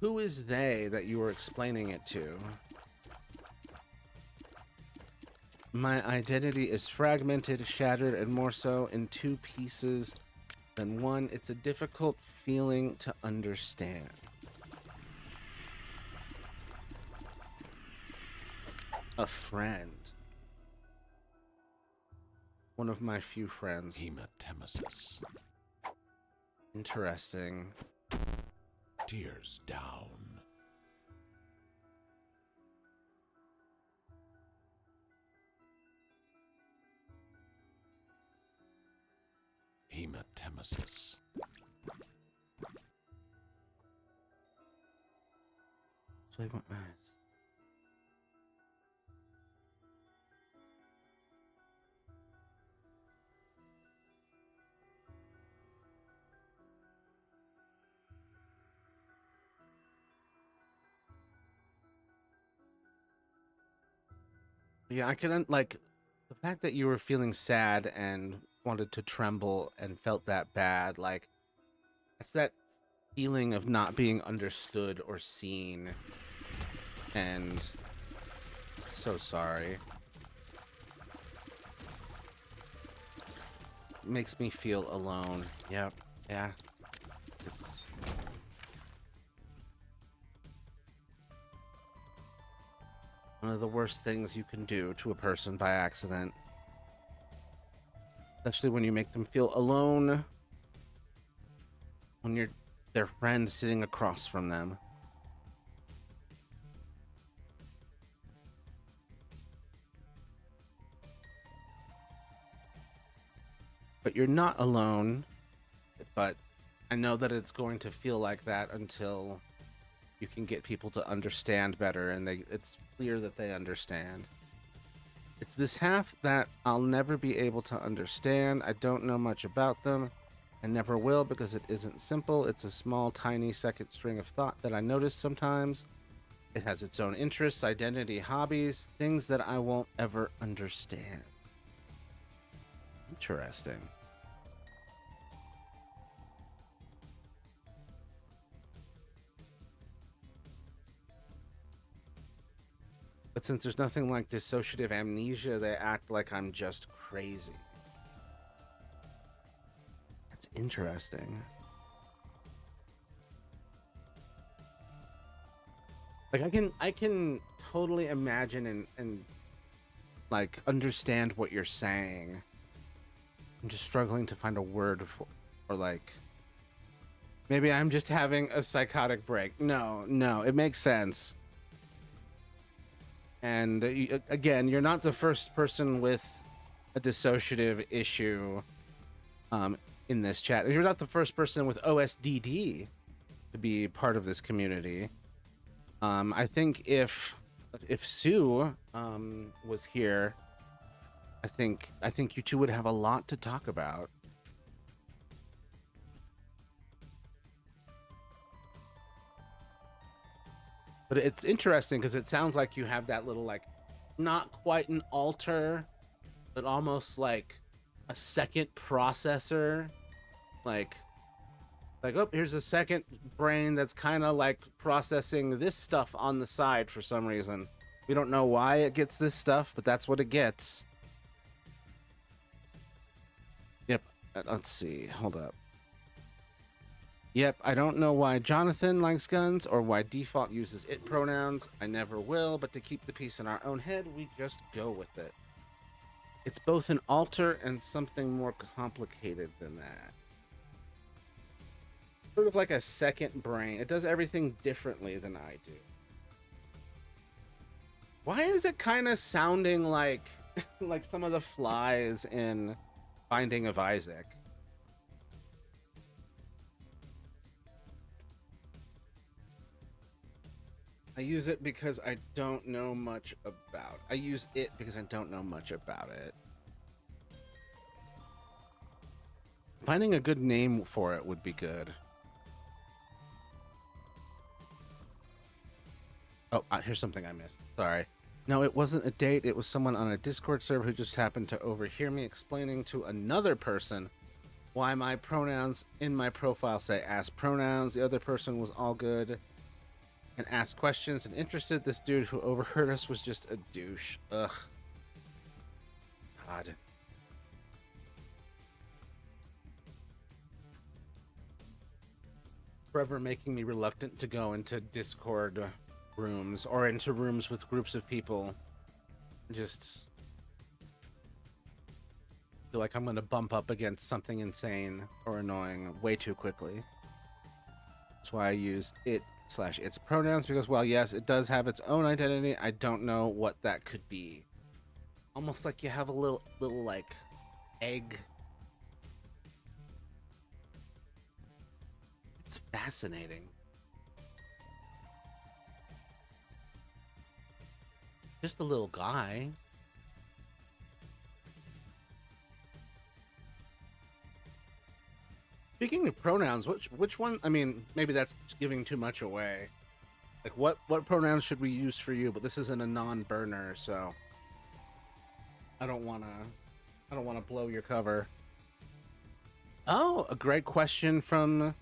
S3: Who is they that you were explaining it to? My identity is fragmented, shattered, and more so in two pieces than one. It's a difficult feeling to understand. A friend. One of my few friends.
S2: Hematemesis.
S3: Interesting.
S2: Tears down. Hematemesis.
S3: Play my eyes. Yeah, I can, like, the fact that you were feeling sad and wanted to tremble and felt that bad, like, it's that feeling of not being understood or seen. And so sorry. It makes me feel alone. Yep, yeah. It's one of the worst things you can do to a person by accident. Especially when you make them feel alone. When you're their friend sitting across from them. But you're not alone. But I know that it's going to feel like that until you can get people to understand better, and it's clear that they understand. It's this half that I'll never be able to understand. I don't know much about them. I never will, because it isn't simple. It's a small, tiny second string of thought that I notice sometimes. It has its own interests, identity, hobbies, things that I won't ever understand. Interesting. But since there's nothing like dissociative amnesia, they act like I'm just crazy. That's interesting. Like, I can totally imagine and like understand what you're saying. I'm just struggling to find a word for, or like, maybe I'm just having a psychotic break. No, it makes sense. And again, you're not the first person with a dissociative issue in this chat. You're not the first person with OSDD to be part of this community. I think if Sue was here, I think you two would have a lot to talk about. But it's interesting because it sounds like you have that little, like, not quite an altar, but almost like a second processor. Like, oh, here's a second brain that's kind of like processing this stuff on the side for some reason. We don't know why it gets this stuff, but that's what it gets. Yep. Let's see. Hold up. Yep, I don't know why Jonathan likes guns or why default uses it pronouns. I never will, but to keep the peace in our own head, we just go with it. It's both an altar and something more complicated than that. Sort of like a second brain. It does everything differently than I do. Why is it kind of sounding like like some of the flies in Binding of Isaac? I use it because I don't know much about. I use it because I don't know much about it. Finding a good name for it would be good. Oh, here's something I missed. Sorry. No, it wasn't a date. It was someone on a Discord server who just happened to overhear me explaining to another person why my pronouns in my profile say ass pronouns. The other person was all good and asked questions and interested. This dude who overheard us was just a douche. Ugh. God. Forever making me reluctant to go into Discord rooms or into rooms with groups of people. Just feel like I'm going to bump up against something insane or annoying way too quickly. That's why I use it/its pronouns, because while yes, it does have its own identity, I don't know what that could be. Almost like you have a little like egg. It's fascinating. Just a little guy. Speaking of pronouns, which one? I mean, maybe that's giving too much away. Like, what pronouns should we use for you? But this isn't a non-burner, so I don't wanna blow your cover. Oh, a great question from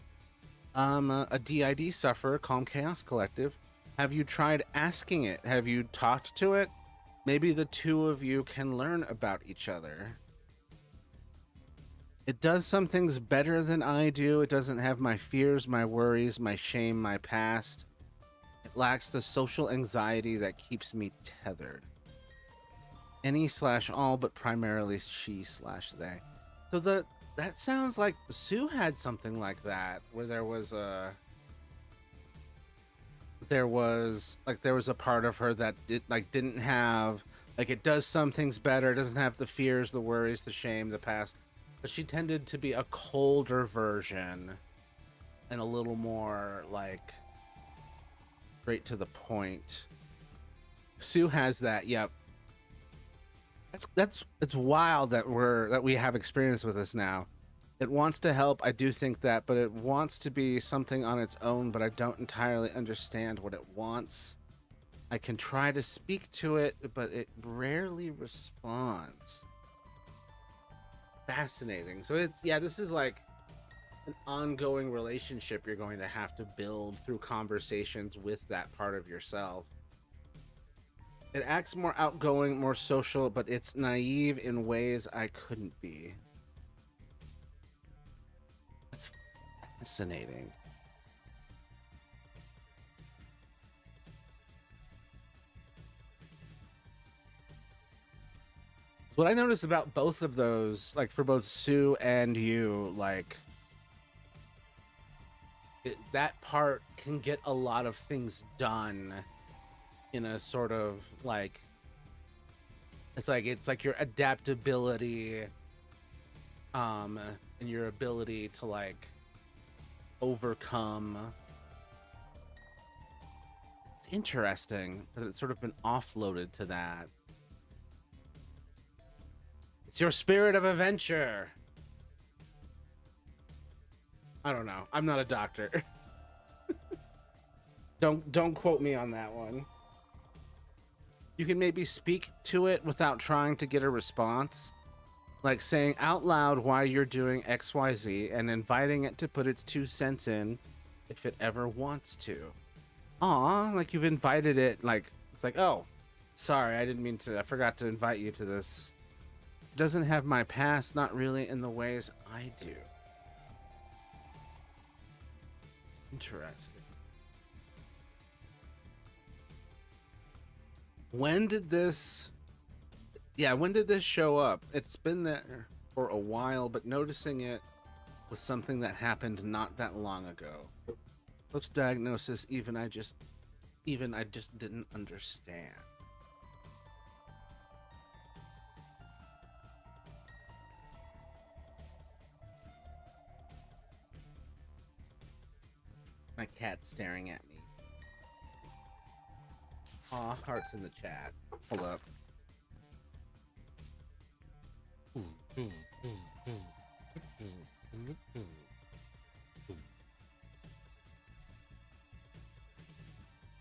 S3: a DID sufferer, Calm Chaos Collective. Have you tried asking it? Have you talked to it? Maybe the two of you can learn about each other. It does some things better than I do. It doesn't have my fears, my worries, my shame, my past. It lacks the social anxiety that keeps me tethered. Any/all, but primarily she/they. So that sounds like Sue had something like that, where there was a part of her that didn't have, like, it does some things better. It doesn't have the fears, the worries, the shame, the past. But she tended to be a colder version and a little more like straight to the point. Sue has that. Yep. It's wild that we have experience with this now. It wants to help, I do think that, but it wants to be something on its own, but I don't entirely understand what it wants. I can try to speak to it, but it rarely responds. Fascinating. So this is like an ongoing relationship you're going to have to build through conversations with that part of yourself. It acts more outgoing, more social, but it's naive in ways I couldn't be. That's fascinating. What I noticed about both of those, like for both Sue and you, like that part can get a lot of things done in a sort of like it's like your adaptability and your ability to like overcome. It's interesting that it's sort of been offloaded to that. It's your spirit of adventure. I don't know. I'm not a doctor. Don't quote me on that one. You can maybe speak to it without trying to get a response. Like saying out loud why you're doing XYZ and inviting it to put its 2 cents in if it ever wants to. Aw, like you've invited it, like, it's like, oh, sorry, I forgot to invite you to this. It doesn't have my past, not really in the ways I do. Interesting. When did this show up? It's been there for a while, but noticing it was something that happened not that long ago. Post diagnosis, even I just didn't understand. My cat's staring at me. Aw, hearts in the chat. Hold up.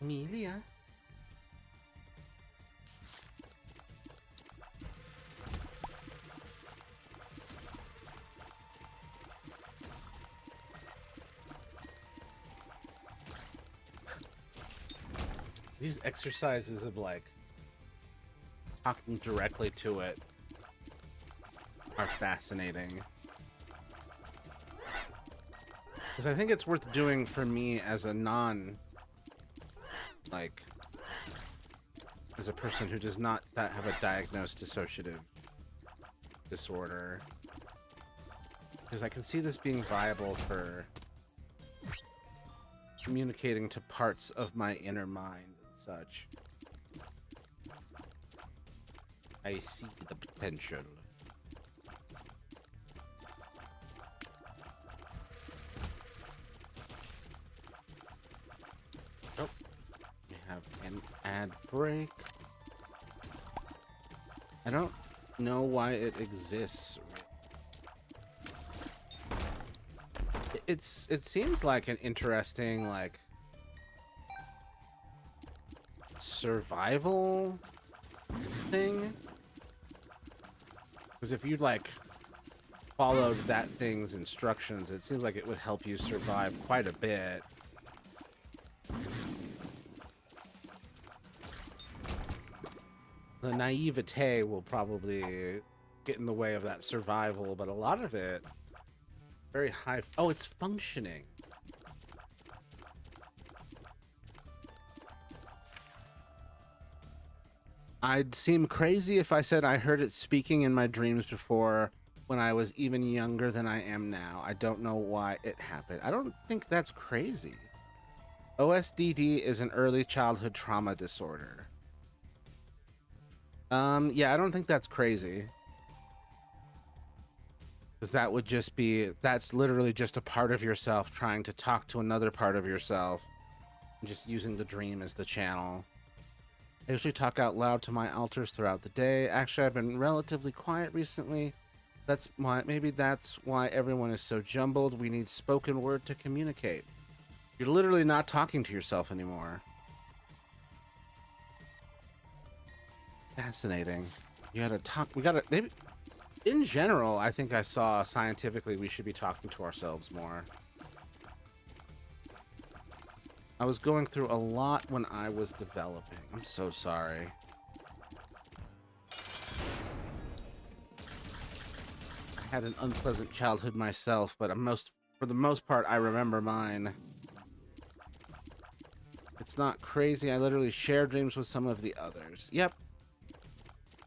S3: Amelia. These exercises of like talking directly to it are fascinating. Because I think it's worth doing for me as a as a person who does not have a diagnosed dissociative disorder. Because I can see this being viable for communicating to parts of my inner mind and such. I see the potential. Oh, we have an ad break. I don't know why it exists. It seems like an interesting like survival thing. Because if you like followed that thing's instructions, it seems like it would help you survive quite a bit. The naivete will probably get in the way of that survival, but a lot of it, very high. Oh, it's functioning. I'd seem crazy if I said I heard it speaking in my dreams before when I was even younger than I am now. I don't know why it happened. I don't think that's crazy. OSDD is an early childhood trauma disorder. Yeah, I don't think that's crazy. Because that would just be, that's literally just a part of yourself trying to talk to another part of yourself. And just using the dream as the channel. I usually talk out loud to my alters throughout the day. Actually, I've been relatively quiet recently. Maybe that's why everyone is so jumbled. We need spoken word to communicate. You're literally not talking to yourself anymore. Fascinating. You gotta talk, maybe, in general, I think I saw scientifically we should be talking to ourselves more. I was going through a lot when I was developing. I'm so sorry. I had an unpleasant childhood myself, but for the most part, I remember mine. It's not crazy. I literally share dreams with some of the others. Yep.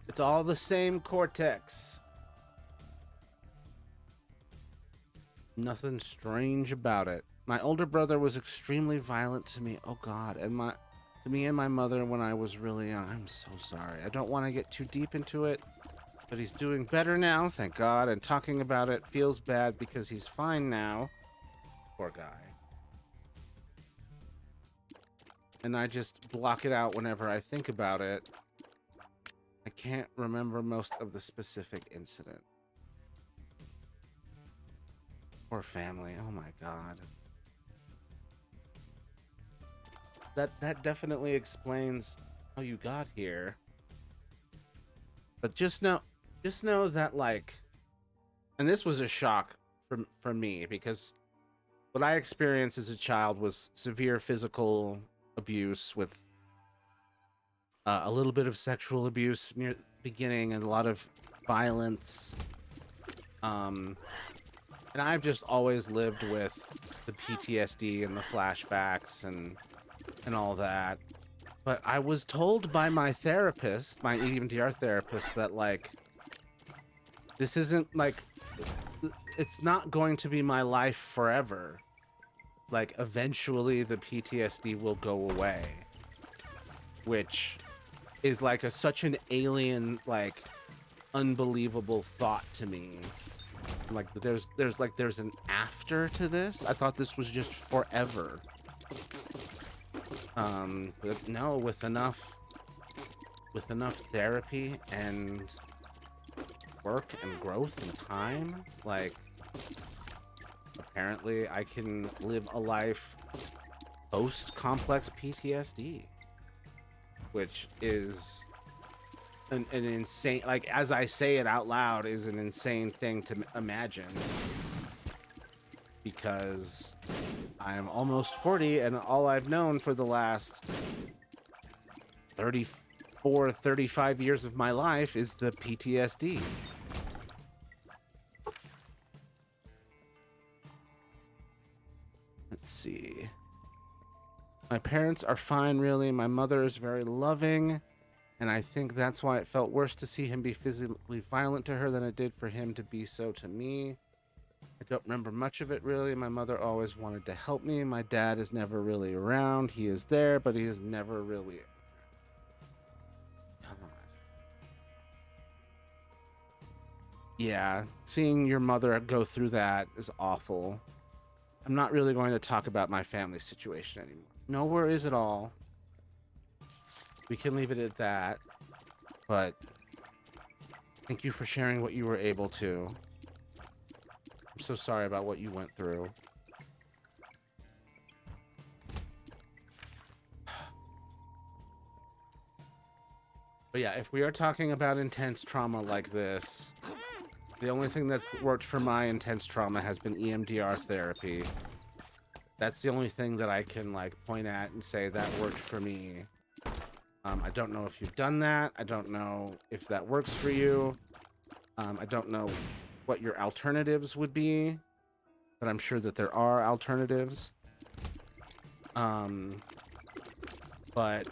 S3: It's all the same Cortex. Nothing strange about it. My older brother was extremely violent to me. Oh God, and to me and my mother when I was really young. I'm so sorry. I don't want to get too deep into it, but he's doing better now, thank God. And talking about it feels bad because he's fine now. Poor guy. And I just block it out whenever I think about it. I can't remember most of the specific incident. Poor family. Oh my God. That definitely explains how you got here. But just know that, like, and this was a shock for me, because what I experienced as a child was severe physical abuse with a little bit of sexual abuse near the beginning and a lot of violence. And I've just always lived with the PTSD and the flashbacks and all that. But I was told by my therapist, my EMDR therapist, that, like, this isn't, like, it's not going to be my life forever. Like, eventually the PTSD will go away. Which is, like, such an alien, like, unbelievable thought to me. Like, there's an after to this. I thought this was just forever. But no, with enough therapy and work and growth and time, like, apparently I can live a life post complex PTSD, which is an insane, like, as I say it out loud, is an insane thing to imagine, because I'm almost 40 and all I've known for the last 35 years of my life is the PTSD. Let's see. My parents are fine, really. My mother is very loving, and I think that's why it felt worse to see him be physically violent to her than it did for him to be so to me. I don't remember much of it, really. My mother always wanted to help me. My dad is never really around. He is there, but he is never really... Come on. Yeah, seeing your mother go through that is awful. I'm not really going to talk about my family situation anymore. No worries at all. We can leave it at that. But thank you for sharing what you were able to. I'm so sorry about what you went through. But yeah, if we are talking about intense trauma like this, the only thing that's worked for my intense trauma has been EMDR therapy. That's the only thing that I can, like, point at and say that worked for me. I don't know if you've done that. I don't know if that works for you. I don't know what your alternatives would be, but I'm sure that there are alternatives. But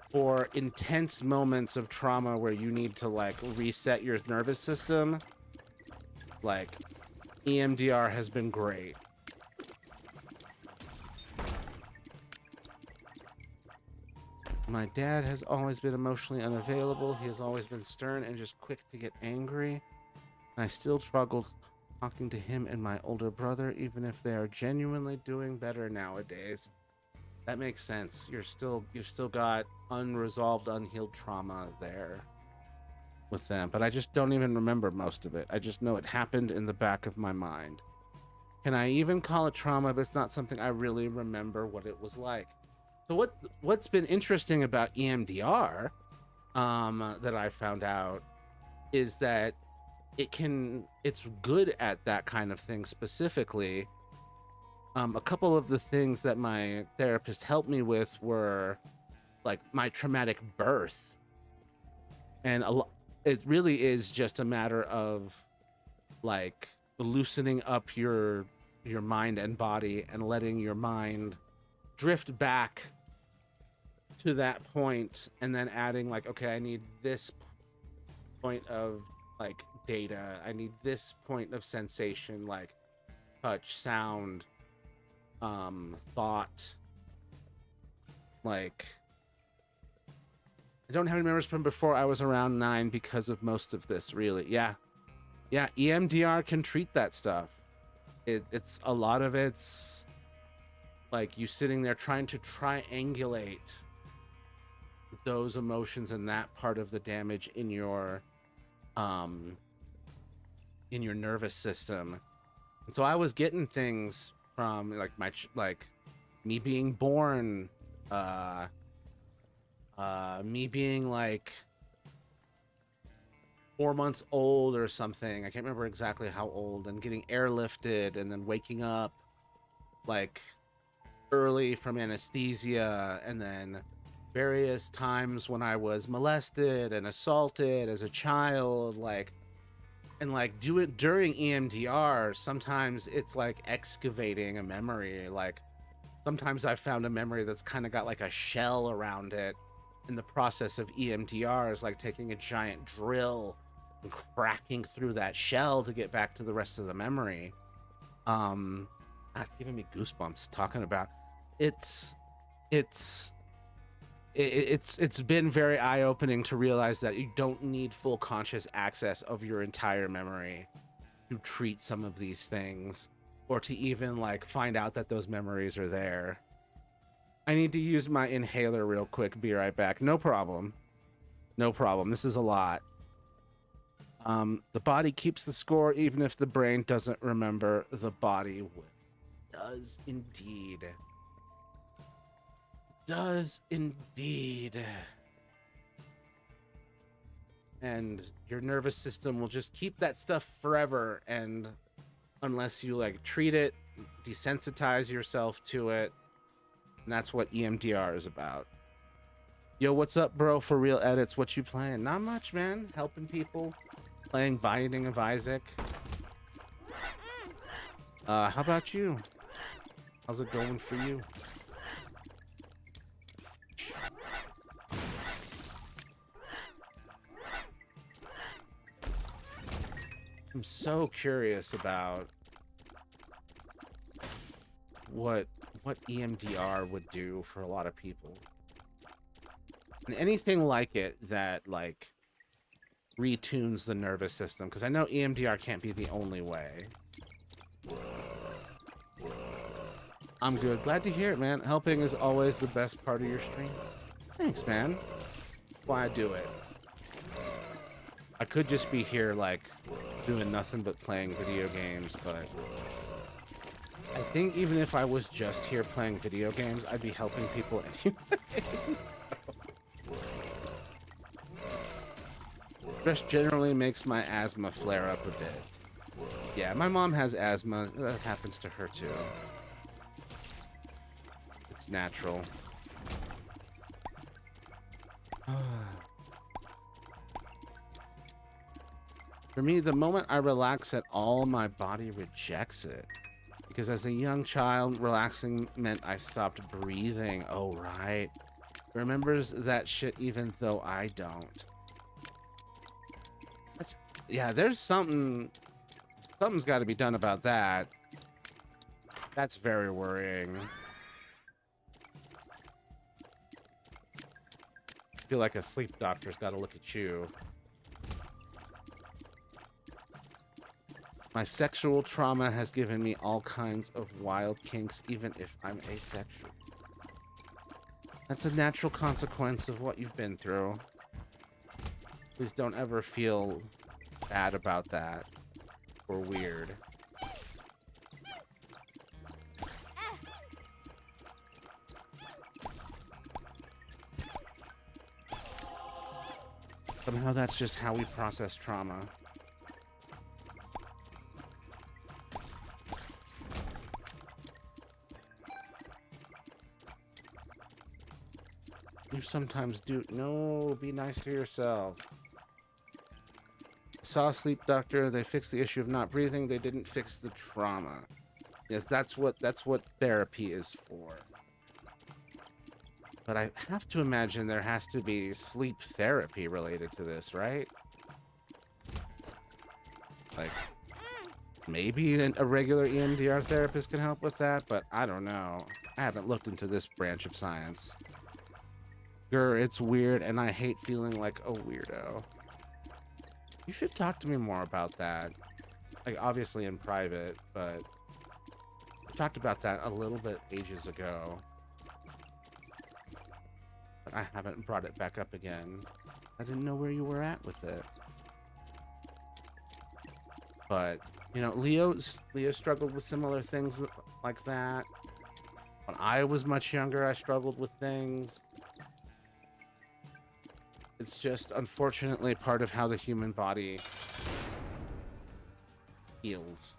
S3: for intense moments of trauma where you need to, like, reset your nervous system, like, EMDR has been great. My dad has always been emotionally unavailable. He has always been stern and just quick to get angry. And I still struggle talking to him and my older brother, even if they are genuinely doing better nowadays. That makes sense. You've still got unresolved, unhealed trauma there with them. But I just don't even remember most of it. I just know it happened in the back of my mind. Can I even call it trauma, but it's not something I really remember what it was like. So what's been interesting about EMDR that I found out is that it's good at that kind of thing specifically. A couple of the things that my therapist helped me with were, like, my traumatic birth, and it really is just a matter of, like, loosening up your mind and body and letting your mind drift back to that point and then adding like, okay, I need this point of like data, I need this point of sensation, like touch, sound, thought. Like, I don't have any memories from before I was around 9 because of most of this, really. Yeah, EMDR can treat that stuff. It's a lot of it's like you sitting there trying to triangulate those emotions and that part of the damage in your nervous system. And so I was getting things from like me being born, me being like 4 months old or something. I can't remember exactly how old, and getting airlifted and then waking up like early from anesthesia, and then various times when I was molested and assaulted as a child, like, and like do it during EMDR. Sometimes it's like excavating a memory. Like sometimes I found a memory that's kind of got like a shell around it. In the process of EMDR is like taking a giant drill and cracking through that shell to get back to the rest of the memory. It's giving me goosebumps talking about it's been very eye-opening to realize that you don't need full conscious access of your entire memory to treat some of these things, or to even like find out that those memories are there. I need to use my inhaler real quick. Be right back. No problem. No problem. This is a lot. The body keeps the score even if the brain doesn't remember. The body does indeed. Does indeed. And your nervous system will just keep that stuff forever, and unless you like treat it, desensitize yourself to it. And that's what EMDR is about. Yo, what's up, bro? For Real Edits, what you playing? Not much, man. Helping people. Playing Binding of Isaac. How about you? How's it going for you? I'm so curious about what EMDR would do for a lot of people. And anything like it that like retunes the nervous system, because I know EMDR can't be the only way. I'm good. Glad to hear it, man. Helping is always the best part of your streams. Thanks, man. That's why I do it. I could just be here like doing nothing but playing video games, but I think even if I was just here playing video games, I'd be helping people anyway. Stress generally makes my asthma flare up a bit. Yeah, my mom has asthma. That happens to her too. It's natural. For me, the moment I relax at all, my body rejects it. Because as a young child, relaxing meant I stopped breathing. Oh, right. Remembers that shit even though I don't. Yeah, there's something's got to be done about that. That's very worrying. I feel like a sleep doctor's got to look at you. My sexual trauma has given me all kinds of wild kinks, even if I'm asexual. That's a natural consequence of what you've been through. Please don't ever feel bad about that or weird. Somehow that's just how we process trauma. You sometimes do. No, be nice to yourself. Saw a sleep doctor. They fixed the issue of not breathing. They didn't fix the trauma. Yes, that's what therapy is for. But I have to imagine there has to be sleep therapy related to this, right? Like, maybe a regular EMDR therapist can help with that, but I don't know. I haven't looked into this branch of science. Grr, it's weird, and I hate feeling like a weirdo. You should talk to me more about that. Like, obviously in private, but we talked about that a little bit ages ago. But I haven't brought it back up again. I didn't know where you were at with it. But, you know, Leo struggled with similar things like that. When I was much younger, I struggled with things. It's just, unfortunately, part of how the human body heals.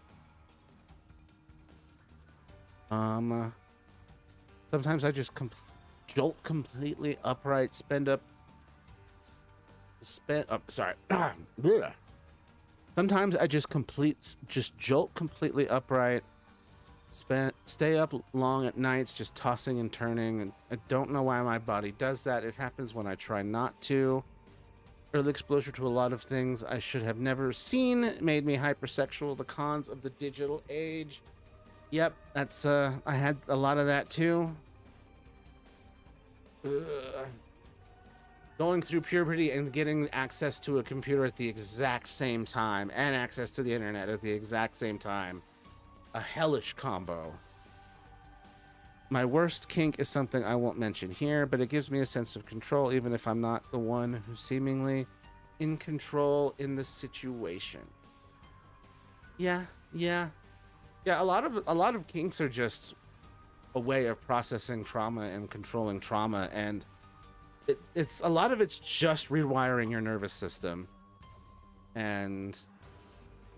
S3: Sometimes I just jolt completely upright, Sometimes I just jolt completely upright, stay up long at nights, just tossing and turning, and I don't know why my body does that. It happens when I try not to. Early exposure to a lot of things I should have never seen. It made me hypersexual. The cons of the digital age. Yep, that's I had a lot of that too. Going through puberty and getting access to a computer at the exact same time and access to the internet at the exact same time. A hellish combo. My worst kink is something I won't mention here, but it gives me a sense of control even if I'm not the one who's seemingly in control in the situation. Yeah. A lot of kinks are just a way of processing trauma and controlling trauma, and it's a lot of it's just rewiring your nervous system. And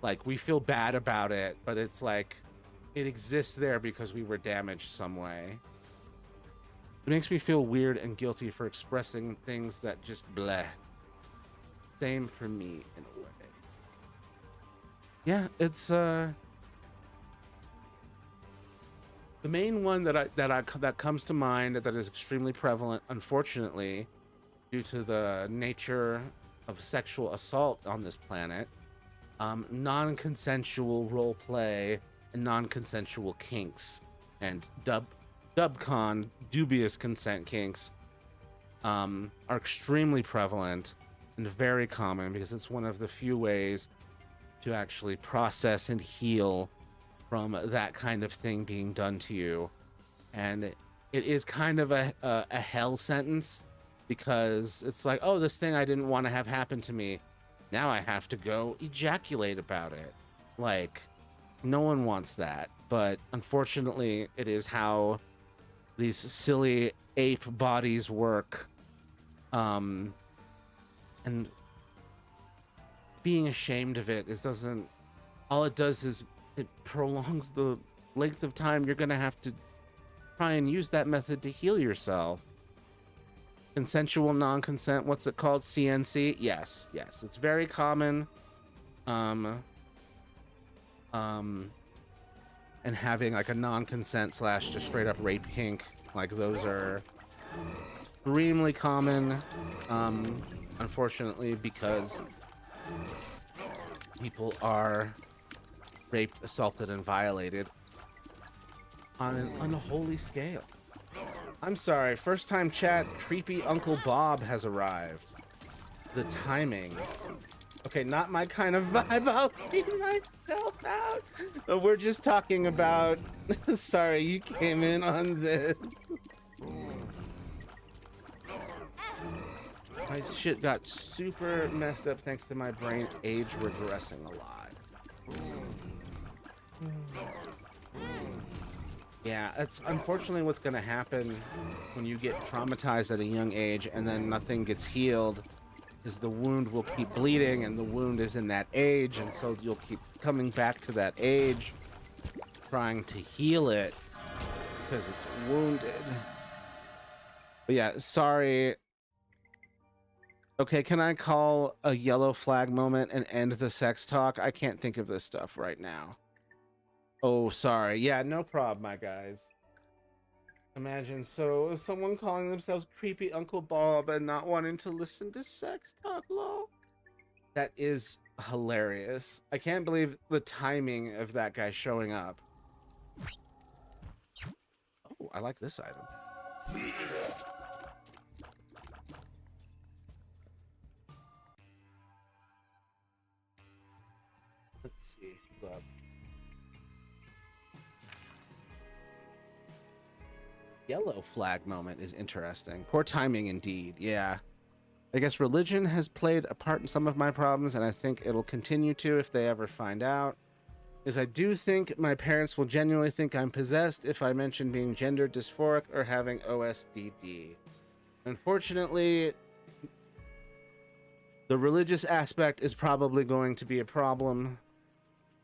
S3: like, we feel bad about it, but it's like it exists there because we were damaged some way. It makes me feel weird and guilty for expressing things that just bleh. Same for me in a way. Yeah, it's the main one that comes to mind that is extremely prevalent, unfortunately, due to the nature of sexual assault on this planet, non-consensual role play and non-consensual kinks, and dubcon dubious consent kinks are extremely prevalent and very common because it's one of the few ways to actually process and heal from that kind of thing being done to you. And it is kind of a hell sentence, because it's like, oh, this thing I didn't want to have happen to me, now I have to go ejaculate about it. Like, no one wants that, but unfortunately it is how these silly ape bodies work. And being ashamed of it all it does is it prolongs the length of time you're gonna have to try and use that method to heal yourself. Consensual non-consent, what's it called? CNC? Yes, it's very common. And having like a non-consent / just straight up rape kink, like those are extremely common, unfortunately, because people are raped, assaulted, and violated on an unholy scale. I'm sorry, first time chat, creepy Uncle Bob has arrived. The timing. Okay, not my kind of vibe, I'll leave myself out. We're just talking about... Sorry, you came in on this. My shit got super messed up thanks to my brain age regressing a lot. Yeah, that's unfortunately what's going to happen when you get traumatized at a young age and then nothing gets healed, is the wound will keep bleeding, and the wound is in that age, and so you'll keep coming back to that age trying to heal it because it's wounded. But yeah, sorry. Okay, can I call a yellow flag moment and end the sex talk? I can't think of this stuff right now. Oh, sorry. Yeah, no problem, my guys. Imagine someone calling themselves creepy Uncle Bob and not wanting to listen to sex talk, lol. That is hilarious. I can't believe the timing of that guy showing up. Oh, I like this item. Let's see. Hold up. Yellow flag moment is interesting. Poor timing indeed. Yeah. I guess religion has played a part in some of my problems, and I think it'll continue to if they ever find out. Is I do think my parents will genuinely think I'm possessed if I mention being gender dysphoric or having OSDD. Unfortunately, the religious aspect is probably going to be a problem.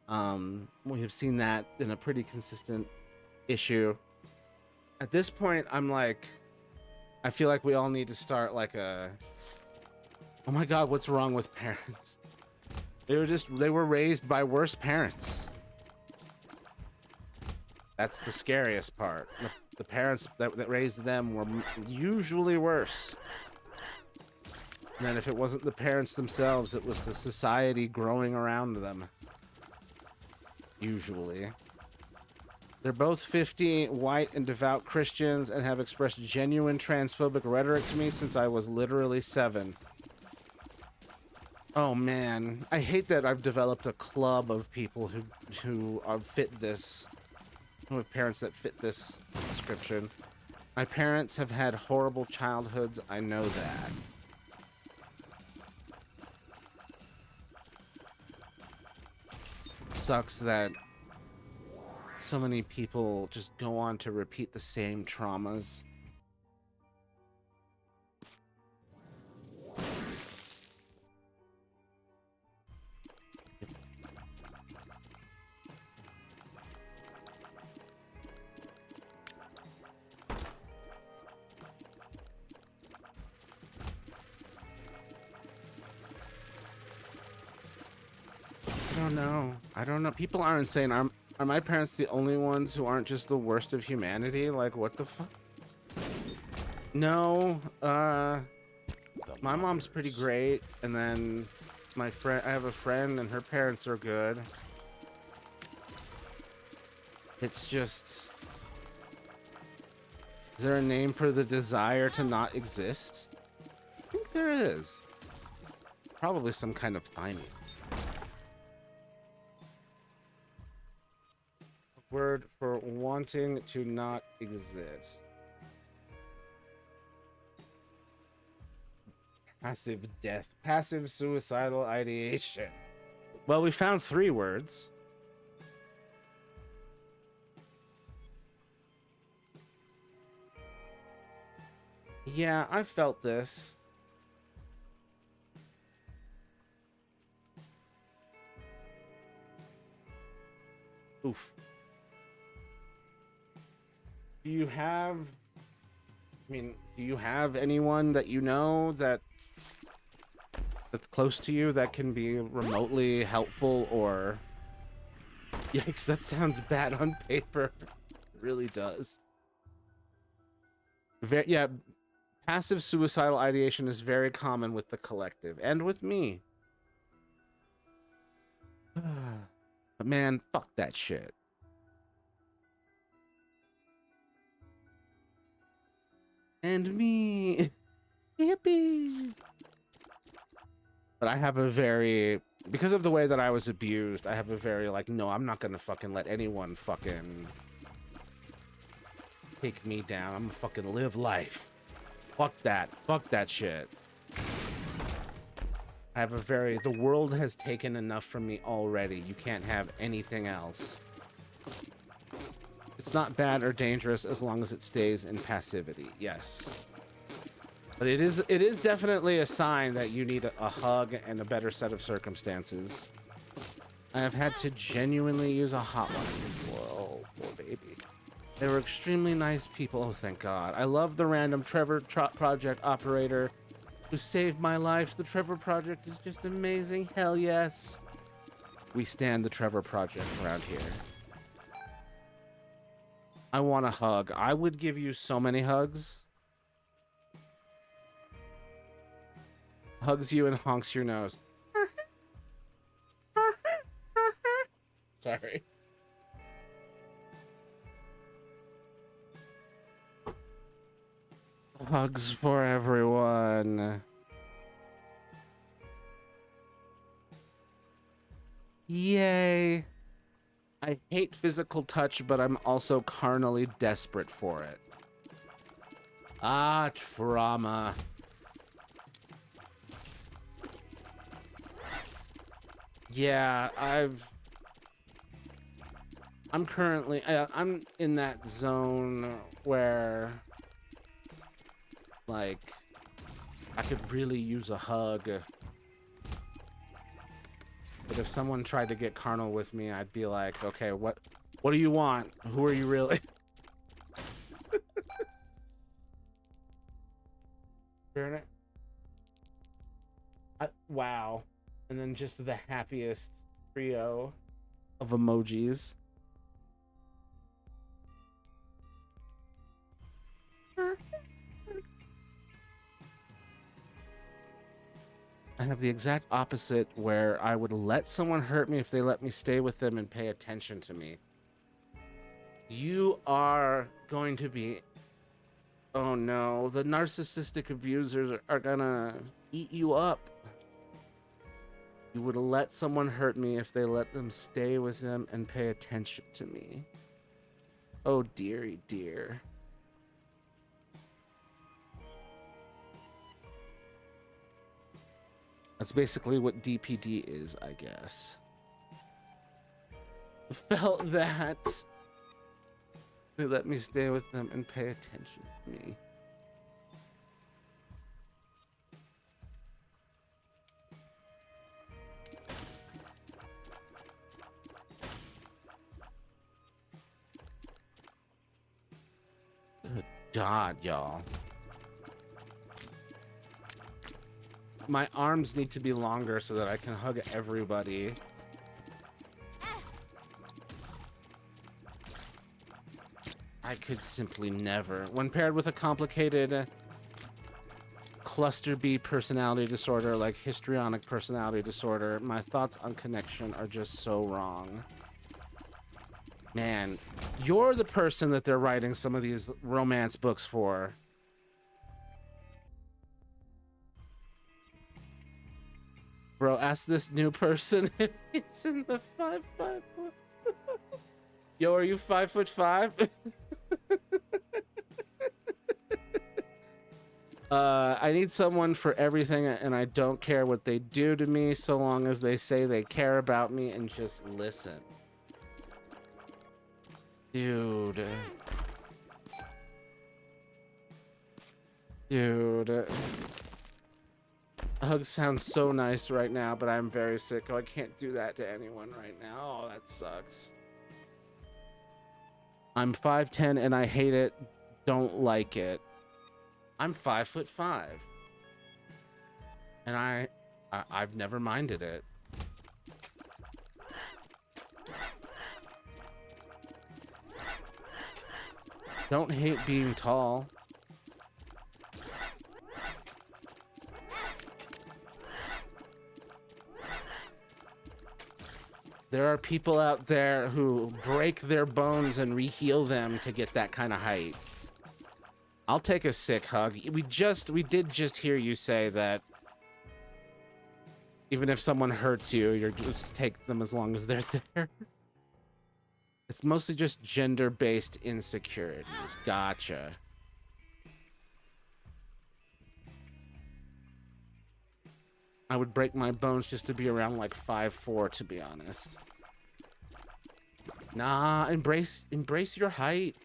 S3: We have seen that in a pretty consistent issue. At this point, I'm like, I feel like we all need to start like a, oh my god, what's wrong with parents? They were raised by worse parents. That's the scariest part. The parents that raised them were usually worse. And then if it wasn't the parents themselves, it was the society growing around them. Usually. They're both 50, white and devout Christians, and have expressed genuine transphobic rhetoric to me since I was literally 7. Oh man, I hate that I've developed a club of people who fit this, who have parents that fit this description. My parents have had horrible childhoods, I know that. It sucks that so many people just go on to repeat the same traumas. I don't know. People are insane. Are my parents the only ones who aren't just the worst of humanity? Like, what the fuck? No, my mom's pretty great, and then I have a friend, and her parents are good. It's just, is there a name for the desire to not exist? I think there is. Probably some kind of timing. Word for wanting to not exist. Passive death. Passive suicidal ideation. Well, we found 3 words. Yeah, I felt this. Oof. Do you have, do you have anyone that you know that's close to you that can be remotely helpful or... Yikes, that sounds bad on paper. It really does. Yeah, passive suicidal ideation is very common with the collective and with me. But man, fuck that shit. And me. Yippee. But I have a very, because of the way that I was abused, I have a very like, no, I'm not gonna fucking let anyone fucking take me down. I'm gonna fucking live life. Fuck that. Fuck that shit. I have a very, the world has taken enough from me already. You can't have anything else. It's not bad or dangerous as long as it stays in passivity. Yes. But it is definitely a sign that you need a hug and a better set of circumstances. I have had to genuinely use a hotline before. Oh, poor baby. They were extremely nice people. Oh, thank God. I love the random Trevor Project operator who saved my life. The Trevor Project is just amazing. Hell yes. We stand the Trevor Project around here. I want a hug. I would give you so many hugs. Hugs you and honks your nose. Sorry. Hugs for everyone. Yay. I hate physical touch, but I'm also carnally desperate for it. Ah, trauma. Yeah, I'm currently, I'm in that zone where, like, I could really use a hug. But if someone tried to get carnal with me, I'd be like, okay, what do you want? Who are you really? Hearing it? Wow. And then just the happiest trio of emojis. I have the exact opposite, where I would let someone hurt me if they let me stay with them and pay attention to me. You are going to be... Oh no, the narcissistic abusers are gonna eat you up. You would let someone hurt me if they let them stay with them and pay attention to me. Oh dearie dear. That's basically what DPD is, I guess. Felt that. They let me stay with them and pay attention to me. Good God, y'all. My arms need to be longer so that I can hug everybody. I could simply never. When paired with a complicated cluster B personality disorder like histrionic personality disorder, my thoughts on connection are just so wrong. Man, you're the person that they're writing some of these romance books for. Bro, ask this new person if he's in the 5'5". Yo, are you 5'5"? I need someone for everything, and I don't care what they do to me so long as they say they care about me and just listen. Dude. Dude. A hug sounds so nice right now, but I'm very sick. Oh, I can't do that to anyone right now. Oh, that sucks. I'm 5'10" and I hate it. Don't like it. I'm 5'5". And I've never minded it. Don't hate being tall. There are people out there who break their bones and re-heal them to get that kind of height. I'll take a sick hug. We did just hear you say that even if someone hurts you, you're just take them as long as they're there. It's mostly just gender-based insecurities. Gotcha. I would break my bones just to be around like 5'4", to be honest. Nah, embrace your height.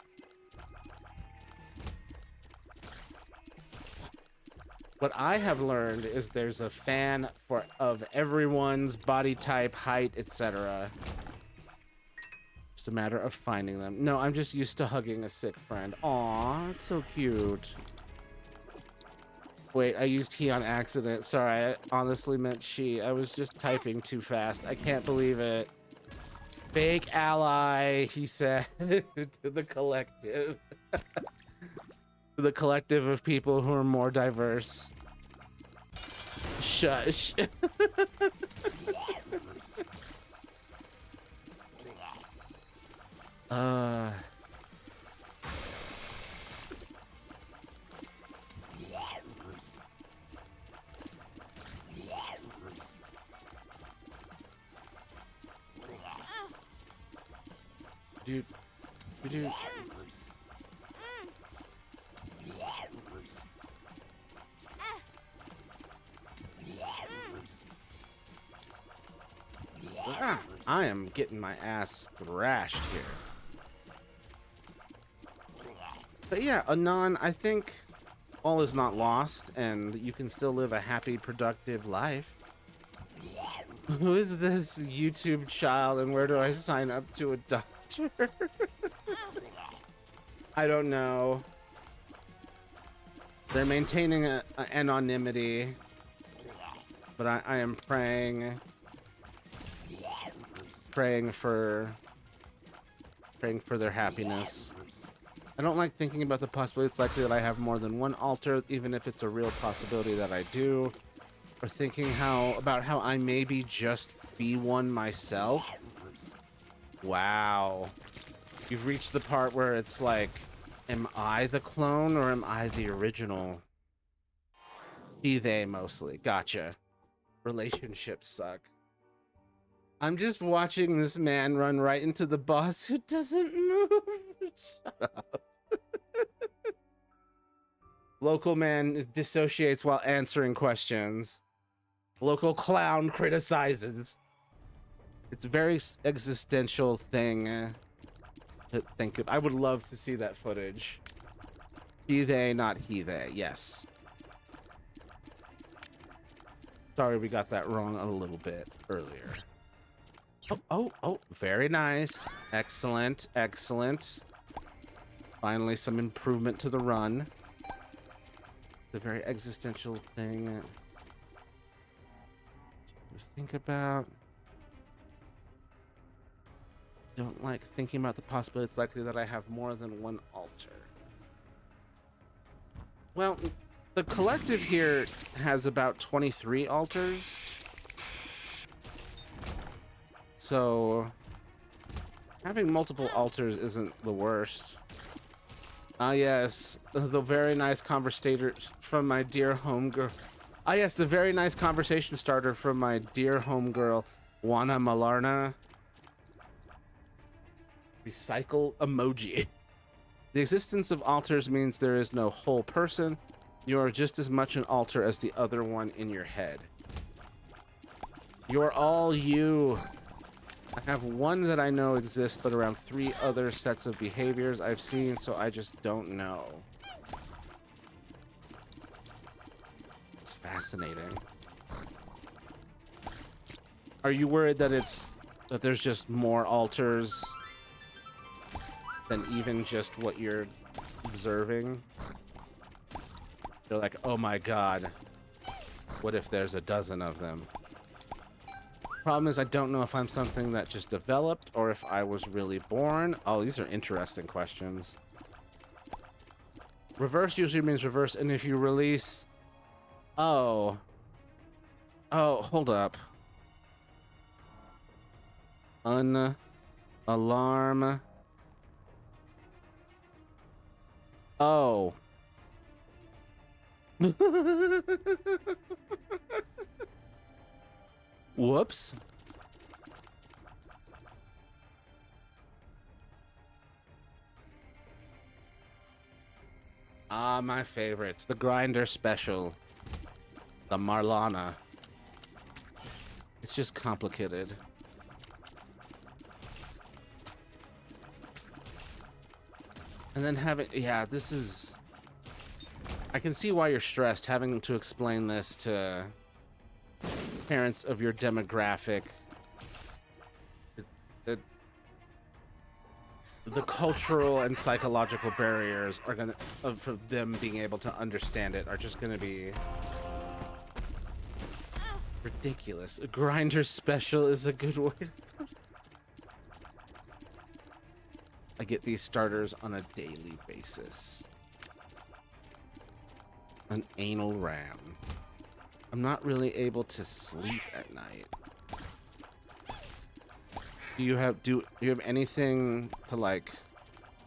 S3: What I have learned is there's a fan of everyone's body type, height, etc. Just a matter of finding them. No, I'm just used to hugging a sick friend. Aw, that's so cute. Wait, I used he on accident. Sorry, I honestly meant she. I was just typing too fast. I can't believe it. Fake ally, he said to the collective. To the collective of people who are more diverse. Shush. Dude. Dude. I am getting my ass thrashed here. But yeah, Anon, I think all is not lost, and you can still live a happy, productive life. Who is this YouTube child, and where do I sign up to a doctor? I don't know. They're maintaining an anonymity, but I am praying for their happiness. I don't like thinking about the possibility it's likely that I have more than one altar, even if it's a real possibility that I do, or thinking about how I maybe just be one myself. Wow. You've reached the part where it's like, am I the clone or am I the original? He, they mostly. Gotcha. Relationships suck. I'm just watching this man run right into the boss who doesn't move. Shut up. Local man dissociates while answering questions. Local clown criticizes. It's a very existential thing to think of. I would love to see that footage. He, they, not he, they. Yes. Sorry we got that wrong a little bit earlier. Oh, very nice. Excellent, excellent. Finally, some improvement to the run. It's a very existential thing to think about. Don't like thinking about the possibility it's likely that I have more than one altar. Well, the collective here has about 23 altars. So having multiple altars isn't the worst. Ah, yes, the very nice conversator from my dear homegirl. Ah, yes, the very nice conversation starter from my dear homegirl, Juana Malarna. Recycle emoji. The existence of altars means there is no whole person. You are just as much an altar as the other one in your head. You're all you. I have one that I know exists, but around 3 other sets of behaviors I've seen, so I just don't know. It's fascinating. Are you worried that there's just more altars than even just what you're observing? You're like, oh my god, what if there's a dozen of them? Problem is, I don't know if I'm something that just developed or if I was really born. Oh, these are interesting questions. Reverse usually means reverse, and if you release... Oh, hold up. Alarm. Oh. Whoops. Ah, my favorite. The grinder special. The Marlana. It's just complicated. And then yeah, this is... I can see why you're stressed having to explain this to parents of your demographic. The cultural and psychological barriers are gonna, for them being able to understand it, are just gonna be ridiculous. A grinder special is a good word. I get these starters on a daily basis. An anal ram. I'm not really able to sleep at night. Do you have anything to like,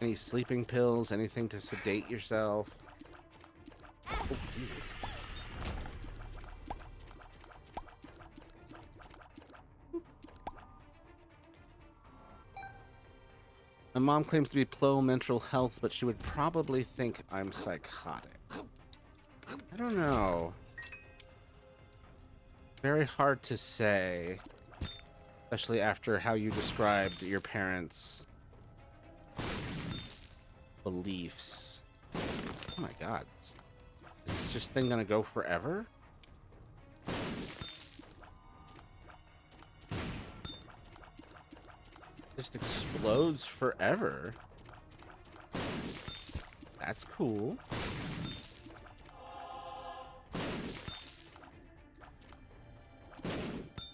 S3: any sleeping pills, anything to sedate yourself? Oh, Jesus. My mom claims to be pro mental health, but she would probably think I'm psychotic. I don't know. Very hard to say, especially after how you described your parents' beliefs. Oh my god. Is this just thing gonna go forever? Just explodes forever. That's cool.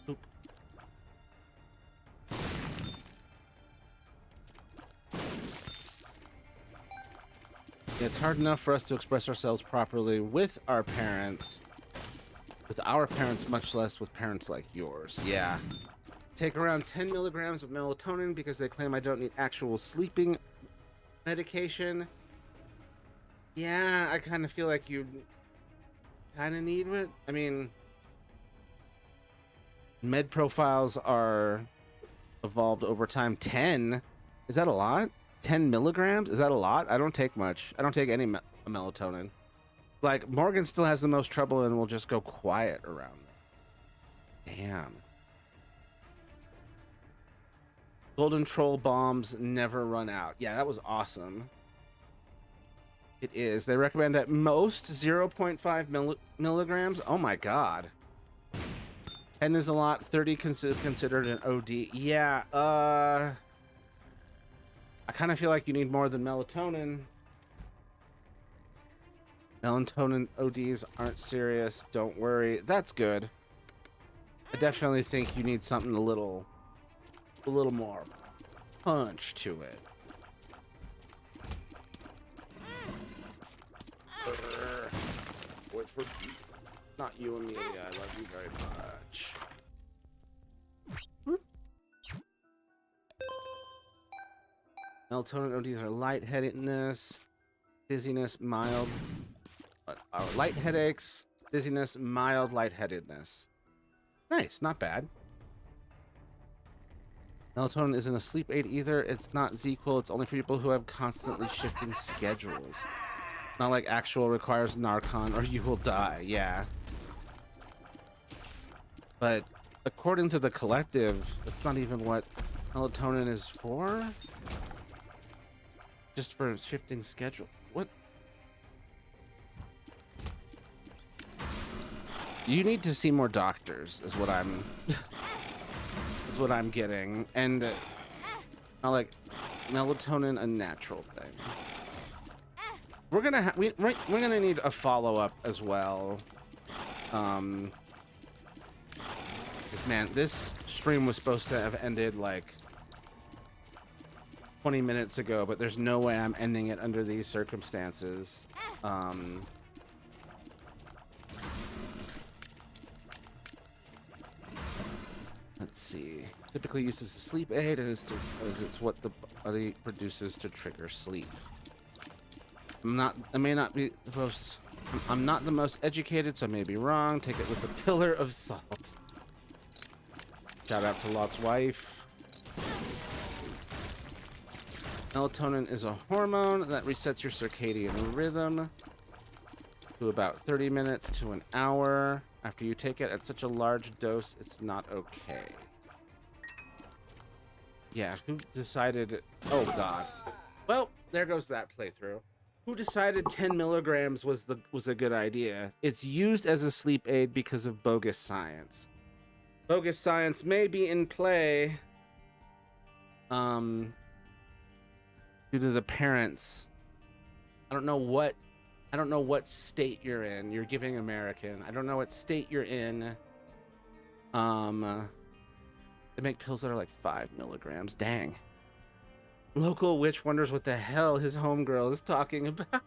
S3: Oop. It's hard enough for us to express ourselves properly with our parents, much less with parents like yours. Yeah. Take around 10 milligrams of melatonin because they claim I don't need actual sleeping medication. Yeah, I kind of feel like you kind of need it. I mean, med profiles are evolved over time. 10? Is that a lot? 10 milligrams? Is that a lot? I don't take much. I don't take any melatonin. Like, Morgan still has the most trouble and will just go quiet around them. Damn. Golden Troll bombs never run out. Yeah, that was awesome. It is. They recommend at most 0.5 milligrams. Oh my god. 10 is a lot. 30 considered an OD. Yeah, I kind of feel like you need more than melatonin. Melatonin ODs aren't serious. Don't worry. That's good. I definitely think you need something a little more punch to it. Wait for not you, Amelia. I love you very much. Melatonin ODs are lightheadedness, dizziness, mild, light headaches, dizziness, mild lightheadedness. Nice, not bad. Melatonin isn't a sleep aid either. It's not ZQL. It's only for people who have constantly shifting schedules. Not like actual requires Narcan or you will die. Yeah. But according to the collective, that's not even what melatonin is for. Just for shifting schedule. What? You need to see more doctors, is what I'm what I'm getting. And not like melatonin a natural thing. We're gonna we're gonna need a follow-up as well. Because man, this stream was supposed to have ended like 20 minutes ago, but there's no way I'm ending it under these circumstances. Let's see. Typically used as a sleep aid as it's what the body produces to trigger sleep. I'm not the most educated, so I may be wrong. Take it with a pillar of salt. Shout out to Lot's wife. Melatonin is a hormone that resets your circadian rhythm to about 30 minutes to an hour. After you take it at such a large dose, it's not okay. Yeah, who decided... Oh, God. Well, there goes that playthrough. Who decided 10 milligrams was a good idea? It's used as a sleep aid because of bogus science. Bogus science may be in play due to the parents. I don't know what state you're in. You're giving American. I don't know what state you're in. They make pills that are like 5 milligrams. Dang. Local witch wonders what the hell his homegirl is talking about.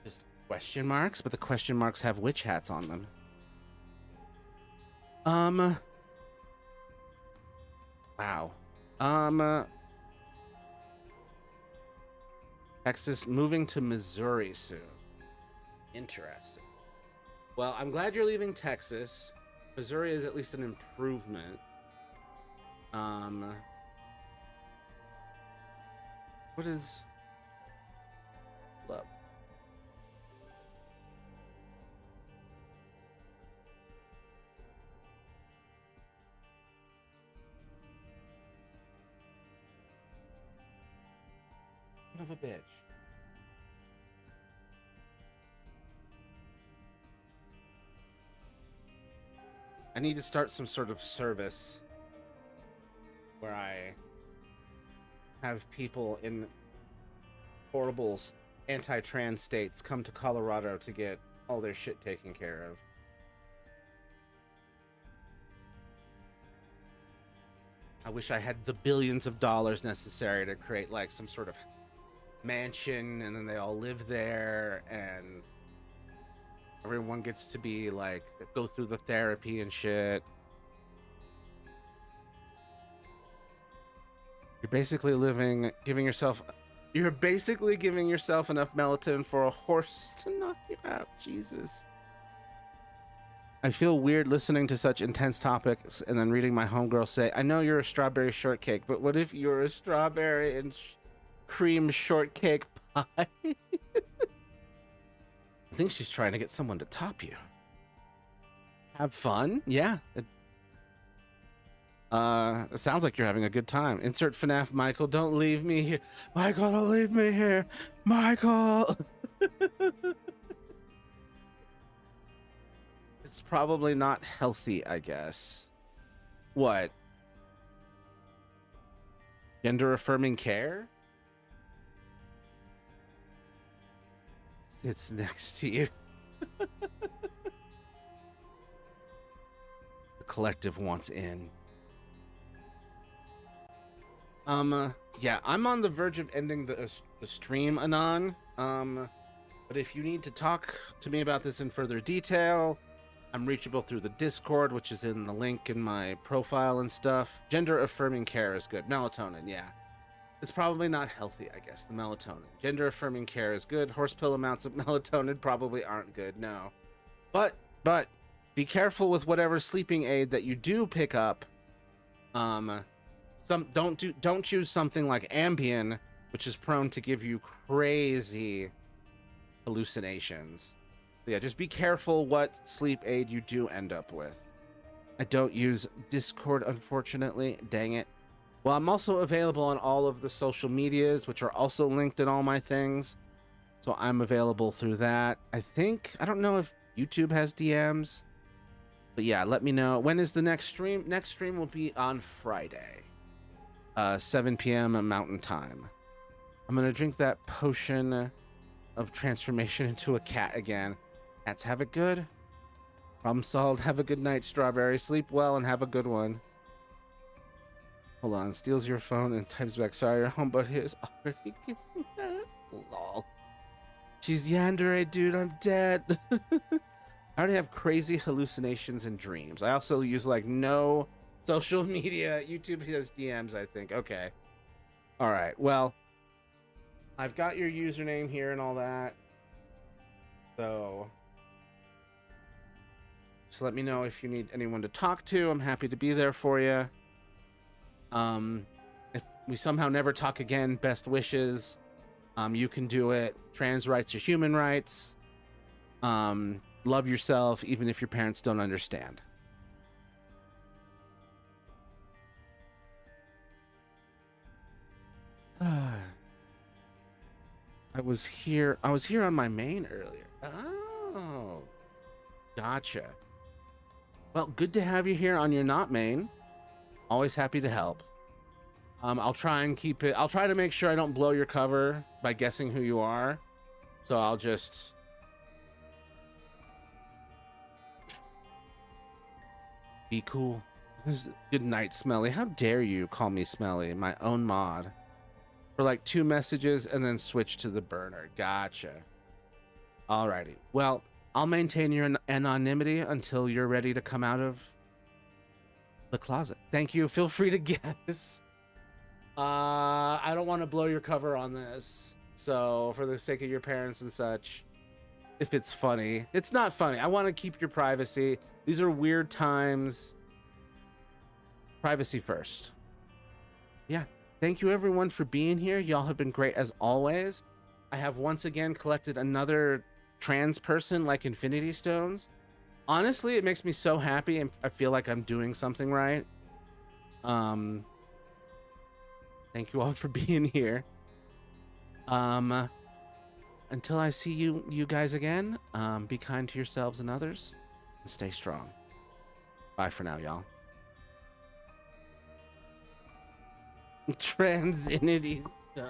S3: Just question marks, but the question marks have witch hats on them. Wow. Texas moving to Missouri soon. Interesting. Well, I'm glad you're leaving Texas. Missouri is at least an improvement. What is... Look. Son of a bitch. I need to start some sort of service where I have people in horrible anti-trans states come to Colorado to get all their shit taken care of. I wish I had the billions of dollars necessary to create like some sort of mansion, and then they all live there, and everyone gets to be like go through the therapy and shit. You're basically giving yourself enough melatonin for a horse to knock you out. Jesus. I feel weird listening to such intense topics and then reading my homegirl say, I know you're a strawberry shortcake, but what if you're a strawberry and cream shortcake pie? I think she's trying to get someone to top you. Have fun? Yeah. It sounds like you're having a good time. Insert FNAF Michael, don't leave me here. Michael, don't leave me here. Michael. It's probably not healthy, I guess. What? Gender affirming care? It's next to you. The collective wants in. Yeah, I'm on the verge of ending the stream, Anon. But if you need to talk to me about this in further detail, I'm reachable through the Discord, which is in the link in my profile and stuff. Gender affirming care is good. Melatonin, yeah. It's probably not healthy, I guess, the melatonin. Gender affirming care is good. Horse pill amounts of melatonin probably aren't good, no. But be careful with whatever sleeping aid that you do pick up. Don't choose something like Ambien, which is prone to give you crazy hallucinations. But yeah, just be careful what sleep aid you do end up with. I don't use Discord, unfortunately. Dang it. Well, I'm also available on all of the social medias, which are also linked in all my things. So I'm available through that. I don't know if YouTube has DMs. But yeah, let me know. When is the next stream? Next stream will be on Friday. 7 p.m. Mountain Time. I'm going to drink that potion of transformation into a cat again. Cats, have it good. Problem solved. Have a good night, Strawberry. Sleep well and have a good one. Hold on. Steals your phone and types back, sorry, your home, but is already getting that. Lol. She's yandere, dude. I'm dead. I already have crazy hallucinations and dreams. I also use like no social media. YouTube has DMs, I think. Okay. All right. Well, I've got your username here and all that. So just let me know if you need anyone to talk to. I'm happy to be there for you. If we somehow never talk again, best wishes. You can do it. Trans rights are human rights. Love yourself, even if your parents don't understand. I was here on my main earlier. Oh, gotcha. Well, good to have you here on your not main. Always happy to help. I'll try to make sure I don't blow your cover by guessing who you are. So I'll just be cool. Good night, Smelly. How dare you call me Smelly, my own mod? For like 2 messages and then switch to the burner. Gotcha. Alrighty. Well, I'll maintain your anonymity until you're ready to come out of the closet. Thank you. Feel free to guess. I don't want to blow your cover on this. So, for the sake of your parents and such, if it's funny, it's not funny. I want to keep your privacy. These are weird times. Privacy first. Yeah. Thank you everyone for being here. Y'all have been great as always. I have once again collected another trans person like Infinity Stones. Honestly, it makes me so happy and I feel like I'm doing something right. Thank you all for being here. Until I see you guys again, be kind to yourselves and others and stay strong. Bye for now, y'all. Transinity Stone.